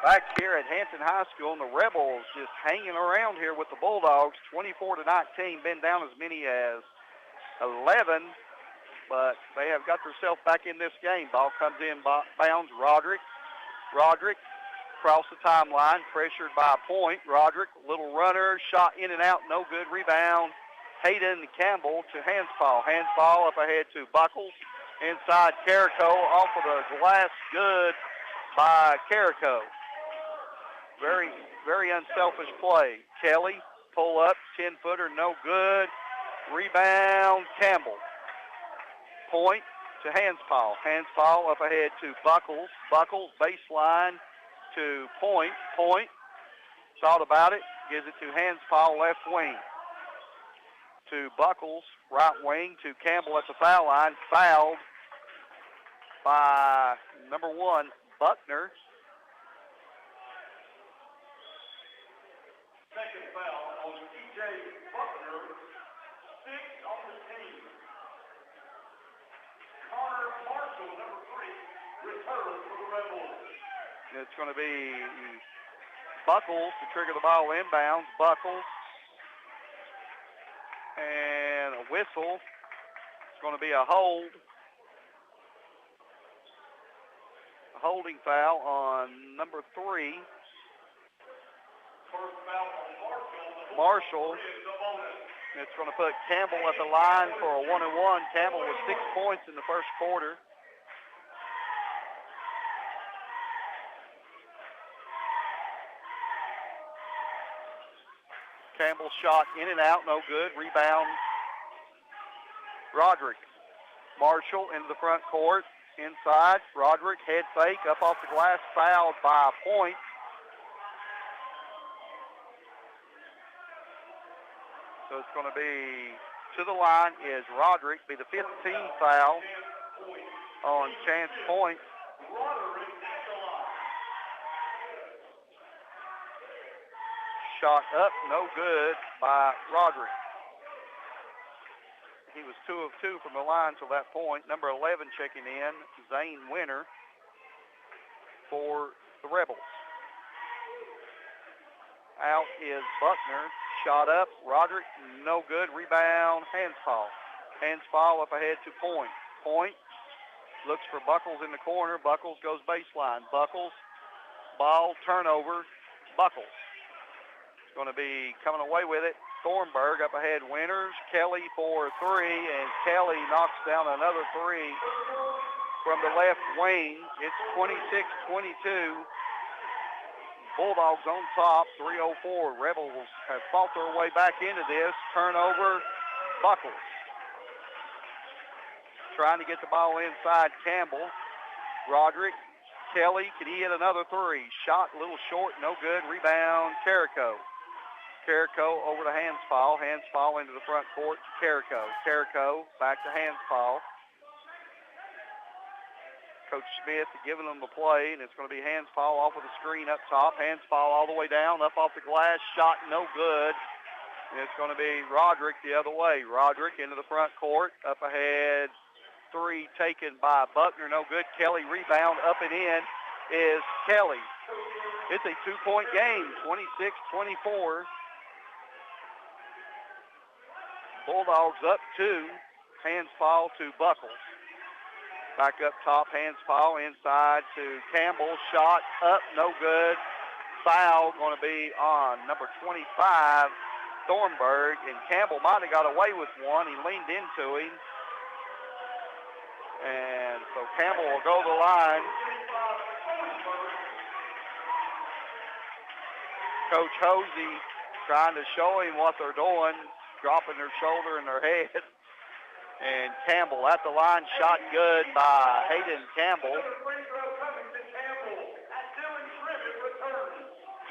Back here at Hampton High School, and the Rebels just hanging around here with the Bulldogs, 24-19, been down as many as 11, but they have got themselves back in this game. Ball comes in bounds. Roderick across the timeline, pressured by Point. Roderick, little runner, shot in and out, no good. Rebound, Hayden Campbell to Hanspaul. Hanspaul up ahead to Buckles. Inside Carrico, off of the glass, good by Carrico. Very, very unselfish play. Kelly, pull up, 10-footer, no good. Rebound, Campbell. Point to Hanspaul. Hanspaul up ahead to Buckles. Buckles, baseline to Point. Point thought about it, gives it to Hanspaul, left wing. To Buckles, right wing, to Campbell at the foul line. Fouled by number 1, Buckner. Second foul on T.J. Buckner, 6 on the team. Connor Marshall, number 3, returns for the Rebels. It's going to be Buckles to trigger the ball inbounds. Buckles. And a whistle. It's going to be a hold. A holding foul on number 3. First foul on Marshall. It's going to put Campbell at the line for a 1-and-1. Campbell with 6 points in the first quarter. Campbell shot in and out, no good. Rebound, Roderick. Marshall into the front court. Inside, Roderick, head fake, up off the glass, fouled by Point. So it's going to be to the line is Roderick, be the 15th foul on Chance Point. Shot up, no good by Roderick. He was 2 of 2 from the line till that point. Number 11 checking in, Zane Winter for the Rebels. Out is Buckner. Shot up, Roderick, no good. Rebound, hands foul. Hands foul up ahead to Point. Point looks for Buckles in the corner. Buckles goes baseline. Buckles, ball, turnover, Buckles. Going to be coming away with it. Thornburg up ahead, Winters. Kelly for 3, and Kelly knocks down another 3 from the left wing. It's 26-22. Bulldogs on top, 3:04. Rebels have fought their way back into this. Turnover, Buckles. Trying to get the ball inside Campbell. Roderick. Kelly, could he hit another 3? Shot a little short, no good. Rebound, Carrico. Carrico over to Hansfall. Hansfall into the front court to Carrico. Carrico back to Hansfall. Coach Smith giving them the play, and it's going to be Hansfall off of the screen up top. Hansfall all the way down, up off the glass, shot no good. And it's going to be Roderick the other way. Roderick into the front court, up ahead, 3 taken by Buckner, no good. Kelly rebound, up and in is Kelly. It's a 2-point game, 26-24. Bulldogs up 2, Hansfall to Buckles. Back up top, Hansfall inside to Campbell. Shot up, no good. Foul going to be on number 25, Thornburg. And Campbell might have got away with one. He leaned into him. And so Campbell will go to the line. Coach Hosey trying to show him what they're doing, dropping their shoulder and their head. And Campbell at the line, shot good by Hayden Campbell.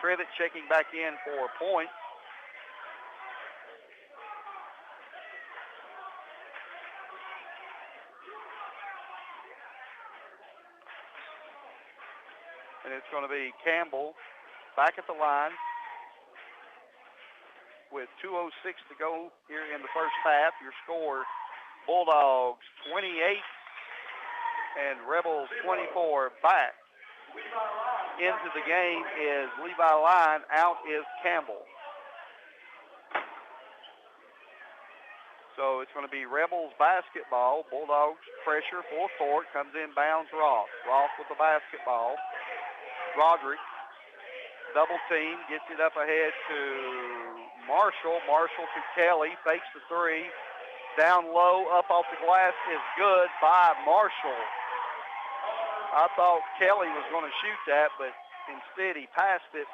Trivet checking back in for a point. And it's going to be Campbell back at the line with 2:06 to go here in the first half. Your score, Bulldogs 28 and Rebels 24. Back into the game is Levi Line. Out is Campbell. So it's going to be Rebels basketball. Bulldogs pressure full court. Comes in bounds Ross. Ross with the basketball. Roderick double team. Gets it up ahead to Marshall. Marshall to Kelly. Fakes the 3. Down low, up off the glass is good by Marshall. I thought Kelly was going to shoot that, but instead he passed it.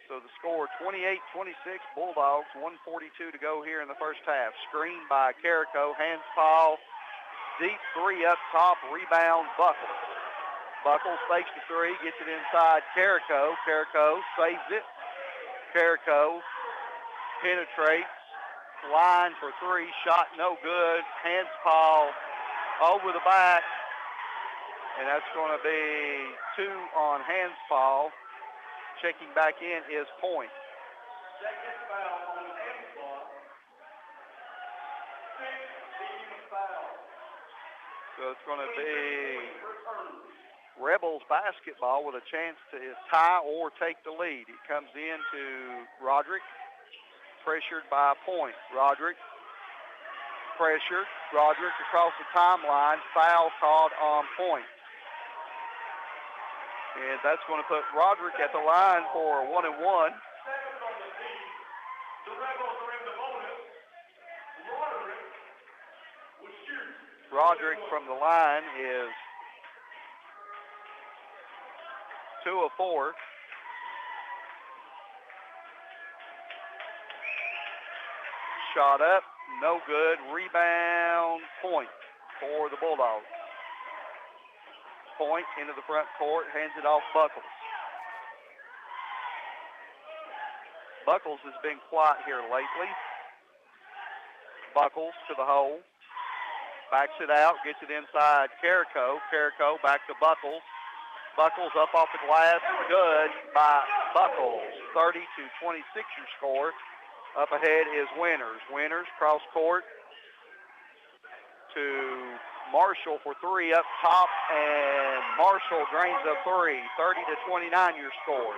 So the score 28-26, Bulldogs, 1:42 to go here in the first half. Screen by Carrico, hands foul, deep 3 up top, rebound Buckles. Buckles fakes the 3, gets it inside Carrico. Carrico saves it. Carrico penetrates. Line for 3, shot no good. Hands foul over the back, and that's going to be 2 on hands foul. Checking back in is Point. Second foul on hands foul. 16 foul. So it's going to be Rebels basketball with a chance to tie or take the lead. It comes in to Roderick. Pressured by Point. Roderick pressured. Roderick across the timeline. Foul called on Point. And that's going to put Roderick at the line for 1-and-1. The Rebels are in the bonus. Roderick will shoot. Roderick from the line is 2 of 4. shot up, no good. Rebound, point for the Bulldogs. Point into the front court, hands it off Buckles. Buckles has been quiet here lately. Buckles to the hole. Backs it out, gets it inside Carrico. Carrico back to Buckles. Buckles up off the glass, good by Buckles. 30-26 your score. Up ahead is Winters. Winters cross court to Marshall for three up top, and Marshall drains a three. 30-29 your score.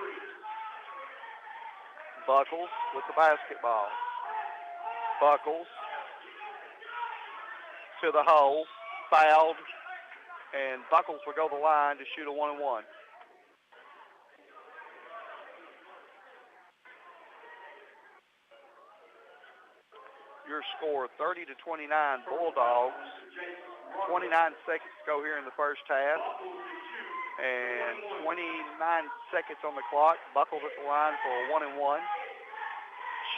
Buckles with the basketball. Buckles to the hole, fouled, and Buckles will go to the line to shoot a 1-and-1. Your score 30-29 Bulldogs. 29 seconds to go here in the first half. And 29 seconds on the clock. Buckles at the line for a 1-and-1.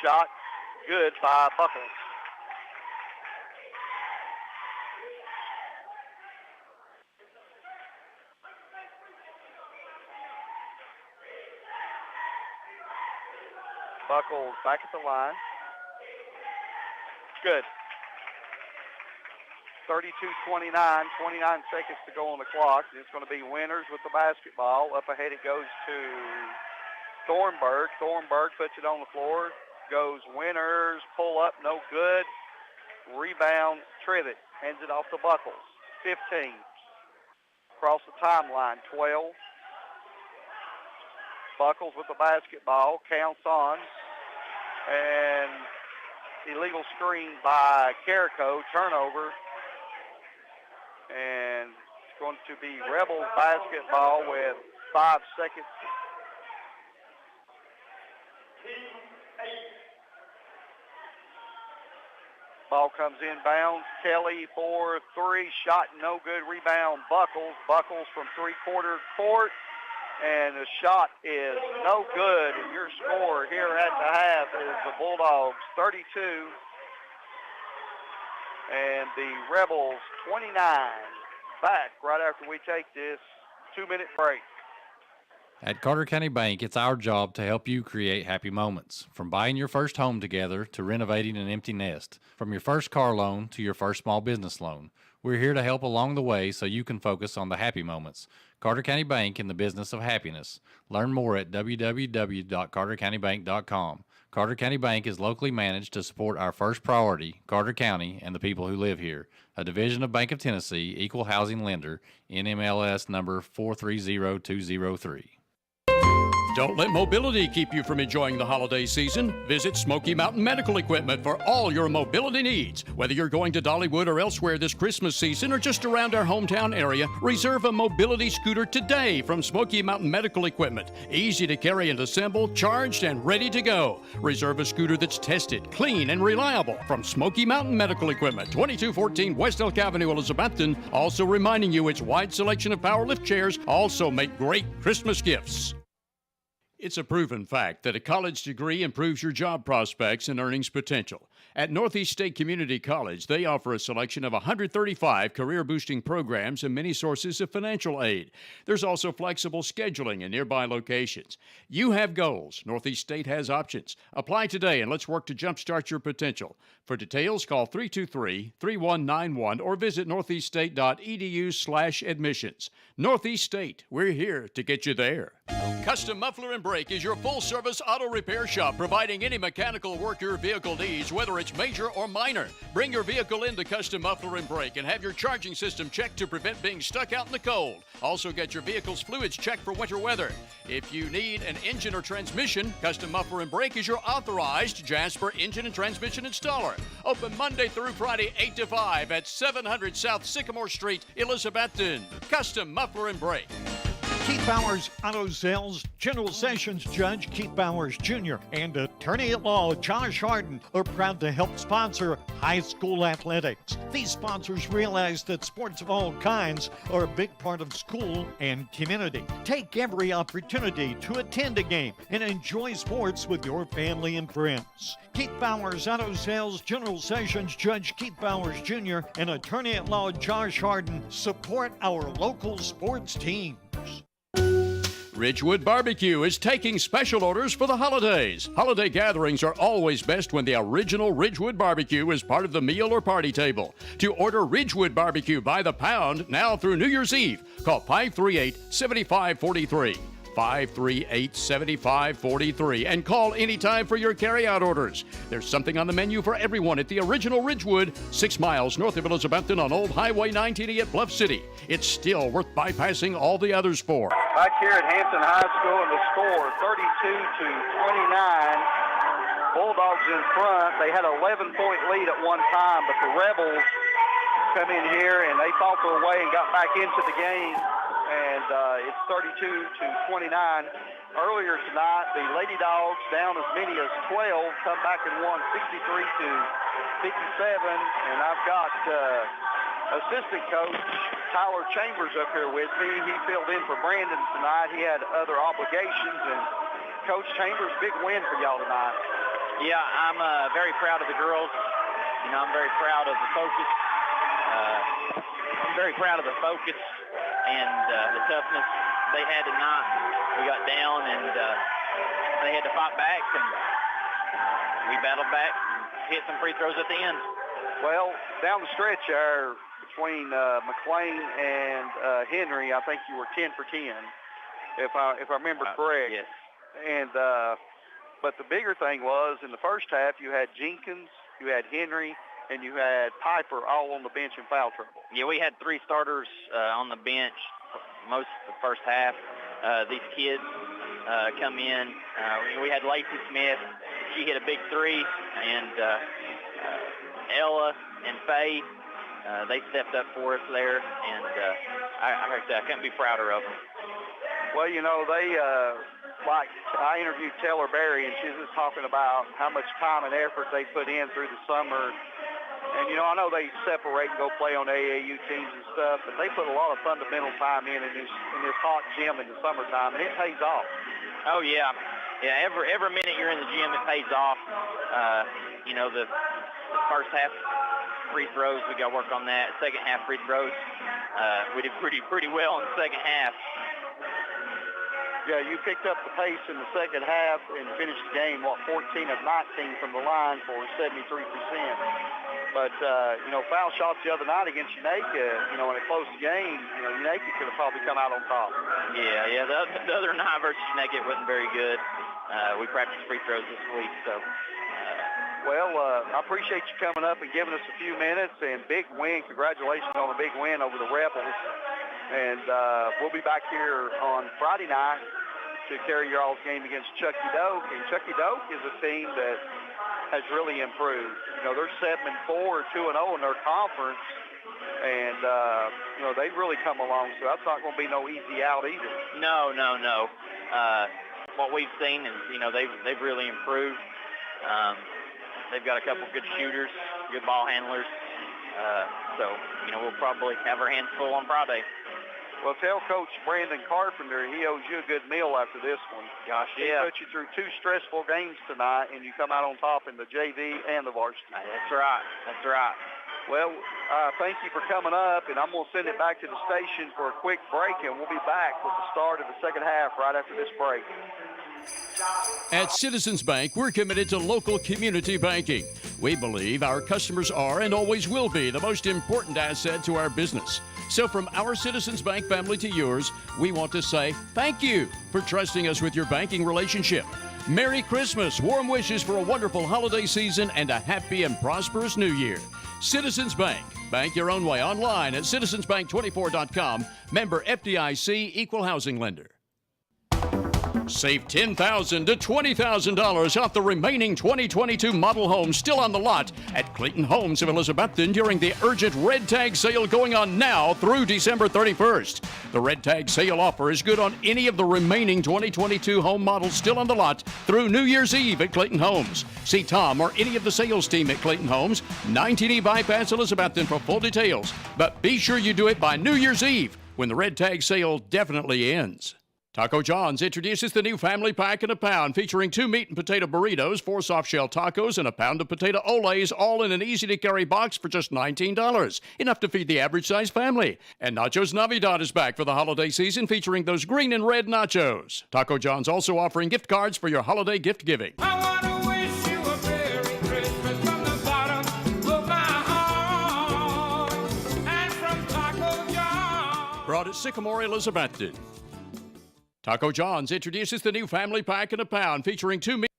Shot good by Buckles. Buckles back at the line. Good. 32-29, 29 seconds to go on the clock. It's going to be Winters with the basketball. Up ahead it goes to Thornburg. Thornburg puts it on the floor. Goes Winters, pull up, no good. Rebound, Trivett. Hands it off to Buckles. 15. Across the timeline, 12. Buckles with the basketball. Counts on. And illegal screen by Carrico. Turnover. And it's going to be Rebels basketball with 5 seconds. Ball comes inbounds. Kelly for three. Shot no good. Rebound Buckles. Buckles from three-quarter court. And the shot is no good. And your score here at the half is the Bulldogs 32. And the Rebels 29. Back right after we take this 2-minute break. At Carter County Bank, it's our job to help you create happy moments. From buying your first home together to renovating an empty nest. From your first car loan to your first small business loan. We're here to help along the way so you can focus on the happy moments. Carter County Bank, in the business of happiness. Learn more at www.cartercountybank.com. Carter County Bank is locally managed to support our first priority, Carter County, and the people who live here. A division of Bank of Tennessee, equal housing lender, NMLS number 430203. Don't let mobility keep you from enjoying the holiday season. Visit Smoky Mountain Medical Equipment for all your mobility needs. Whether you're going to Dollywood or elsewhere this Christmas season or just around our hometown area, reserve a mobility scooter today from Smoky Mountain Medical Equipment. Easy to carry and assemble, charged and ready to go. Reserve a scooter that's tested, clean, and reliable from Smoky Mountain Medical Equipment, 2214 West Elk Avenue, Elizabethton. Also reminding you its wide selection of power lift chairs also make great Christmas gifts. It's a proven fact that a college degree improves your job prospects and earnings potential. At Northeast State Community College, they offer a selection of 135 career-boosting programs and many sources of financial aid. There's also flexible scheduling in nearby locations. You have goals. Northeast State has options. Apply today and let's work to jumpstart your potential. For details, call 323-3191 or visit northeaststate.edu/admissions. Northeast State, we're here to get you there. Custom Muffler and Brake is your full-service auto repair shop providing any mechanical work your vehicle needs, whether it's major or minor. Bring your vehicle into Custom Muffler and Brake and have your charging system checked to prevent being stuck out in the cold. Also get your vehicle's fluids checked for winter weather. If you need an engine or transmission, Custom Muffler and Brake is your authorized Jasper engine and transmission installer. Open Monday through Friday, 8 to 5 at 700 South Sycamore Street, Elizabethton. Custom Muffler and Brake. Keith Bowers Auto Sales, General Sessions Judge Keith Bowers Jr. and Attorney at Law Josh Harden are proud to help sponsor high school athletics. These sponsors realize that sports of all kinds are a big part of school and community. Take every opportunity to attend a game and enjoy sports with your family and friends. Keith Bowers Auto Sales, General Sessions Judge Keith Bowers Jr. and Attorney at Law Josh Harden support our local sports teams. Ridgewood Barbecue is taking special orders for the holidays. Holiday gatherings are always best when the original Ridgewood Barbecue is part of the meal or party table. To order Ridgewood Barbecue by the pound now through New Year's Eve, call 538-7543. 538-7543 and call anytime for your carryout orders. There's something on the menu for everyone at the original Ridgewood, 6 miles north of Elizabethton on Old Highway 19 at Bluff City. It's still worth bypassing all the others for. Back here at Hampton High School, and the score 32-29. Bulldogs in front. They had an 11-point lead at one time, but the Rebels come in here and they fought their way and got back into the game. And it's 32-29. Earlier tonight, the Lady Dogs, down as many as 12, come back and won 63-57. And I've got assistant coach Tyler Chambers up here with me. He filled in for Brandon tonight. He had other obligations. And Coach Chambers, big win for y'all tonight. Yeah, I'm very proud of the girls. You know, I'm very proud of the focus. I'm very proud of the focus and the toughness they had tonight. We got down and they had to fight back, and we battled back and hit some free throws at the end. Well, down the stretch there between McLean and Henry, I think you were 10 for 10, if I remember correct. Yes. And but the bigger thing was in the first half you had Jenkins, you had Henry, and you had Piper all on the bench in foul trouble. Yeah, we had 3 starters on the bench most of the first half. These kids come in. We had Lacey Smith. She hit a big 3, and Ella and Faye, they stepped up for us there, and I couldn't be prouder of them. Well, you know, they like I interviewed Taylor Berry, and she was just talking about how much time and effort they put in through the summer. And, you know, I know they separate and go play on AAU teams and stuff, but they put a lot of fundamental time in this hot gym in the summertime, and it pays off. Oh, yeah. Yeah, every minute you're in the gym, it pays off. You know, the first half free throws, we got to work on that. Second half free throws, we did pretty well in the second half. Yeah, you picked up the pace in the second half and finished the game, 14 of 19 from the line for 73%. But, you know, foul shots the other night against Unaka, you know, in a close game, you know, Unaka could have probably come out on top. Yeah, the other night versus Unaka, it wasn't very good. We practiced free throws this week, so. Well, I appreciate you coming up and giving us a few minutes, and big win. Congratulations on a big win over the Rebels. And we'll be back here on Friday night to carry your all's game against Chucky Doak. And Chucky Doak is a team that has really improved. You know, they're 7-4, 2-0 in their conference. And, you know, they've really come along. So that's not going to be no easy out either. No. What we've seen is, you know, they've really improved. They've got a couple good shooters, good ball handlers. So, you know, we'll probably have our hands full on Friday. Well, tell Coach Brandon Carpenter he owes you a good meal after this one. Gosh, He yeah. put you through 2 stressful games tonight, and you come out on top in the JV and the varsity. That's right. Well, thank you for coming up, and I'm going to send it back to the station for a quick break, and we'll be back with the start of the second half right after this break. At Citizens Bank, we're committed to local community banking. We believe our customers are and always will be the most important asset to our business. So from our Citizens Bank family to yours, we want to say thank you for trusting us with your banking relationship. Merry Christmas, warm wishes for a wonderful holiday season, and a happy and prosperous new year. Citizens Bank. Bank your own way online at citizensbank24.com. Member FDIC, Equal Housing Lender. Save $10,000 to $20,000 off the remaining 2022 model homes still on the lot at Clayton Homes of Elizabethton during the urgent red tag sale going on now through December 31st. The red tag sale offer is good on any of the remaining 2022 home models still on the lot through New Year's Eve at Clayton Homes. See Tom or any of the sales team at Clayton Homes, 19E Bypass Elizabethton for full details. But be sure you do it by New Year's Eve when the red tag sale definitely ends. Taco John's introduces the new family pack in a pound featuring 2 meat and potato burritos, 4 soft-shell tacos, and a pound of potato olays, all in an easy-to-carry box for just $19. Enough to feed the average-sized family. And Nachos Navidad is back for the holiday season featuring those green and red nachos. Taco John's also offering gift cards for your holiday gift giving. I want to wish you a Merry Christmas from the bottom of my heart. And from Taco John. Brought at Sycamore, Elizabethton. Taco John's introduces the new family pack in a pound featuring 2 meat.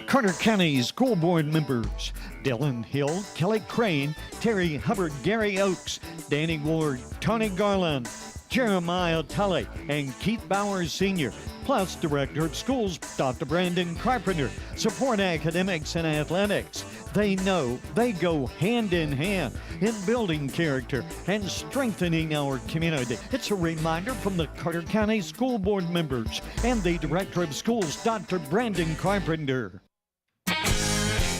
Carter County School Board members Dylan Hill, Kelly Crane, Terry Hubbard, Gary Oakes, Danny Ward, Tony Garland, Jeremiah Tully, and Keith Bowers Sr., plus Director of Schools Dr. Brandon Carpenter. Support academics and athletics. They know they go hand in hand in building character and strengthening our community. It's a reminder from the Carter County School Board members and the Director of Schools, Dr. Brandon Carpenter.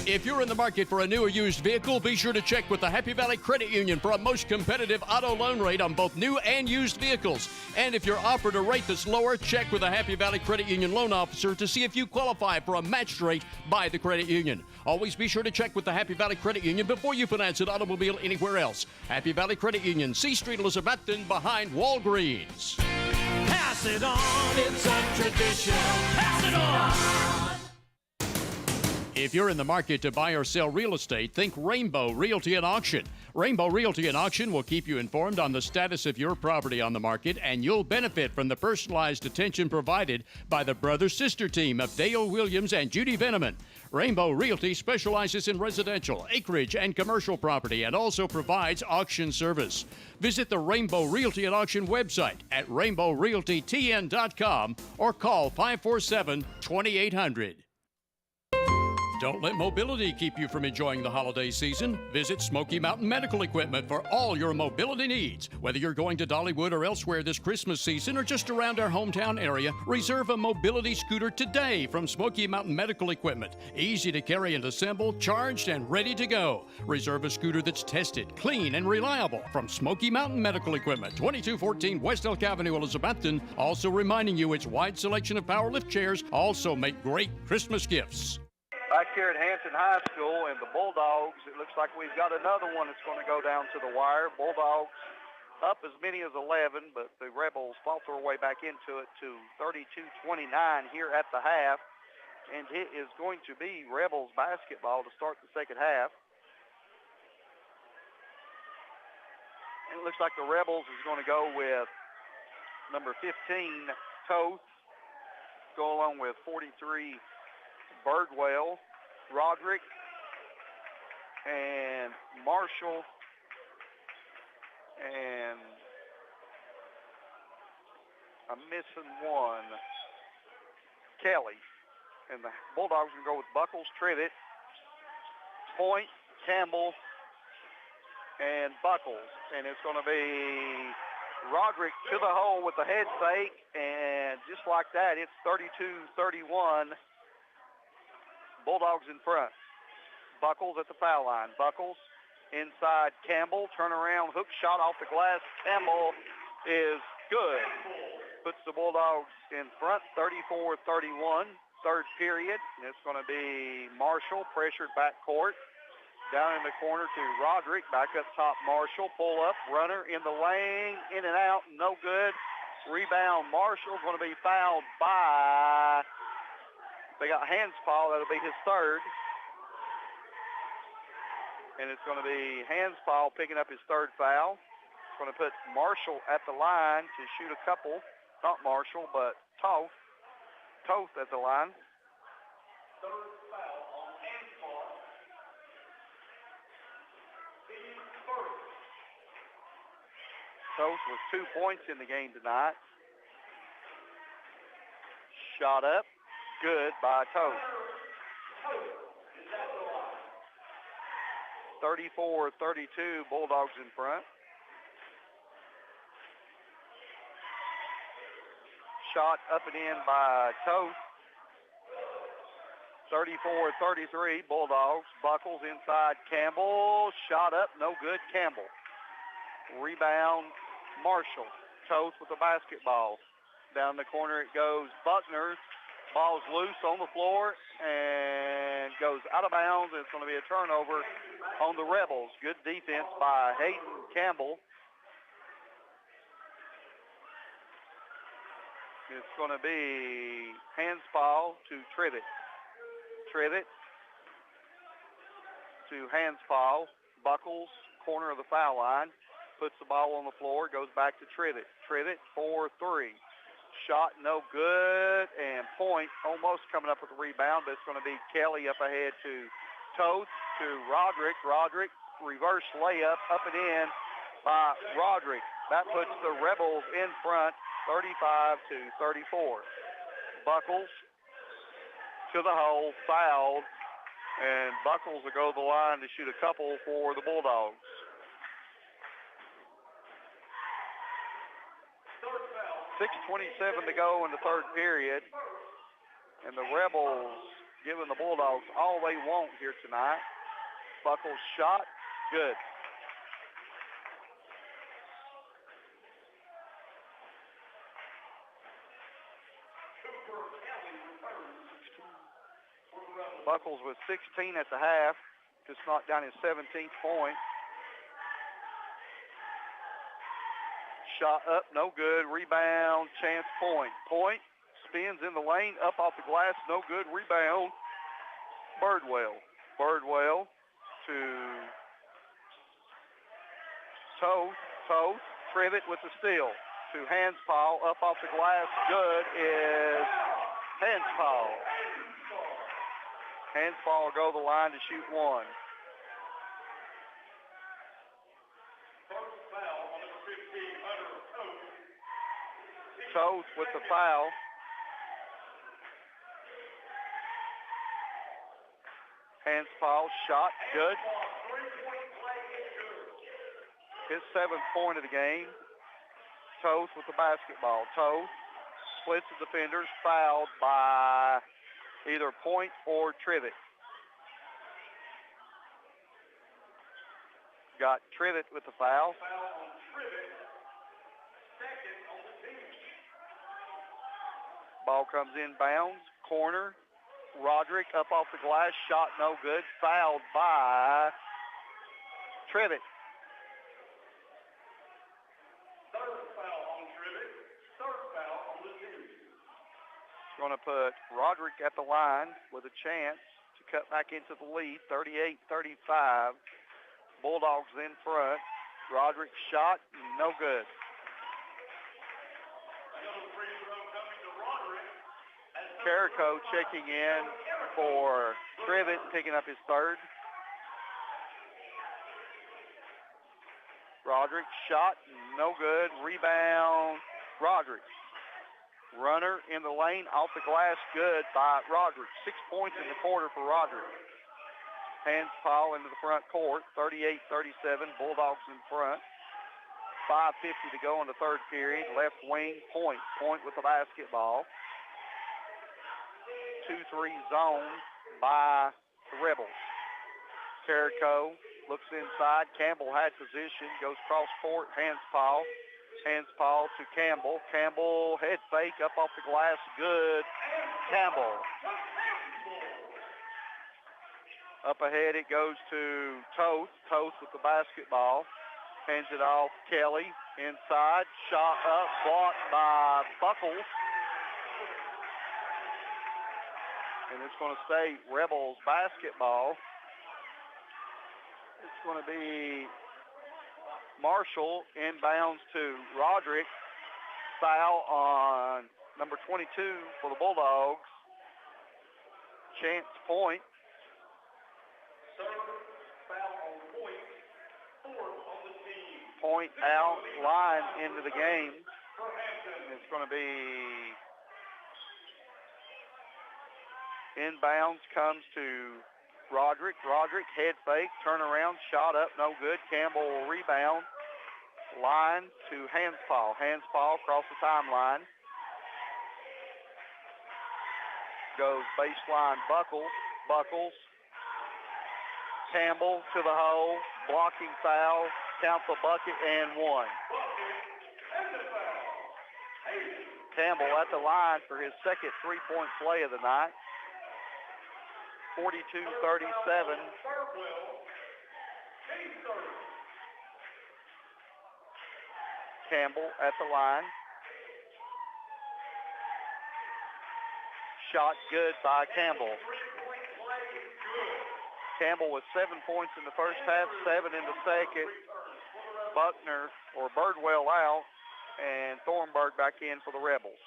If you're in the market for a new or used vehicle, be sure to check with the Happy Valley Credit Union for a most competitive auto loan rate on both new and used vehicles. And if you're offered a rate that's lower, check with the Happy Valley Credit Union loan officer to see if you qualify for a matched rate by the credit union. Always be sure to check with the Happy Valley Credit Union before you finance an automobile anywhere else. Happy Valley Credit Union, C Street, Elizabethton, behind Walgreens. Pass it on, it's a tradition. Pass it on. If you're in the market to buy or sell real estate, think Rainbow Realty and Auction. Rainbow Realty and Auction will keep you informed on the status of your property on the market, and you'll benefit from the personalized attention provided by the brother-sister team of Dale Williams and Judy Veneman. Rainbow Realty specializes in residential, acreage, and commercial property and also provides auction service. Visit the Rainbow Realty and Auction website at rainbowrealtytn.com or call 547-2800. Don't let mobility keep you from enjoying the holiday season. Visit Smoky Mountain Medical Equipment for all your mobility needs. Whether you're going to Dollywood or elsewhere this Christmas season or just around our hometown area, reserve a mobility scooter today from Smoky Mountain Medical Equipment. Easy to carry and assemble, charged and ready to go. Reserve a scooter that's tested, clean, and reliable from Smoky Mountain Medical Equipment, 2214 West Elk Avenue, Elizabethton. Also reminding you its wide selection of power lift chairs also make great Christmas gifts. Back here at Hampton High School, and the Bulldogs, it looks like we've got another one that's going to go down to the wire. Bulldogs up as many as 11, but the Rebels fought their way back into it to 32-29 here at the half. And it is going to be Rebels basketball to start the second half. And it looks like the Rebels is going to go with number 15, Toth, go along with 43, Birdwell, Roderick, and Marshall, and I'm missing one, Kelly. And the Bulldogs are going to go with Buckles, Trivet, Point, Campbell, and Buckles. And it's going to be Roderick to the hole with the head fake, and just like that, it's 32-31. Bulldogs in front. Buckles at the foul line. Buckles inside Campbell. Turnaround hook shot off the glass. Campbell is good. Puts the Bulldogs in front, 34-31. Third period. And it's going to be Marshall, pressured back court. Down in the corner to Roderick. Back up top, Marshall. Pull up. Runner in the lane. In and out. No good. Rebound. Marshall going to be fouled by... They got hands foul. That'll be his third. And it's going to be hands foul picking up his third foul. It's going to put Marshall at the line to shoot a couple. Not Marshall, but Toth. Toth at the line. Third foul on hands foul. Toth with 2 points in the game tonight. Shot up. Good by Toth. 34-32, Bulldogs in front. Shot up and in by Toth. 34-33, Bulldogs. Buckles inside Campbell. Shot up, no good, Campbell. Rebound, Marshall. Toth with the basketball. Down the corner it goes, Buckner. Ball's loose on the floor and goes out of bounds. It's going to be a turnover on the Rebels. Good defense by Hayden Campbell. It's going to be handsball to Trivet. Trivet to handsball. Buckles, corner of the foul line. Puts the ball on the floor, goes back to Trivet. Trivet, 4-3. Shot no good, and Point almost coming up with the rebound, but it's going to be Kelly up ahead to Toth to Roderick. Roderick, reverse layup, up and in by Roderick. That puts the Rebels in front, 35-34. Buckles to the hole, fouled, and Buckles will go to the line to shoot a couple for the Bulldogs. 6:27 to go in the third period, and the Rebels giving the Bulldogs all they want here tonight. Buckles shot, good. Buckles with 16 at the half, just knocked down his 17th point. Shot up, no good. Rebound, chance, Point. Point spins in the lane, up off the glass, no good. Rebound, Birdwell. Birdwell to Toth. Trivet with the steal. To Hanspal, up off the glass, good is Hanspal. Hanspal will go to the line to shoot one. Toth with the foul. Hanspal shot, good. His 7th point of the game. Toth with the basketball. Toth splits the defenders, fouled by either Point or Trivet. Got Trivet with the foul. Ball comes in bounds, corner. Roderick up off the glass, shot no good, fouled by Trivet. Third foul on Trivet, third foul on the team. Going to put Roderick at the line with a chance to cut back into the lead, 38-35. Bulldogs in front. Roderick shot, no good. Carrico checking in for Trivet, picking up his third. Roderick shot, no good. Rebound, Roderick. Runner in the lane, off the glass, good by Roderick. 6 points in the quarter for Roderick. Hanspal into the front court, 38-37. Bulldogs in front. 5:50 to go in the third period. Left wing, Point. Point with the basketball. 2-3 zone by the Rebels. Carrico looks inside. Campbell had position, goes cross court. Hanspal. Hanspal to Campbell. Campbell head fake up off the glass. Good. Campbell. Up ahead it goes to Toth. Toth with the basketball. Hands it off Kelly. Inside. Shot up. Blocked by Buckles. And it's going to stay Rebels basketball. It's going to be Marshall inbounds to Roderick. Foul on number 22 for the Bulldogs. Chance Point. Third foul on Point, fourth on the team. Point out, line into the game. And it's going to be Inbounds comes to Roderick. Roderick head fake, turnaround, shot up, no good. Campbell will rebound. Line to Hanspaw. Hanspaw across the timeline. Goes baseline Buckles. Buckles. Campbell to the hole. Blocking foul. Counts a bucket and one. Campbell at the line for his second three-point play of the night. 42-37. Campbell at the line. Shot good by Campbell. Campbell with 7 points in the first half, 7 in the second. Buckner or Birdwell out, and Thornburg back in for the Rebels.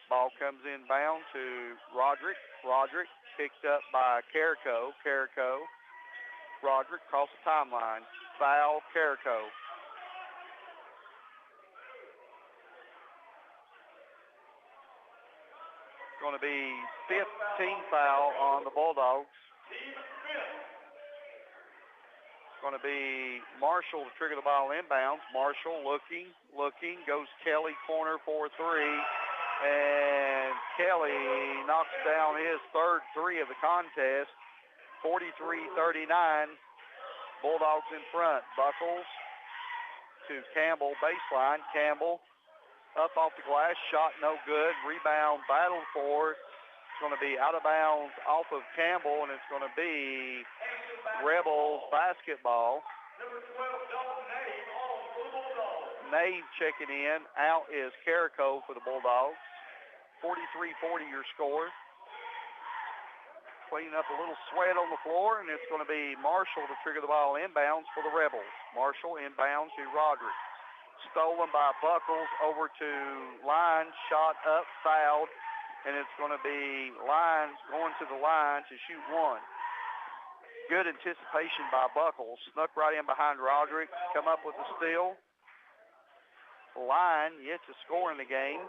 Ball comes inbound to Roderick. Roderick picked up by Carrico. Carrico. Roderick across the timeline. Foul, Carrico. Going to be 15 foul on the Bulldogs. Going to be Marshall to trigger the ball inbounds. Marshall looking, goes Kelly corner for three. And Kelly knocks down his third three of the contest. 43-39. Bulldogs in front. Buckles to Campbell, baseline. Campbell up off the glass, shot no good. Rebound battled for. It's going to be out of bounds off of Campbell, and it's going to be Rebels basketball. Number 12, Dalton Nave, all for the Bulldogs. Nave checking in. Out is Carrico for the Bulldogs. 43-40 your score. Cleaning up a little sweat on the floor, and it's going to be Marshall to trigger the ball inbounds for the Rebels. Marshall inbounds to Roderick. Stolen by Buckles over to Line, shot up, fouled, and it's going to be Lyons going to the line to shoot one. Good anticipation by Buckles. Snuck right in behind Roderick, come up with a steal. Line yet to score in the game.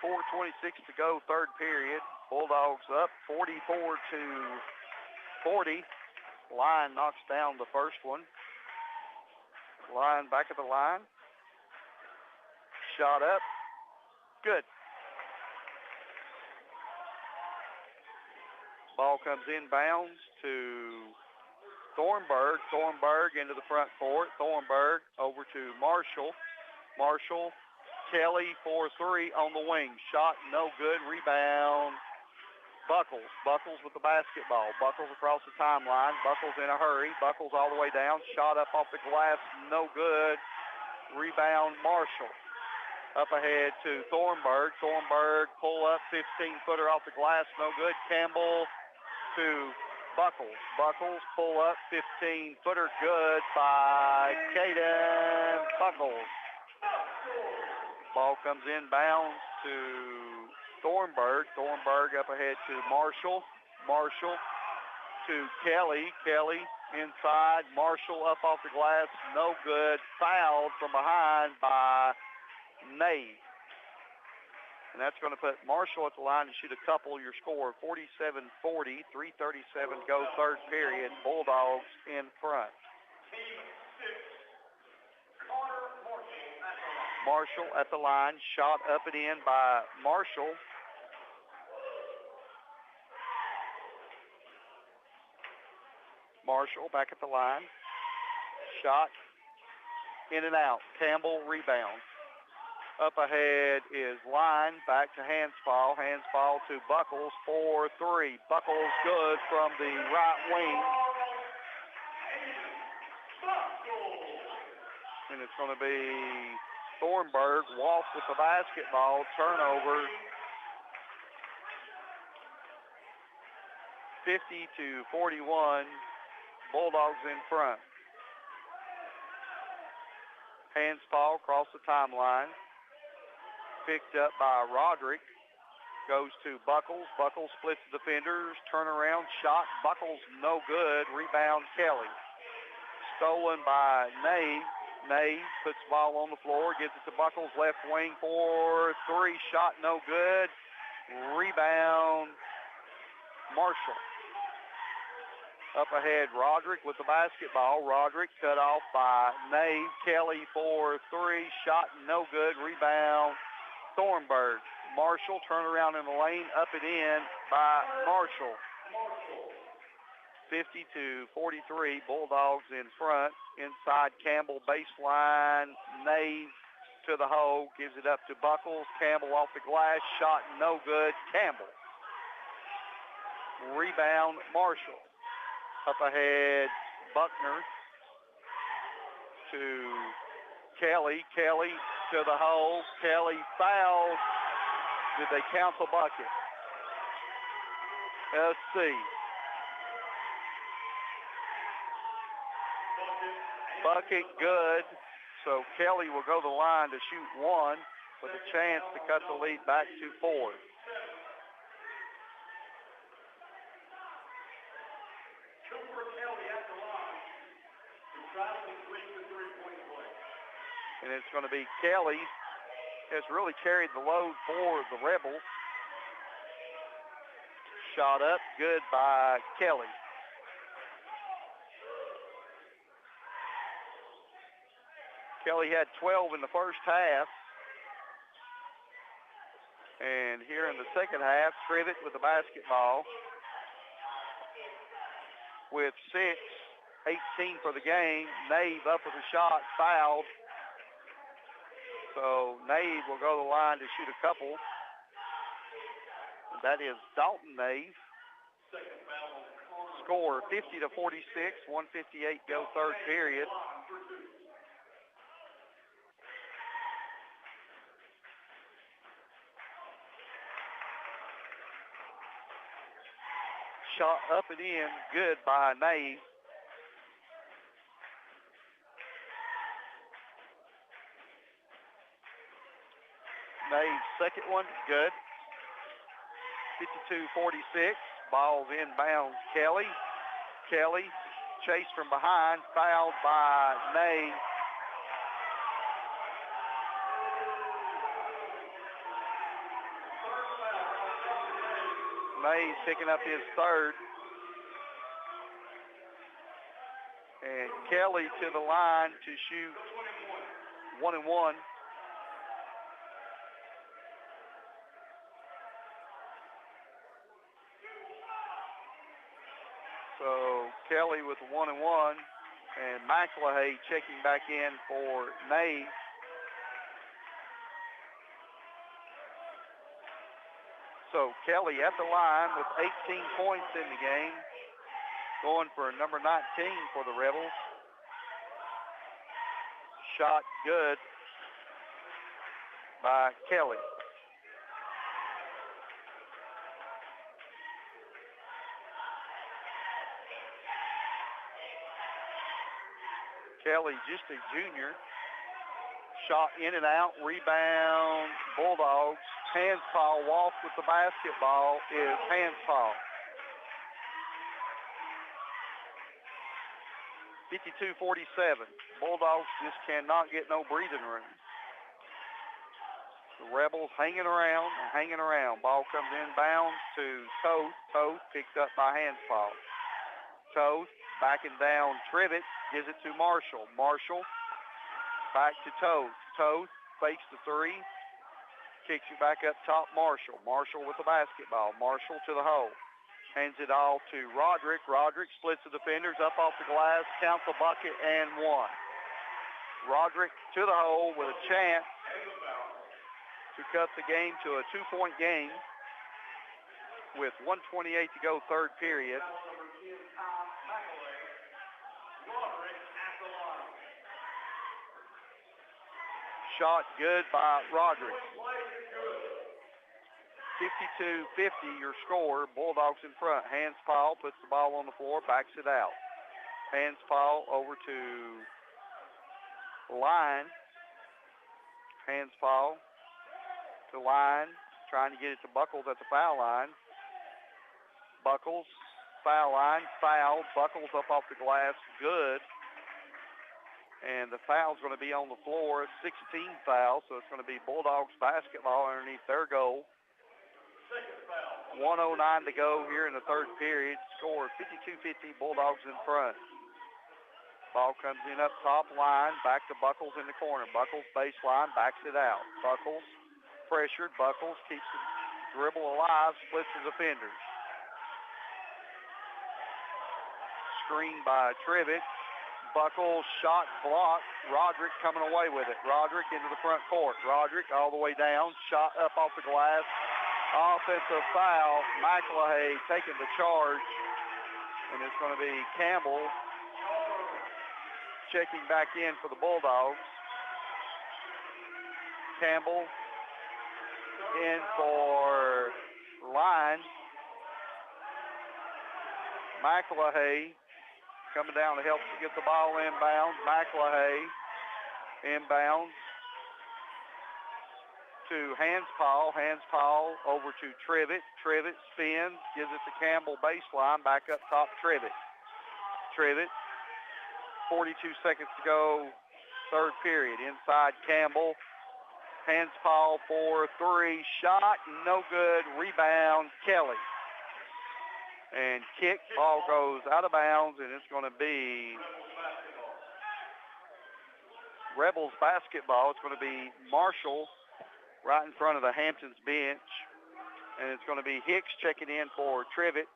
4:26 to go, third period. Bulldogs up 44-40. Line knocks down the first one. Line back at the line. Shot up. Good. Ball comes inbounds to Thornburg. Thornburg into the front court. Thornburg over to Marshall. Marshall. Kelly for three on the wing. Shot no good. Rebound. Buckles. Buckles with the basketball. Buckles across the timeline. Buckles in a hurry. Buckles all the way down. Shot up off the glass. No good. Rebound Marshall. Up ahead to Thornburg. Thornburg pull up 15-footer off the glass. No good. Campbell to Buckles. Buckles pull up 15-footer. Good by Caden Buckles. Ball comes inbounds to Thornburg. Thornburg up ahead to Marshall. Marshall to Kelly. Kelly inside. Marshall up off the glass. No good. Fouled from behind by Nave. And that's going to put Marshall at the line to shoot a couple. Your score 47-40. 3:37 go third period. Bulldogs in front. Marshall at the line. Shot up and in by Marshall. Marshall back at the line. Shot in and out. Campbell rebound. Up ahead is Line. Back to Hanspaw. Hanspaw to Buckles for three. Buckles good from the right wing. And it's going to be Thornburg. Walk with the basketball. Turnover. 50-41. Bulldogs in front. Hanspaw across the timeline. Picked up by Roderick. Goes to Buckles. Buckles splits the defenders. Turnaround shot. Buckles no good. Rebound Kelly. Stolen by Nave. Nave puts the ball on the floor, gives it to Buckles, left wing for three, shot no good. Rebound, Marshall. Up ahead, Roderick with the basketball. Roderick cut off by Nave. Kelly for three, shot no good. Rebound, Thornburg. Marshall turn around in the lane, up and in by Marshall. 50-43, Bulldogs in front. Inside Campbell, baseline, Nave to the hole, gives it up to Buckles. Campbell off the glass, shot no good. Campbell. Rebound, Marshall. Up ahead, Buckner to Kelly. Kelly to the hole. Kelly fouls. Did they count the bucket? Let's see. Bucket good. So Kelly will go to the line to shoot one with a chance to cut the lead back to 4. And it's going to be Kelly has really carried the load for the Rebels. Shot up, good by Kelly. Kelly had 12 in the first half. And here in the second half, Trivet with the basketball with 6, 18 for the game. Nave up with a shot, fouled. So Nave will go to the line to shoot a couple. That is Dalton Nave. Score 50-46, 1:58 go third period. Shot up and in, good by Nave. Nave's second one, good. 52-46, ball's inbounds Kelly. Kelly chased from behind, fouled by Nave. Nave picking up his third. And Kelly to the line to shoot 1 and 1. So Kelly with 1 and 1, and McElhay checking back in for Nave. So Kelly at the line with 18 points in the game, going for number 19 for the Rebels. Shot good by Kelly. Kelly, just a junior. Shot in and out, rebound, Bulldogs. Hands foul, Walsh with the basketball is hands foul. 52-47. Bulldogs just cannot get no breathing room. The Rebels hanging around. Ball comes inbounds to Toth. Toth picked up by hands foul. Toth backing down Trivet, gives it to Marshall. Marshall back to Toth. Toth fakes the three, kicks it back up top Marshall. Marshall with the basketball. Marshall to the hole. Hands it all to Roderick. Roderick splits the defenders up off the glass, counts the bucket, and one. Roderick to the hole with a chance to cut the game to a 2-point game with 1:28 to go third period. Shot good by Roderick. 52-50 your score. Bulldogs in front. Hands Paul puts the ball on the floor, backs it out. Hands Paul over to Line. Hands Paul to Line, trying to get it to Buckles at the foul line. Buckles, foul line, foul. Buckles up off the glass, good. And the foul's going to be on the floor, 16 foul, so it's going to be Bulldogs basketball underneath their goal. 1:09 to go here in the third period. Score 52-50, Bulldogs in front. Ball comes in up top line, back to Buckles in the corner. Buckles baseline, backs it out. Buckles pressured. Buckles keeps the dribble alive, splits his defenders. Screen by Trivet. Buckles shot blocked. Roderick coming away with it. Roderick into the front court. Roderick all the way down, shot up off the glass. Offensive foul. McElhay taking the charge, and it's going to be Campbell checking back in for the Bulldogs. Campbell in for line. McElhay coming down to help to get the ball inbounds. McElhay inbounds to Hanspal. Hanspal over to Trivet. Trivet spins, gives it to Campbell baseline. Back up top, Trivet. Trivet. 42 seconds to go, third period. Inside Campbell. Hanspal for three. Shot, no good. Rebound, Kelly. And kick, ball goes out of bounds, and it's going to be Rebels basketball. It's going to be Marshall right in front of the Hamptons bench. And it's going to be Hicks checking in for Trivet.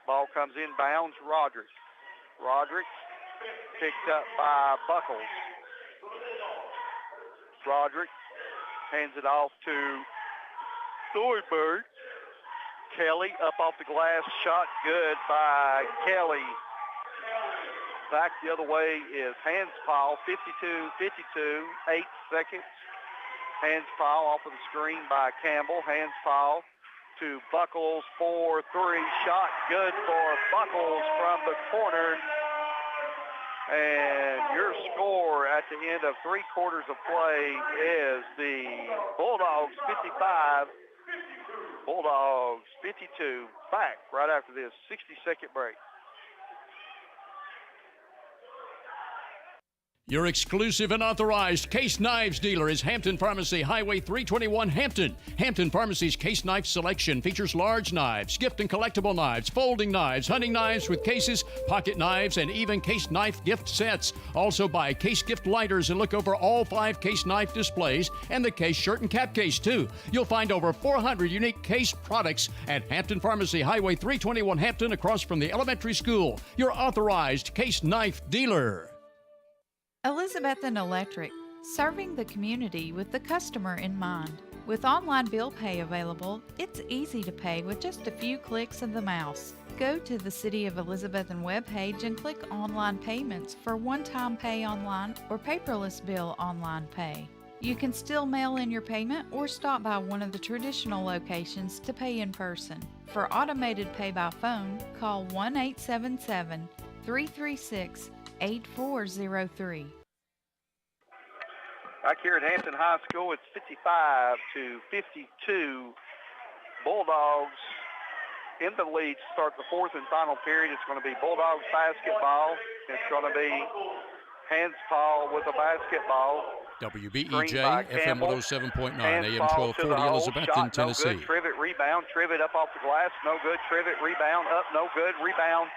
Ball comes in bounds, Roderick. Roderick picked up by Buckles. Roderick hands it off to Thornburg. Kelly up off the glass, shot good by Kelly. Back the other way is Hanspal, 52-52, 8 seconds. Hanspal off of the screen by Campbell. Hanspal to Buckles for three. Shot good for Buckles from the corner. And your score at the end of 3 quarters of play is the Bulldogs 55, Bulldogs 52. Back right after this 60-second break. Your exclusive and authorized Case Knives dealer is Hampton Pharmacy, Highway 321, Hampton. Hampton Pharmacy's Case Knife selection features large knives, gift and collectible knives, folding knives, hunting knives with cases, pocket knives, and even Case Knife gift sets. Also buy Case gift lighters and look over all 5 Case Knife displays and the Case shirt and cap case, too. You'll find over 400 unique Case products at Hampton Pharmacy, Highway 321, Hampton, across from the elementary school. Your authorized Case Knife dealer. Elizabethan Electric, serving the community with the customer in mind. With online bill pay available, it's easy to pay with just a few clicks of the mouse. Go to the City of Elizabethan webpage and click Online Payments for one-time pay online or paperless bill online pay. You can still mail in your payment or stop by one of the traditional locations to pay in person. For automated pay by phone, call 1-877-336-8403. Back here at Hampton High School, it's 55-52. Bulldogs in the lead to start the fourth and final period. It's going to be Bulldogs basketball. It's going to be Hanspal with a basketball. WBEJ FM 107.9 AM 1240 Elizabethton, Tennessee. No good. Trivet rebound. Trivet up off the glass. No good. Trivet rebound. Up. No good. Rebound.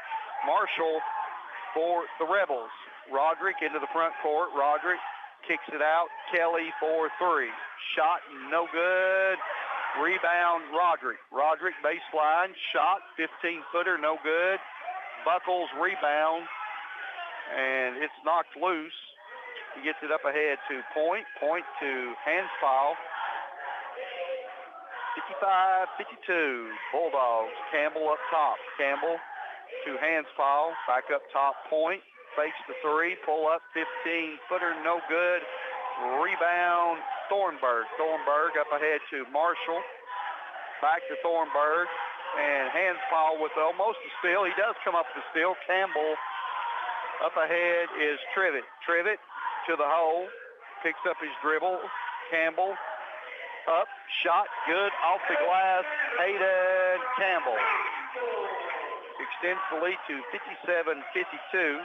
Marshall for the Rebels. Roderick into the front court. Roderick kicks it out. Kelly for three. Shot no good. Rebound Roderick. Roderick baseline. Shot 15-footer. No good. Buckles rebound. And it's knocked loose. He gets it up ahead to Point. Point to Hanspal. 55-52. Bulldogs. Campbell up top. Campbell to Hanspal. Back up top. Point. Fakes the three. Pull up. 15-footer. No good. Rebound Thornburg. Thornburg up ahead to Marshall. Back to Thornburg. And Hanspal with almost a steal. He does come up with the steal. Campbell up ahead is Trivet. Trivet to the hole, picks up his dribble. Campbell up, shot good off the glass. Hayden Campbell. extends the lead to 57-52.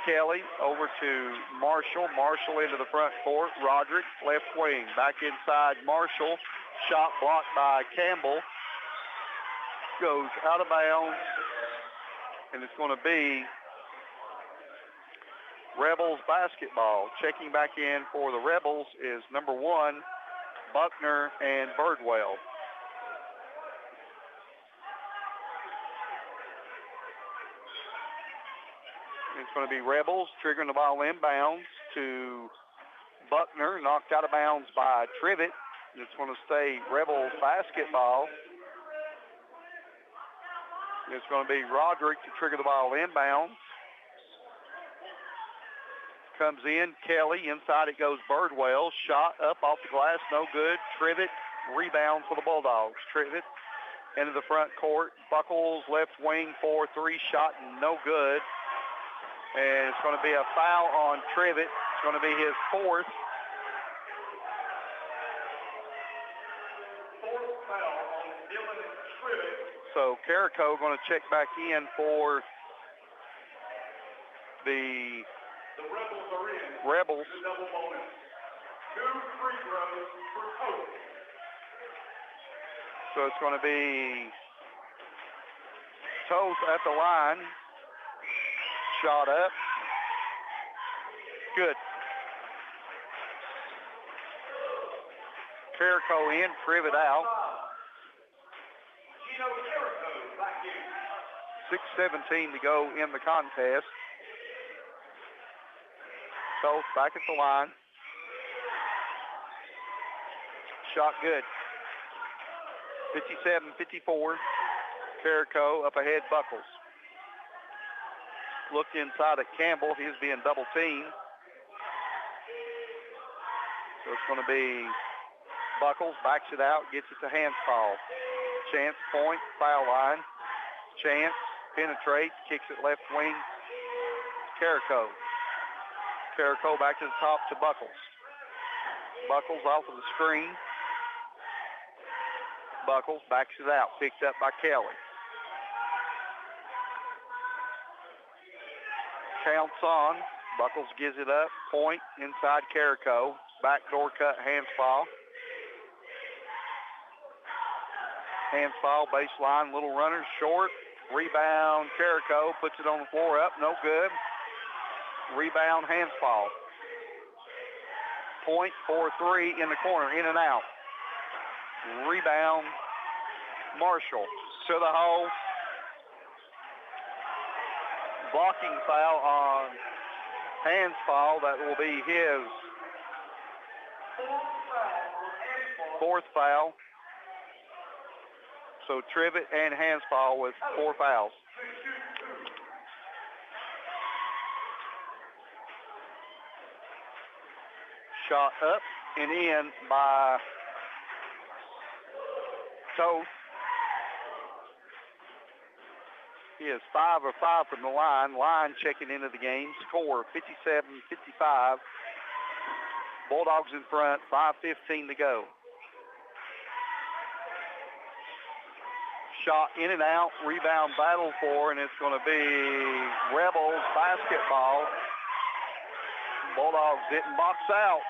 Kelly over to Marshall. Marshall into the front court. Roderick, left wing. Back inside Marshall. Shot blocked by Campbell. Goes out of bounds. And it's going to be Rebels basketball. Checking back in for the Rebels is number 1, Buckner and Birdwell. It's going to be Rebels triggering the ball inbounds to Buckner, knocked out of bounds by Trivet. It's going to stay Rebels basketball. It's going to be Roderick to trigger the ball inbounds. Comes in, Kelly, inside it goes Birdwell. Shot up off the glass, no good. Trivet, rebound for the Bulldogs. Trivet into the front court. Buckles, left wing, 4-3 shot, no good. And it's going to be a foul on Trivet. It's going to be his 4th. Fourth foul on Dylan Trivet. So Carrico going to check back in for the Rebels are in. Rebels. The double bonus. 2 free throws for Toth. So it's going to be Toth at the line. Shot up. Good. Carrico in, Trivet out. 6:17 to go in the contest. Toth back at the line. Shot good. 57-54. Carrico up ahead, Buckles. Looked inside at Campbell. He's being double teamed. So it's going to be Buckles, backs it out, gets it to Hansfall. Chance, point, foul line. Chance, penetrates, kicks it left wing. Carrico. Carrico back to the top to Buckles. Buckles off of the screen. Buckles backs it out, picked up by Kelly. Counts on. Buckles gives it up. Point inside Carrico. Backdoor cut Hansfall. Hansfall baseline. Little runner short. Rebound Carrico. Puts it on the floor up. No good. Rebound Hansfall. Point 4-3 in the corner. In and out. Rebound Marshall. To the hole. Blocking foul on Hansfall. That will be his 4th foul. So Trivet and Hansfall with 4 fouls. Shot up and in by Toth. He is 5 of 5 from the line. Line checking into the game. Score 57-55. Bulldogs in front. 5:15 to go. Shot in and out. Rebound battle for, and it's going to be Rebels basketball. Bulldogs didn't box out.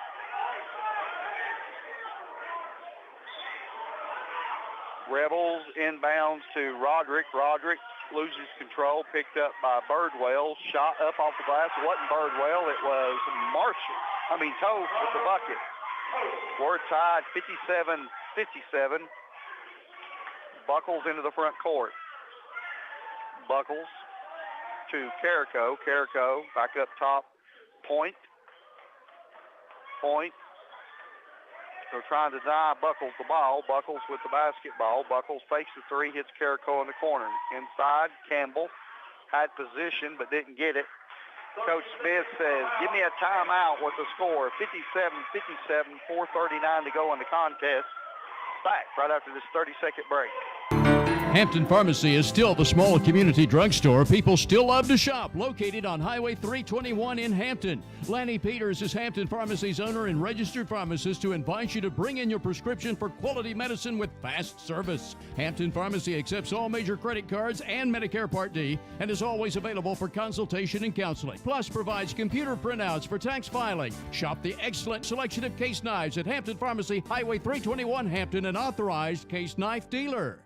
Rebels inbounds to Roderick. Roderick loses control, picked up by Birdwell. Shot up off the glass. It wasn't Birdwell, it was Toth with the bucket. We're tied 57-57. Buckles into the front court. Buckles to Carrico. Carrico back up top. Point. They're trying to deny Buckles the ball. Buckles with the basketball. Buckles fakes the 3, hits Carrico in the corner. Inside, Campbell had position but didn't get it. Coach Smith says, give me a timeout with the score. 57-57, 4:39 to go in the contest. Back right after this 30-second break. Hampton Pharmacy is still the small community drugstore people still love to shop, located on Highway 321 in Hampton. Lanny Peters is Hampton Pharmacy's owner and registered pharmacist who invites you to bring in your prescription for quality medicine with fast service. Hampton Pharmacy accepts all major credit cards and Medicare Part D and is always available for consultation and counseling. Plus provides computer printouts for tax filing. Shop the excellent selection of case knives at Hampton Pharmacy, Highway 321 Hampton, an authorized case knife dealer.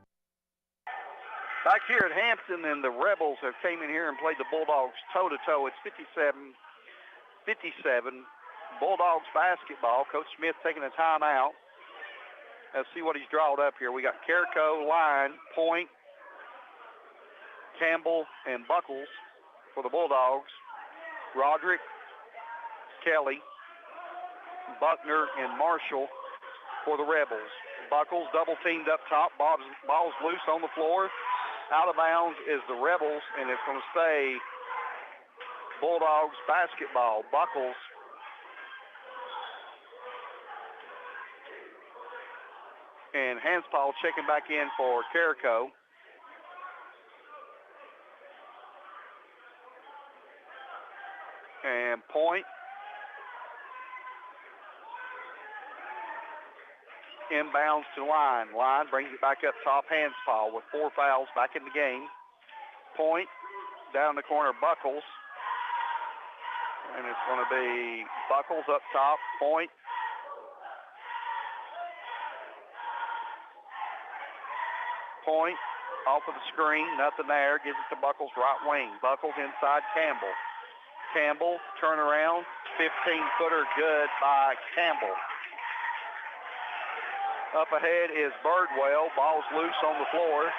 Back here at Hampton, and the Rebels have came in here and played the Bulldogs toe-to-toe. It's 57-57. Bulldogs basketball. Coach Smith taking a timeout. Let's see what he's drawn up here. We got Carrico, line, Point, Campbell, and Buckles for the Bulldogs. Roderick, Kelly, Buckner, and Marshall for the Rebels. Buckles double teamed up top. Ball's loose on the floor. Out of bounds is the Rebels, and it's going to stay Bulldogs basketball. Buckles and Hanspaul checking back in for Carrico. And Point. Inbounds to Line. Line brings it back up top. Hanspaul with 4 fouls back in the game. Point down the corner. Buckles. And it's going to be Buckles up top. Point. Point off of the screen. Nothing there. Gives it to Buckles right wing. Buckles inside Campbell. Campbell turnaround. 15-footer good by Campbell. Up ahead is Birdwell. Ball's loose on the floor.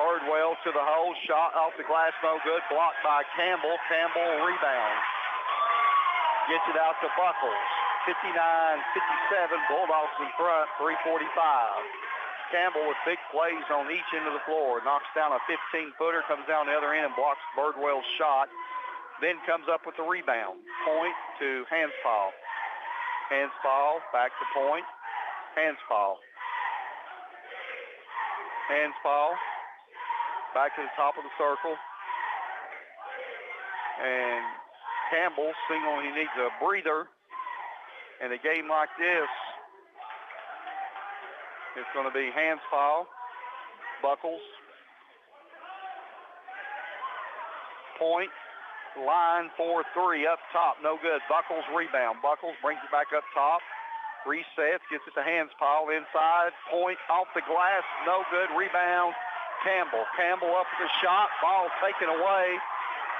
Birdwell to the hole. Shot off the glass, no good. Blocked by Campbell. Campbell rebound. Gets it out to Buckles. 59-57. Bulldogs in front. 3:45. Campbell with big plays on each end of the floor. Knocks down a 15-footer. Comes down the other end and blocks Birdwell's shot. Then comes up with the rebound. Point to Hanspaul. Hanspaul back to Point. Hanspaul. Hanspaul back to the top of the circle. And Campbell signaling he needs a breather. In a game like this, it's going to be Hanspaul, Buckles, Point, line 4-3 up top, no good. Buckles rebound. Buckles brings it back up top. Resets, gets it to Hanspaul inside. Point off the glass, no good. Rebound, Campbell. Campbell up with the shot. Ball taken away.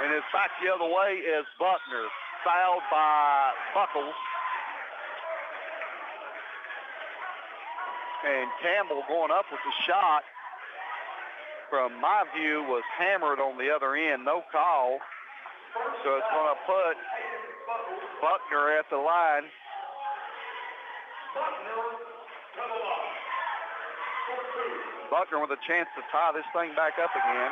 And it's back the other way is Buckner. Fouled by Buckles. And Campbell going up with the shot, from my view, was hammered on the other end. No call. So it's going to put Buckner at the line. Buckner with a chance to tie this thing back up again.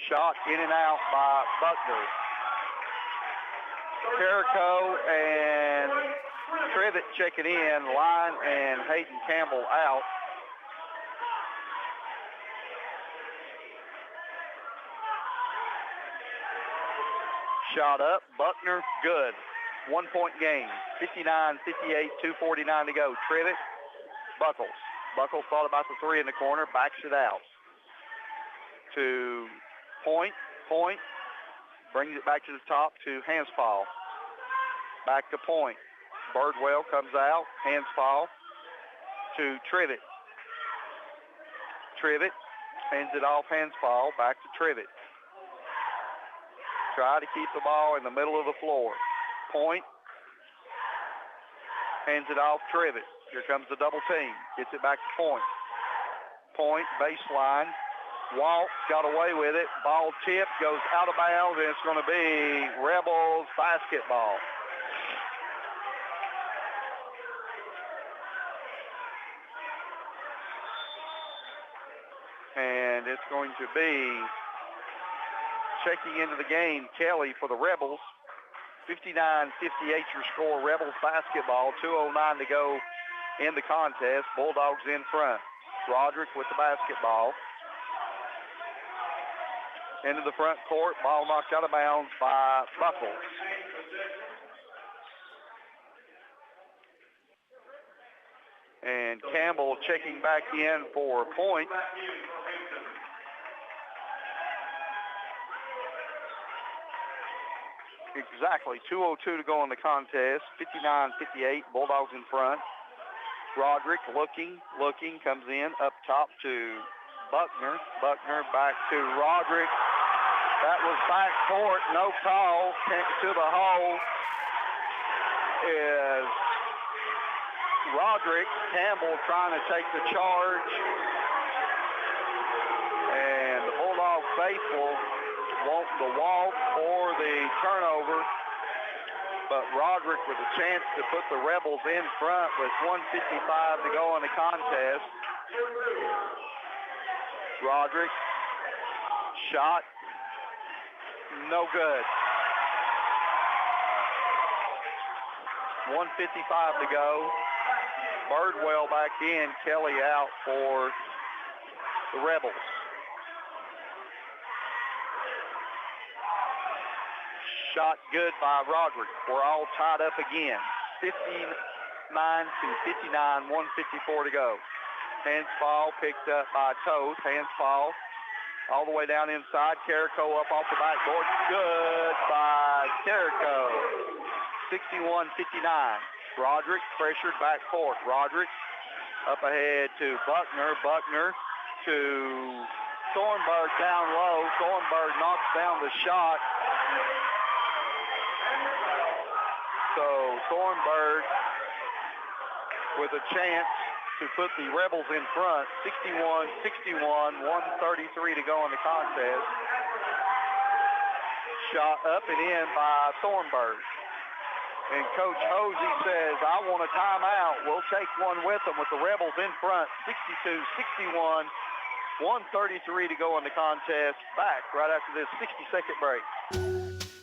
Shot in and out by Buckner. Carrico and Trevitt checking in. Line and Hayden Campbell out. Shot up. Buckner, good. 1-point game. 59-58, 2:49 to go. Trevitt, Buckles. Buckles thought about the three in the corner, backs it out to Point. Point brings it back to the top to Hanspaul. Back to Point. Birdwell comes out. Hanspaul to Trevitt. Trevitt hands it off Hanspaul. Back to Trevitt. Try to keep the ball in the middle of the floor. Point hands it off Trevitt. Here comes the double team. Gets it back to Point. Point, baseline. Walt got away with it. Ball tip goes out of bounds, and it's going to be Rebels basketball. And it's going to be checking into the game, Kelly for the Rebels. 59-58 your score, Rebels basketball. 2:09 to go in the contest. Bulldogs in front. Roderick with the basketball. into the front court. Ball knocked out of bounds by Buckles. And Campbell checking back in for a point. Exactly, 2:02 to go in the contest. 59-58, Bulldogs in front. Roderick looking, comes in up top to Buckner. Buckner back to Roderick. That was back court, no call. To the hole is Roderick. Campbell trying to take the charge. And the Bulldog faithful want the walk or the turnover. But Roderick with a chance to put the Rebels in front with 1:55 to go in the contest. Roderick, shot, no good. 1:55 to go. Birdwell back in, Kelly out for the Rebels. Shot good by Roderick. We're all tied up again. 59-59, 1:54 to go. Hands fall picked up by Toth. Hands fall all the way down inside. Carrico up off the backboard. Good by Carrico. 61-59. Roderick pressured back court. Roderick up ahead to Buckner. Buckner to Thornburg down low. Thornburg knocks down the shot. So Thornburg with a chance to put the Rebels in front. 61-61, 1:33 to go in the contest. Shot up and in by Thornburg. And Coach Hosey says, I want a timeout. We'll take one with them with the Rebels in front. 62-61, 1:33 to go in the contest. Back right after this 60-second break.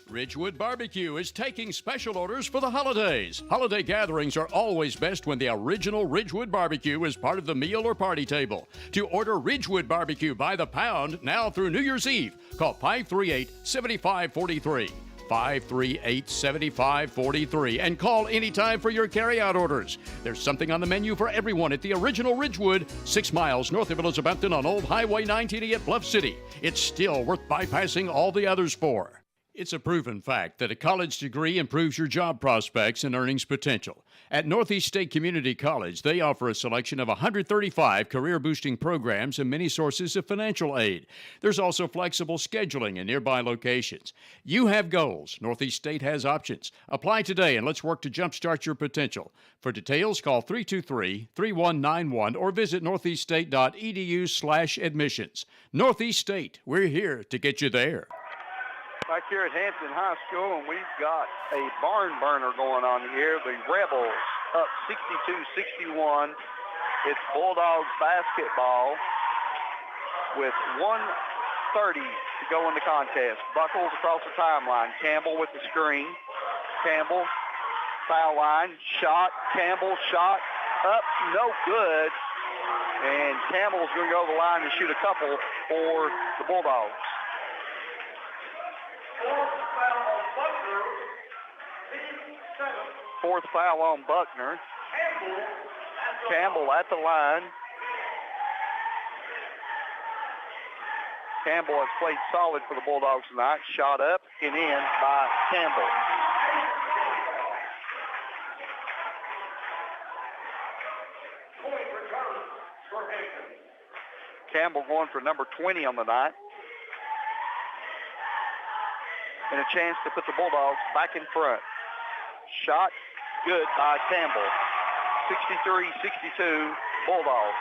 Ridgewood Barbecue is taking special orders for the holidays. Holiday gatherings are always best when the original Ridgewood Barbecue is part of the meal or party table. To order Ridgewood Barbecue by the pound now through New Year's Eve, call 538-7543. 538-7543 and call anytime for your carryout orders. There's something on the menu for everyone at the original Ridgewood, 6 miles north of Elizabethton on Old Highway 980 at Bluff City. It's still worth bypassing all the others for. It's a proven fact that a college degree improves your job prospects and earnings potential. At Northeast State Community College, they offer a selection of 135 career-boosting programs and many sources of financial aid. There's also flexible scheduling in nearby locations. You have goals. Northeast State has options. Apply today and let's work to jumpstart your potential. For details, call 323-3191 or visit northeaststate.edu/admissions. Northeast State, we're here to get you there. Back here at Hampton High School, and we've got a barn burner going on here. The Rebels up 62-61. It's Bulldogs basketball with 1:30 to go in the contest. Buckles across the timeline. Campbell with the screen. Campbell, foul line, shot. Campbell shot up, no good. And Campbell's going to go to the line to shoot a couple for the Bulldogs. Fourth foul on Buckner. Campbell at the line. Campbell has played solid for the Bulldogs tonight. Shot up and in by Campbell. Campbell going for number 20 on the night. And a chance to put the Bulldogs back in front. Shot good by Campbell. 63-62 Bulldogs.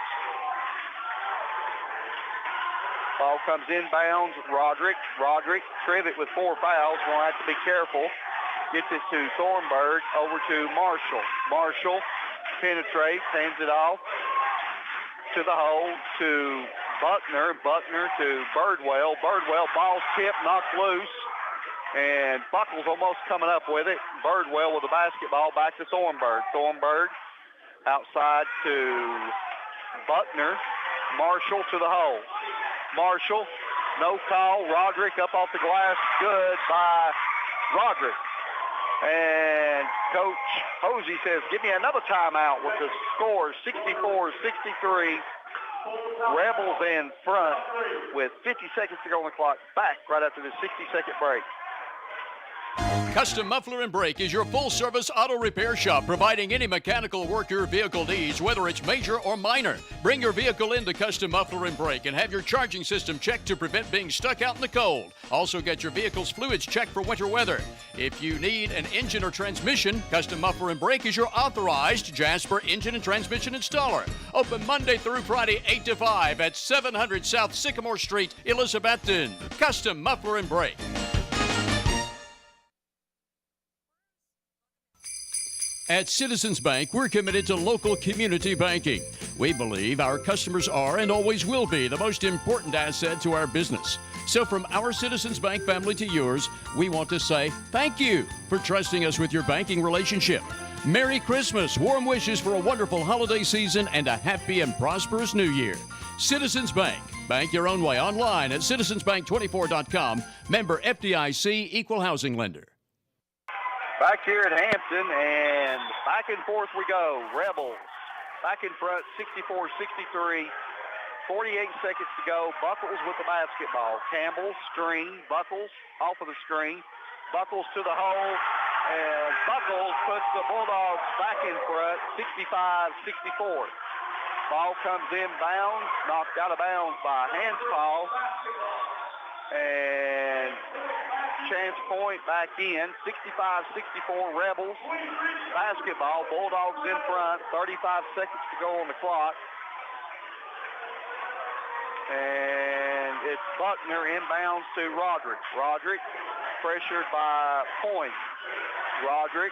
Ball comes inbounds. Roderick. Trevitt with 4 fouls. Going to have to be careful. Gets it to Thornburg. Over to Marshall. Marshall penetrates. Hands it off to the hole to Buckner. Buckner to Birdwell. Birdwell, ball tipped, knocked loose. And Buckles almost coming up with it. Birdwell with the basketball back to Thornburg. Thornburg outside to Buckner. Marshall to the hole. Marshall No call. Roderick up off the glass. Good by Roderick. And Coach Hosey says, give me another timeout with the score 64-63. Rebels in front with 50 seconds to go on the clock. Back right after this 60-second break. Custom Muffler and Brake is your full-service auto repair shop providing any mechanical work your vehicle needs, whether it's major or minor. Bring your vehicle into Custom Muffler and Brake and have your charging system checked to prevent being stuck out in the cold. Also get your vehicle's fluids checked for winter weather. If you need an engine or transmission, Custom Muffler and Brake is your authorized Jasper engine and transmission installer. Open Monday through Friday, 8 to 5 at 700 South Sycamore Street, Elizabethton. Custom Muffler and Brake. At Citizens Bank, we're committed to local community banking. We believe our customers are and always will be the most important asset to our business. So from our Citizens Bank family to yours, we want to say thank you for trusting us with your banking relationship. Merry Christmas, warm wishes for a wonderful holiday season, and a happy and prosperous new year. Citizens Bank. Bank your own way online at citizensbank24.com. Member FDIC, Equal Housing Lender. Back here at Hampton, and back and forth we go. Rebels back in front, 64-63. 48 seconds to go. Buckles with the basketball. Campbell, screen. Buckles off of the screen. Buckles to the hole, and Buckles puts the Bulldogs back in front, 65-64. Ball comes in bounds, knocked out of bounds by Hanspaul, and chance point back in, 65-64 Rebels. Basketball, Bulldogs in front, 35 seconds to go on the clock. And it's Buckner inbounds to Roderick. Roderick pressured by Point. Roderick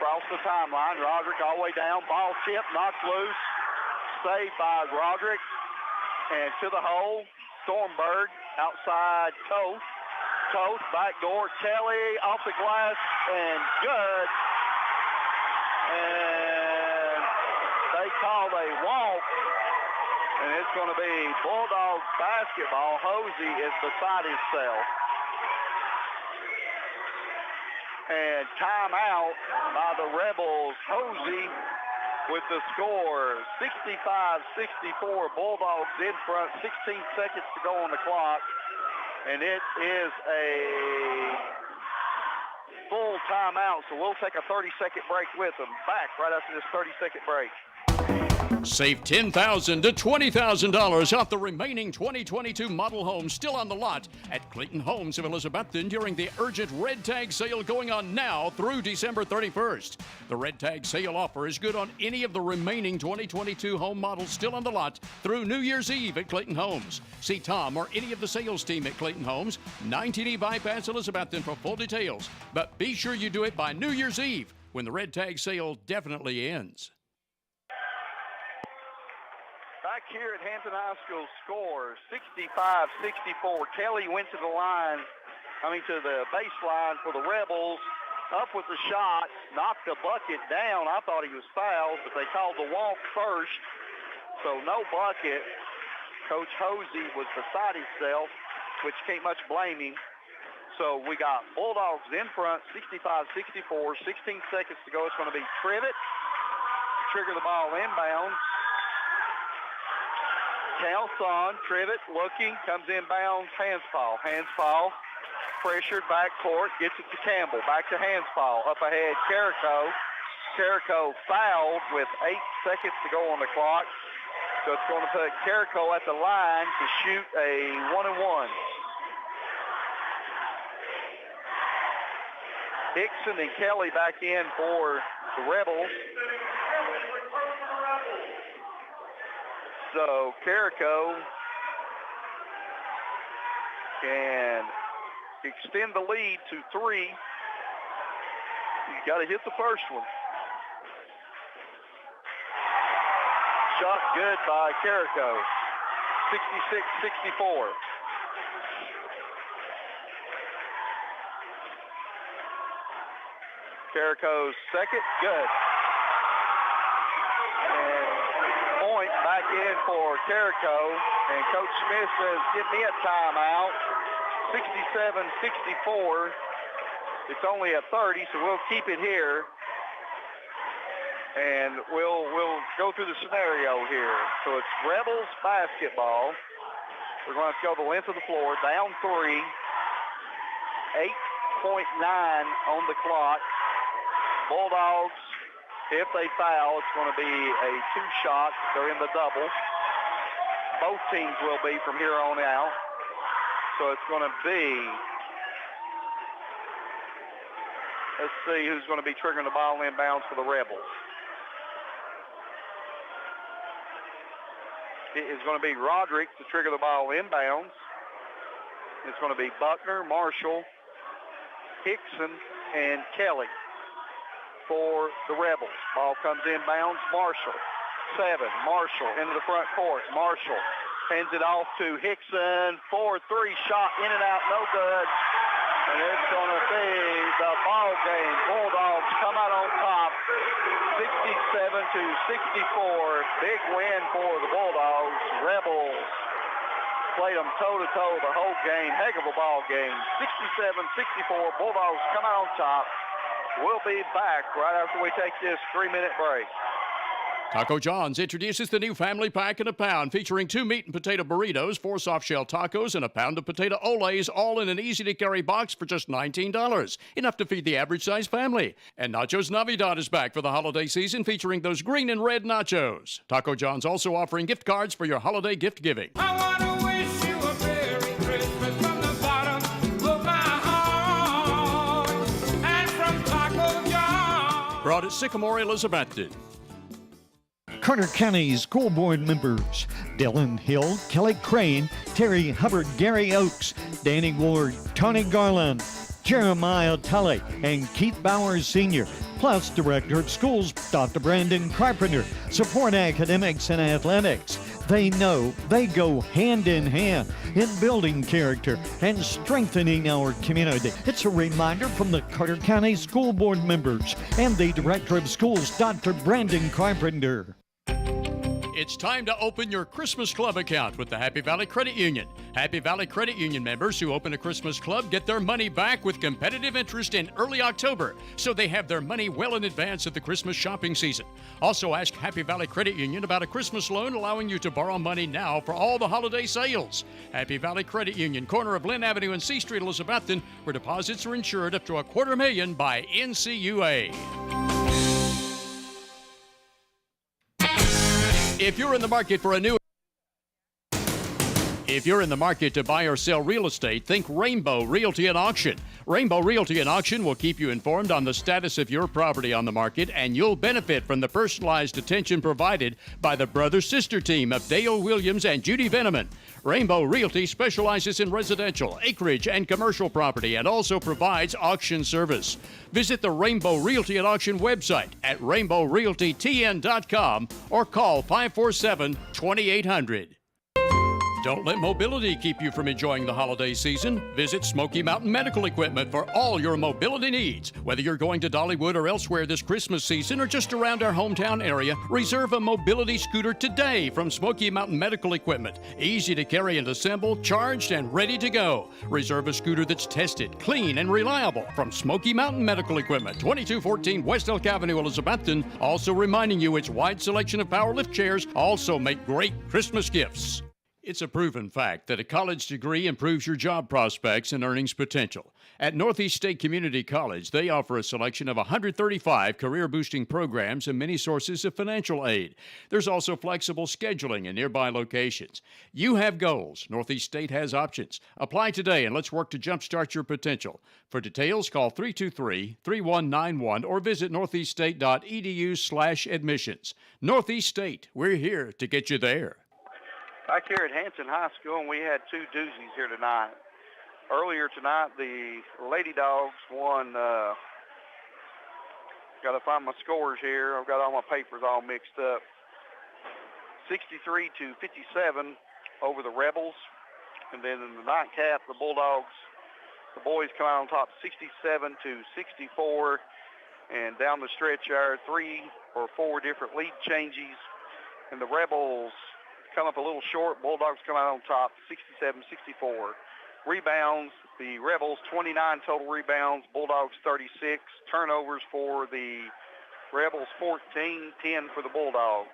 across the timeline. Roderick all the way down. Ball tip, knocked loose. Saved by Roderick. And to the hole, Stormberg outside Toth. Toth, backdoor, Kelly off the glass, and good. And they called a walk. And it's going to be Bulldogs basketball. Hosey is beside himself. And timeout by the Rebels. Hosey with the score, 65-64. Bulldogs in front, 16 seconds to go on the clock. And it is a full timeout, so we'll take a 30-second break with them. Back right after this 30-second break. Save $10,000 to $20,000 off the remaining 2022 model homes still on the lot at Clayton Homes of Elizabethton during the urgent Red Tag sale going on now through December 31st. The Red Tag sale offer is good on any of the remaining 2022 home models still on the lot through New Year's Eve at Clayton Homes. See Tom or any of the sales team at Clayton Homes, 19E Bypass Elizabethton for full details. But be sure you do it by New Year's Eve when the Red Tag sale definitely ends. Back here at Hampton High School, score 65-64. Kelly went to the baseline for the Rebels. Up with the shot, knocked the bucket down. I thought he was fouled, but they called the walk first, so no bucket. Coach Hosey was beside himself, which can't much blame him. So we got Bulldogs in front, 65-64, 16 seconds to go. It's going to be Trivet. Trigger the ball inbounds. Counts on. Trivet looking, comes inbounds. Hanspaul. Hanspaul pressured backcourt, gets it to Campbell. Back to Hanspaul. Up ahead, Carrico. Carrico fouled with 8 seconds to go on the clock. So it's going to put Carrico at the line to shoot a 1-and-1. Hickson and Kelly back in for the Rebels. So Carrico can extend the lead to 3. He's got to hit the first one. Shot good by Carrico, 66-64. Carrico's second, good. And Point back in for Terrico, and Coach Smith says, give me a timeout. 67-64. It's only a 30, so we'll keep it here. And we'll go through the scenario here. So it's Rebels basketball. We're going to go the length of the floor, down 3, 8.9 on the clock. Bulldogs, if they foul, it's going to be a 2-shot. They're in the double. Both teams will be from here on out. So it's going to be, let's see who's going to be triggering the ball inbounds for the Rebels. It is going to be Roderick to trigger the ball inbounds. It's going to be Buckner, Marshall, Hickson, and Kelly for the Rebels. Ball comes inbounds, Marshall. 7, Marshall into the front court. Marshall hands it off to Hickson. 4-3 shot in and out, no good. And it's going to be the ball game. Bulldogs come out on top, 67-64. Big win for the Bulldogs. Rebels played them toe-to-toe the whole game. Heck of a ball game. 67-64. Bulldogs come out on top. We'll be back right after we take this 3-minute break. Taco John's introduces the new family pack in a pound, featuring 2 meat and potato burritos, 4 soft-shell tacos, and a pound of potato olays, all in an easy-to-carry box for just $19. Enough to feed the average-sized family. And Nachos Navidad is back for the holiday season, featuring those green and red nachos. Taco John's also offering gift cards for your holiday gift giving. I want to wish you a Merry Christmas from the bottom of my heart. And from Taco John. Brought at Sycamore, Elizabethton. Carter County School Board members Dylan Hill, Kelly Crane, Terry Hubbard, Gary Oakes, Danny Ward, Tony Garland, Jeremiah Tully, and Keith Bowers Sr., plus Director of Schools Dr. Brandon Carpenter, support academics and athletics. They know they go hand in hand in building character and strengthening our community. It's a reminder from the Carter County School Board members and the Director of Schools, Dr. Brandon Carpenter. It's time to open your Christmas Club account with the Happy Valley Credit Union. Happy Valley Credit Union members who open a Christmas Club get their money back with competitive interest in early October, so they have their money well in advance of the Christmas shopping season. Also ask Happy Valley Credit Union about a Christmas loan allowing you to borrow money now for all the holiday sales. Happy Valley Credit Union, corner of Lynn Avenue and C Street, Elizabethton, where deposits are insured up to $250,000 by NCUA. If you're in the market to buy or sell real estate, think Rainbow Realty and Auction. Rainbow Realty and Auction will keep you informed on the status of your property on the market, and you'll benefit from the personalized attention provided by the brother-sister team of Dale Williams and Judy Veneman. Rainbow Realty specializes in residential, acreage, and commercial property and also provides auction service. Visit the Rainbow Realty and Auction website at rainbowrealtytn.com or call 547-2800. Don't let mobility keep you from enjoying the holiday season. Visit Smoky Mountain Medical Equipment for all your mobility needs. Whether you're going to Dollywood or elsewhere this Christmas season or just around our hometown area, reserve a mobility scooter today from Smoky Mountain Medical Equipment. Easy to carry and assemble, charged and ready to go. Reserve a scooter that's tested, clean, and reliable from Smoky Mountain Medical Equipment, 2214 West Elk Avenue, Elizabethton. Also reminding you its wide selection of power lift chairs also make great Christmas gifts. It's a proven fact that a college degree improves your job prospects and earnings potential. At Northeast State Community College, they offer a selection of 135 career-boosting programs and many sources of financial aid. There's also flexible scheduling in nearby locations. You have goals. Northeast State has options. Apply today and let's work to jumpstart your potential. For details, call 323-3191 or visit northeaststate.edu/admissions. Northeast State, we're here to get you there. Back here at Hanson High School, and we had 2 doozies here tonight. Earlier tonight, the Lady Dogs won. Got to find my scores here. I've got all my papers all mixed up. 63-57 over the Rebels. And then in the nightcap, the Bulldogs, the boys come out on top 67-64. And down the stretch there, 3 or 4 different lead changes. And the Rebels come up a little short. Bulldogs come out on top, 67-64. Rebounds, the Rebels 29 total rebounds, Bulldogs 36. Turnovers for the Rebels 14, 10 for the Bulldogs.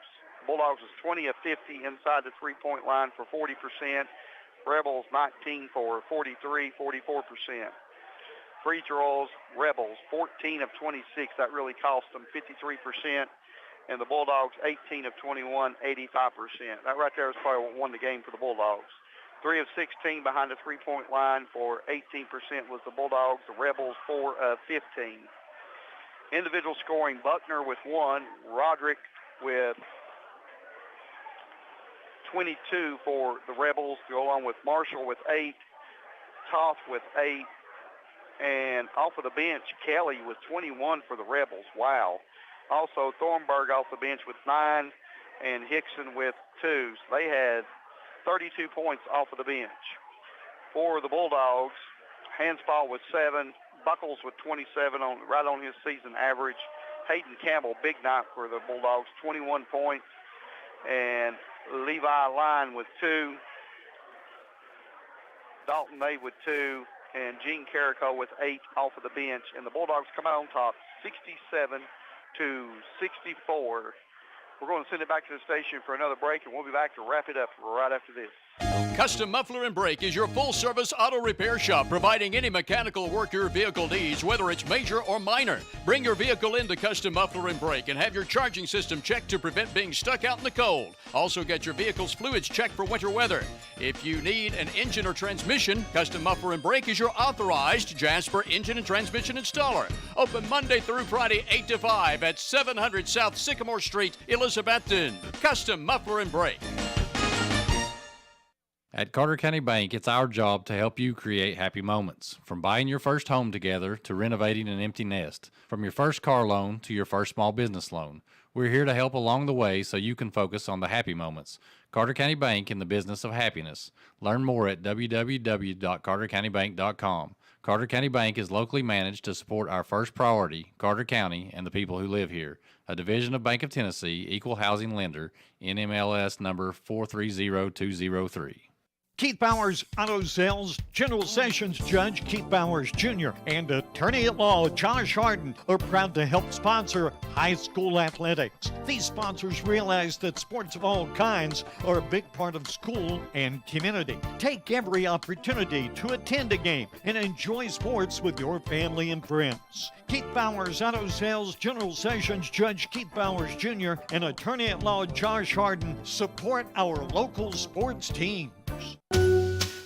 Bulldogs is 20 of 50 inside the three-point line for 40%. Rebels 19 for 43, 44%. Free throws, Rebels 14 of 26. That really cost them 53%. And the Bulldogs 18 of 21, 85%. That right there is probably what won the game for the Bulldogs. 3 of 16 behind the three-point line for 18% was the Bulldogs. The Rebels 4 of 15. Individual scoring, Buckner with 1, Roderick with 22 for the Rebels, to go along with Marshall with 8, Toth with 8, and off of the bench, Kelly with 21 for the Rebels. Wow. Also, Thornburg off the bench with 9, and Hickson with 2. So they had 32 points off of the bench. For the Bulldogs, Hanspaw with 7, Buckles with 27, right on his season average. Hayden Campbell, big night for the Bulldogs, 21 points. And Levi Line with 2. Dalton May with 2. And Gene Carrico with 8 off of the bench. And the Bulldogs come out on top, 67-64. We're going to send it back to the station for another break, and we'll be back to wrap it up right after this. Custom Muffler and Brake is your full-service auto repair shop, providing any mechanical work your vehicle needs, whether it's major or minor. Bring your vehicle into Custom Muffler and Brake and have your charging system checked to prevent being stuck out in the cold. Also get your vehicle's fluids checked for winter weather. If you need an engine or transmission, Custom Muffler and Brake is your authorized Jasper engine and transmission installer. Open Monday through Friday, 8 to 5 at 700 South Sycamore Street, Elizabethton. Custom Muffler and Brake. At Carter County Bank, it's our job to help you create happy moments. From buying your first home together to renovating an empty nest. From your first car loan to your first small business loan. We're here to help along the way so you can focus on the happy moments. Carter County Bank, in the business of happiness. Learn more at www.cartercountybank.com. Carter County Bank is locally managed to support our first priority, Carter County, and the people who live here. A division of Bank of Tennessee, equal housing lender, NMLS number 430203. Keith Bowers Auto Sales, General Sessions Judge Keith Bowers Jr. and Attorney at Law Josh Harden are proud to help sponsor high school athletics. These sponsors realize that sports of all kinds are a big part of school and community. Take every opportunity to attend a game and enjoy sports with your family and friends. Keith Bowers Auto Sales, General Sessions Judge Keith Bowers Jr. and Attorney at Law Josh Harden support our local sports teams.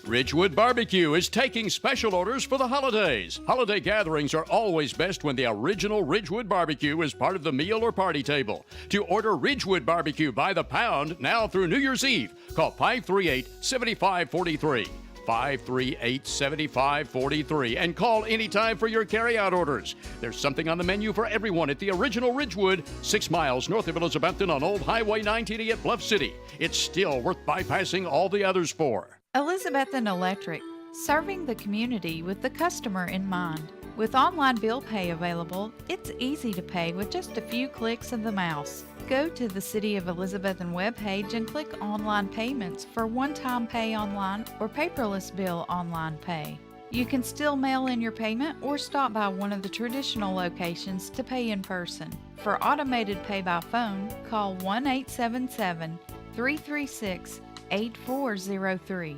Ridgewood Barbecue is taking special orders for the holidays. Holiday gatherings are always best when the original Ridgewood Barbecue is part of the meal or party table. To order Ridgewood Barbecue by the pound now through New Year's Eve, call 538-7543. 538-7543 and call anytime for your carry-out orders. There's something on the menu for everyone at the original Ridgewood, 6 miles north of Elizabethton on Old Highway 980 at Bluff City. It's still worth bypassing all the others for. Elizabethton Electric, serving the community with the customer in mind. With online bill pay available, it's easy to pay with just a few clicks of the mouse. Go to the City of Elizabethton webpage and click Online Payments for one-time pay online or paperless bill online pay. You can still mail in your payment or stop by one of the traditional locations to pay in person. For automated pay by phone, call 1-877-336-8403.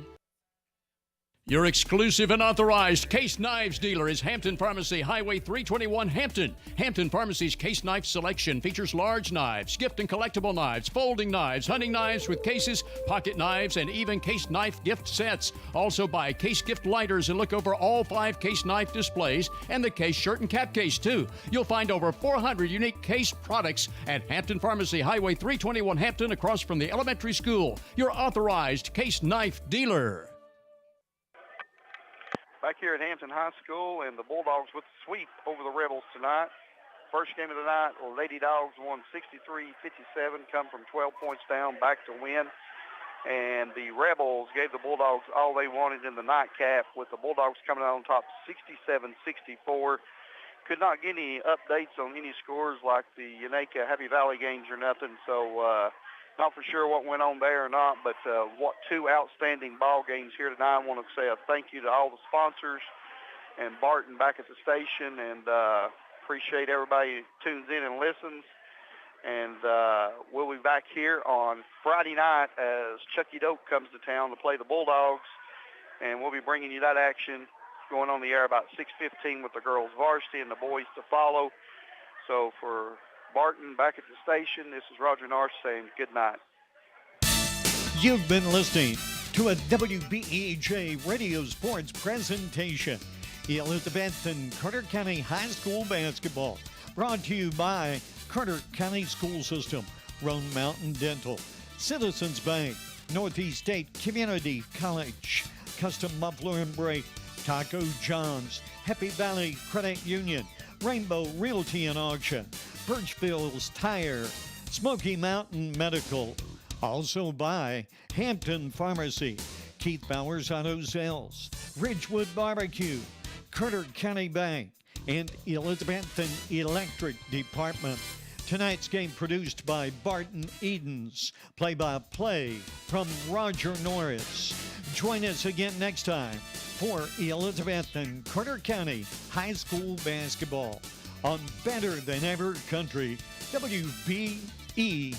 Your exclusive and authorized Case Knives dealer is Hampton Pharmacy, Highway 321, Hampton. Hampton Pharmacy's Case Knife selection features large knives, gift and collectible knives, folding knives, hunting knives with cases, pocket knives, and even Case Knife gift sets. Also buy Case gift lighters and look over all 5 Case Knife displays and the Case shirt and cap case too. You'll find over 400 unique Case products at Hampton Pharmacy, Highway 321, Hampton, across from the elementary school. Your authorized Case Knife dealer. Back here at Hampton High School, and the Bulldogs with the sweep over the Rebels tonight. First game of the night, Lady Dogs won 63-57, come from 12 points down, back to win. And the Rebels gave the Bulldogs all they wanted in the nightcap, with the Bulldogs coming out on top 67-64. Could not get any updates on any scores like the Yanaka Happy Valley games or nothing, so Not for sure what went on there or not, but what two outstanding ball games here tonight. I want to say a thank you to all the sponsors and Barton back at the station, and appreciate everybody who tunes in and listens. And we'll be back here on Friday night as Chucky Doak comes to town to play the Bulldogs, and we'll be bringing you that action going on the air about 6:15 with the girls varsity and the boys to follow. So for Barton back at the station, this is Roger North saying good night. You've been listening to a WBEJ Radio Sports presentation. Elizabeth and Carter County High School basketball, brought to you by Carter County School System, Roan Mountain Dental, Citizens Bank, Northeast State Community College, Custom Muffler and Brake, Taco John's, Happy Valley Credit Union, Rainbow Realty and Auction, Birchville's Tire, Smoky Mountain Medical. Also by Hampton Pharmacy, Keith Bowers Auto Sales, Ridgewood Barbecue, Carter County Bank, and Elizabethton Electric Department. Tonight's game produced by Barton Edens. Play-by-play from Roger Norris. Join us again next time for Elizabethton Carter County High School basketball on Better Than Ever Country, WBEJ.